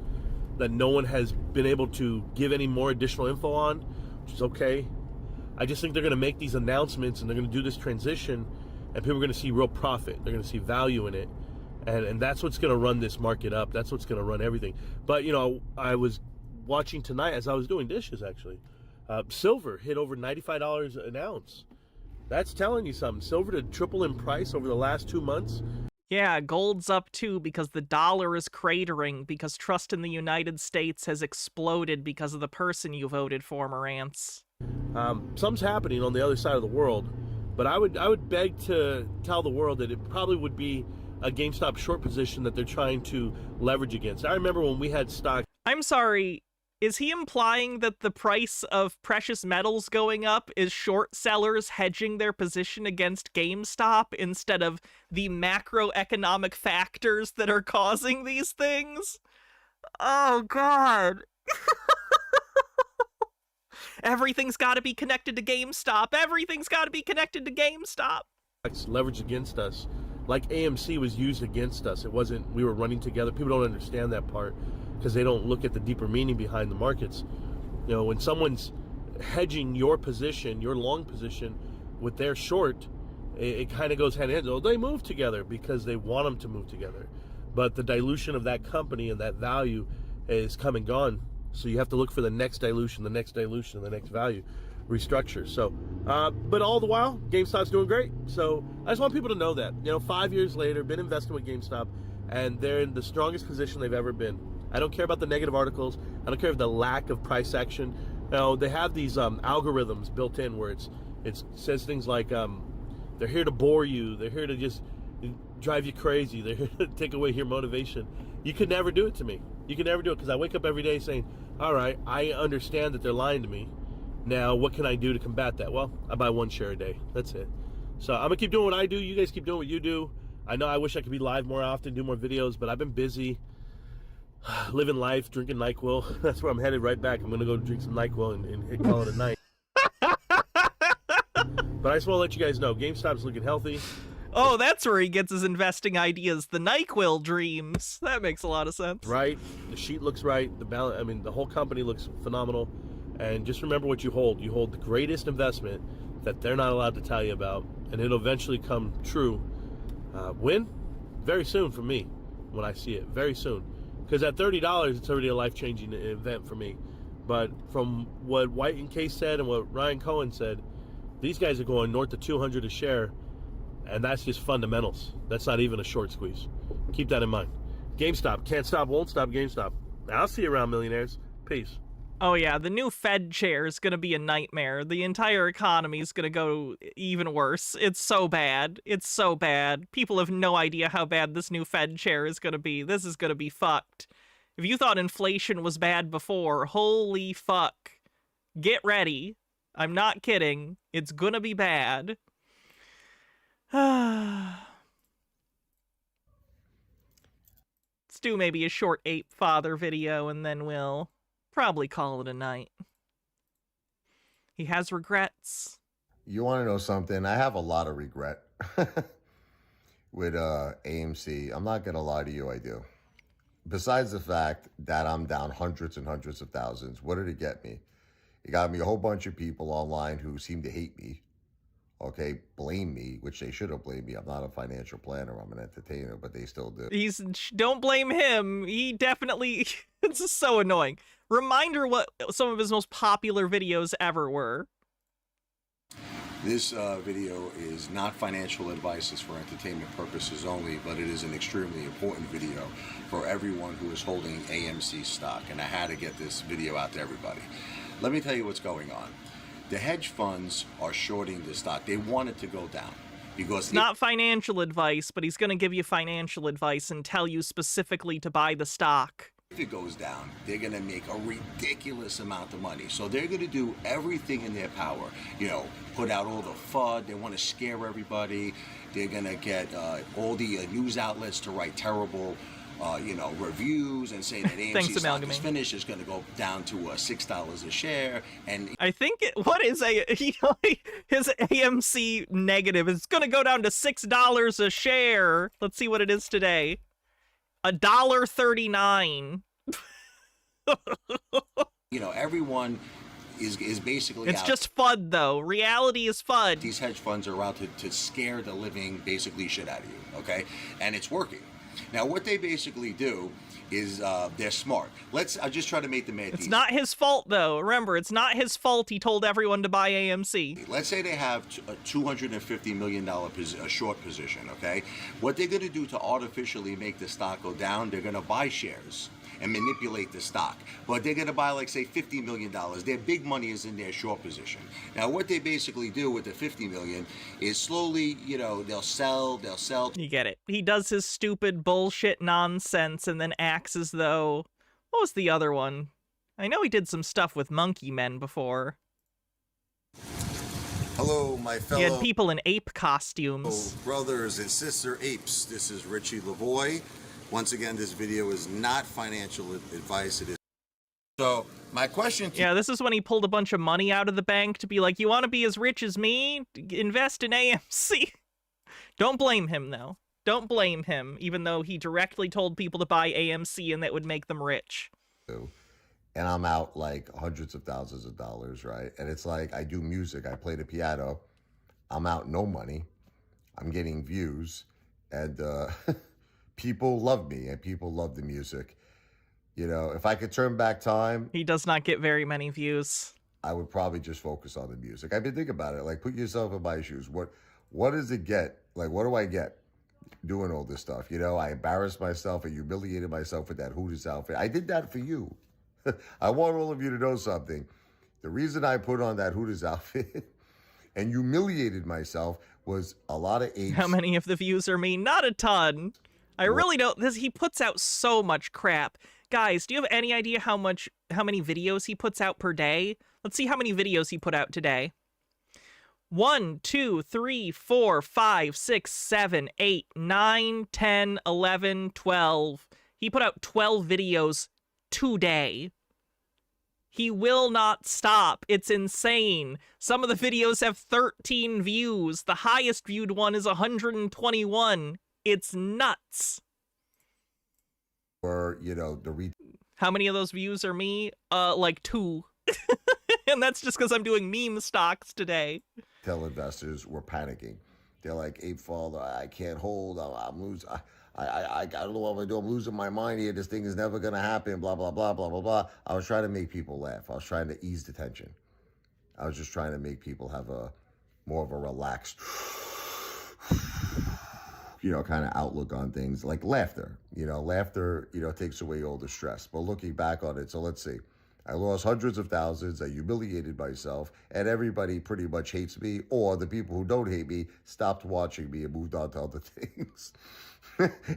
that no one has been able to give any more additional info on, which is okay. I just think they're going to make these announcements and they're going to do this transition and people are going to see real profit. They're going to see value in it. And that's what's going to run this market up. That's what's going to run everything. But, you know, I was watching tonight as I was doing dishes, actually. Silver hit over $95 an ounce. That's telling you something. Silver to triple in price over the last 2 months. Yeah, gold's up too because the dollar is cratering because trust in the United States has exploded because of the person you voted for, Morantz. Something's happening on the other side of the world, but I would beg to tell the world that it probably would be a GameStop short position that they're trying to leverage against. I remember when we had stock. I'm sorry, is he implying that the price of precious metals going up is short sellers hedging their position against GameStop instead of the macroeconomic factors that are causing these things? Oh, God. Everything's got to be connected to GameStop. Everything's got to be connected to GameStop. Leveraged against us. Like AMC was used against us. It wasn't, we were running together. People don't understand that part because they don't look at the deeper meaning behind the markets. You know, when someone's hedging your position, your long position, with their short, it kind of goes hand in hand. Oh, they move together because they want them to move together. But the dilution of that company and that value is come and gone. So you have to look for the next dilution, and the next value restructure. So, but all the while, GameStop's doing great. So I just want people to know that, you know, 5 years later, been investing with GameStop, and they're in the strongest position they've ever been. I don't care about the negative articles. I don't care about the lack of price action. You know, they have these algorithms built in where it says things like they're here to bore you. They're here to just drive you crazy. They're here to take away your motivation. You could never do it to me. You can never do it because I wake up every day saying, all right, I understand that they're lying to me. Now, what can I do to combat that? Well, I buy one share a day. That's it. So I'm going to keep doing what I do. You guys keep doing what you do. I know I wish I could be live more often, do more videos, but I've been busy living life, drinking NyQuil. That's where I'm headed right back. I'm going to go drink some NyQuil and call it a night. But I just want to let you guys know, GameStop's looking healthy. Oh, that's where he gets his investing ideas, the NyQuil dreams. That makes a lot of sense. Right. The sheet looks right. The balance, I mean, the whole company looks phenomenal. And just remember what you hold. You hold the greatest investment that they're not allowed to tell you about, and it'll eventually come true. When? Very soon for me, when I see it. Very soon. Because at $30, it's already a life-changing event for me. But from what White and Case said and what Ryan Cohen said, these guys are going north of 200 a share, and that's just fundamentals. That's not even a short squeeze. Keep that in mind. GameStop. Can't stop, won't stop GameStop. I'll see you around, millionaires. Peace. Oh yeah, the new Fed chair is gonna be a nightmare. The entire economy is gonna go even worse. It's so bad. It's so bad. People have no idea how bad this new Fed chair is gonna be. This is gonna be fucked. If you thought inflation was bad before, holy fuck. Get ready. I'm not kidding. It's gonna be bad. Let's do maybe a short ape father video and then we'll probably call it a night. He has regrets. You want to know something? I have a lot of regret with AMC. I'm not going to lie to you, I do. Besides the fact that I'm down hundreds and hundreds of thousands, what did it get me? It got me a whole bunch of people online who seem to hate me. Okay, blame me, which they should have blamed me. I'm not a financial planner. I'm an entertainer, but they still do. Don't blame him. He definitely, it's just so annoying. Reminder what some of his most popular videos ever were. This video is not financial advice, it's for entertainment purposes only, but it is an extremely important video for everyone who is holding AMC stock, and I had to get this video out to everybody. Let me tell you what's going on. The hedge funds are shorting the stock. They want it to go down because it's not financial advice, but he's going to give you financial advice and tell you specifically to buy the stock. If it goes down, they're going to make a ridiculous amount of money. So they're going to do everything in their power. You know, put out all the FUD. They want to scare everybody. They're going to get all the news outlets to write terrible reviews and say that AMC stock is finished. It's going to go down to $6 a share. And I think his AMC negative is going to go down to $6 a share. Let's see what it is today. $1.39. Everyone is basically it's just FUD though. Reality is FUD. These hedge funds are out to scare the living basically shit out of you, okay? And it's working. Now, what they basically do is they're smart. I'll just try to make the math. It's not his fault, though. Remember, it's not his fault he told everyone to buy AMC. Let's say they have a $250 million short position, okay? What they're going to do to artificially make the stock go down, they're going to buy shares and manipulate the stock. But they're going to buy, like, say, $50 million. Their big money is in their short position. Now, what they basically do with the $50 million is slowly, they'll sell. You get it. He does his stupid bullshit nonsense and then acts as though... What was the other one? I know he did some stuff with Monkey Men before. Hello, my fellow... He had people in ape costumes. Brothers and sister apes. This is Richie Lavoie. Once again, this video is not financial advice. It is. So, my question to this is when he pulled a bunch of money out of the bank to be like, you want to be as rich as me? Invest in AMC. Don't blame him, though. Don't blame him, even though he directly told people to buy AMC and that would make them rich. And I'm out like hundreds of thousands of dollars, right? And it's like, I do music. I play the piano. I'm out no money. I'm getting views. And, people love me and people love the music. If I could turn back time... He does not get very many views. I would probably just focus on the music. I've been thinking about it. Like, put yourself in my shoes. What does it get? Like, what do I get doing all this stuff? I embarrassed myself and humiliated myself with that Hooters outfit. I did that for you. I want all of you to know something. The reason I put on that Hooters outfit and humiliated myself was a lot of apes. How many of the views are me? Not a ton. I really don't. He puts out so much crap. Guys, do you have any idea how many videos he puts out per day? Let's see how many videos he put out today. 1, 2, 3, 4, 5, 6, 7, 8, 9, 10, 11, 12. He put out 12 videos today. He will not stop. It's insane. Some of the videos have 13 views. The highest viewed one is 121. It's nuts. Or, how many of those views are me? Like 2. And that's just because I'm doing meme stocks today. Retail investors were panicking. They're like, Ape Father, I can't hold. I'm losing. I don't know what I'm going to do. I'm losing my mind here. This thing is never going to happen. Blah, blah, blah, blah, blah, blah. I was trying to make people laugh. I was trying to ease the tension. I was just trying to make people have more of a relaxed... kind of outlook on things, like laughter. Laughter, takes away all the stress. But looking back on it, so let's see. I lost hundreds of thousands. I humiliated myself, and everybody pretty much hates me, or the people who don't hate me stopped watching me and moved on to other things.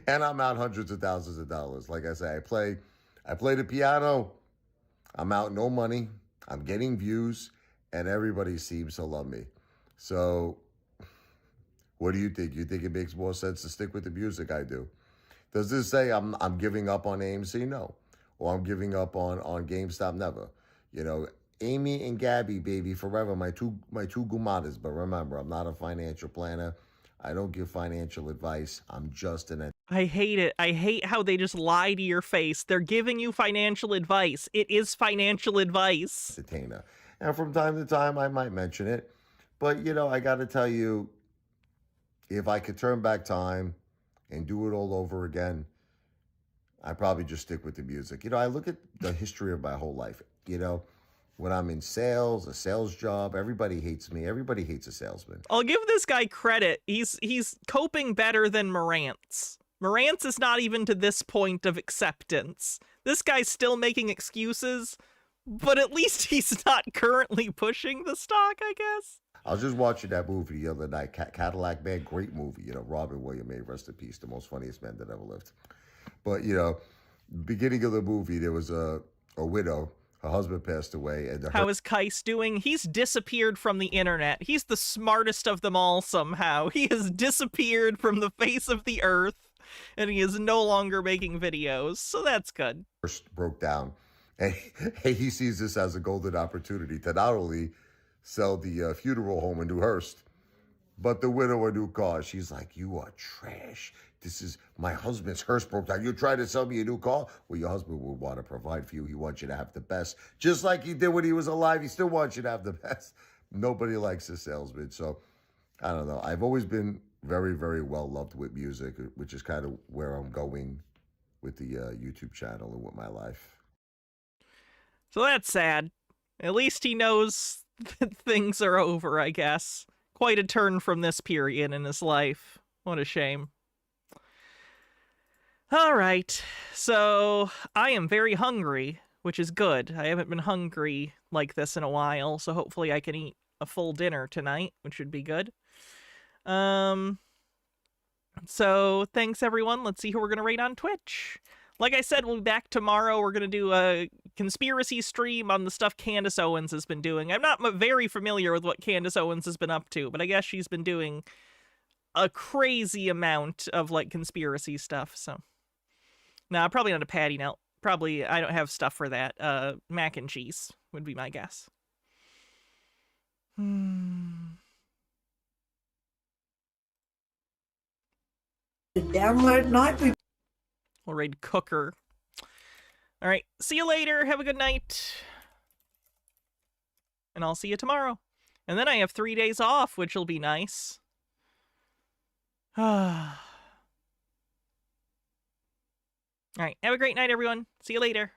And I'm out hundreds of thousands of dollars. Like I say, I play the piano. I'm out no money. I'm getting views, and everybody seems to love me. So, what do you think? You think it makes more sense to stick with the music? I do. Does this say I'm giving up on AMC? No. Or I'm giving up on GameStop? Never. You know, Amy and Gabby, baby, forever, my two gumadas. But remember, I'm not a financial planner. I don't give financial advice. I'm just an I hate it. I hate how they just lie to your face. They're giving you financial advice. It is financial advice. entertainer. And from time to time, I might mention it. But, you know, I got to tell you, if I could turn back time and do it all over again, I probably just stick with the music. You know, I look at the history of my whole life. You know, when I'm in sales, a sales job, everybody hates me. Everybody hates a salesman. I'll give this guy credit. He's coping better than Marantz. Marantz is not even to this point of acceptance. This guy's still making excuses, but at least he's not currently pushing the stock, I guess. I was just watching that movie the other night, Cadillac Man, great movie. You know, Robin Williams, may rest in peace, the most funniest man that ever lived. But, you know, beginning of the movie, there was a widow. Her husband passed away. And how is Kais doing? He's disappeared from the internet. He's the smartest of them all somehow. He has disappeared from the face of the earth, and he is no longer making videos, so that's good. First broke down. And he sees this as a golden opportunity to not only sell the funeral home in Newhurst, but the widow a new car. She's like, you are trash. This is my husband's hearse broke down. You're trying to sell me a new car? Well, your husband will want to provide for you. He wants you to have the best. Just like he did when he was alive, he still wants you to have the best. Nobody likes a salesman. So, I don't know. I've always been very, very well loved with music, which is kind of where I'm going with the YouTube channel and with my life. So that's sad. At least he knows that things are over, I guess. Quite a turn from this period in his life. What a shame. All right, so I am very hungry, which is good. I haven't been hungry like this in a while, so hopefully I can eat a full dinner tonight, which would be good. So thanks everyone. Let's see who we're gonna rate on Twitch. Like I said, we'll be back tomorrow. We're gonna do a conspiracy stream on the stuff Candace Owens has been doing. I'm not very familiar with what Candace Owens has been up to, but I guess she's been doing a crazy amount of like conspiracy stuff, so. No, probably not a patty melt. Probably, I don't have stuff for that. Mac and cheese would be my guess. Download night. We'll raid Cooker. All right, see you later. Have a good night. And I'll see you tomorrow. And then I have 3 days off, which will be nice. All right, have a great night, everyone. See you later.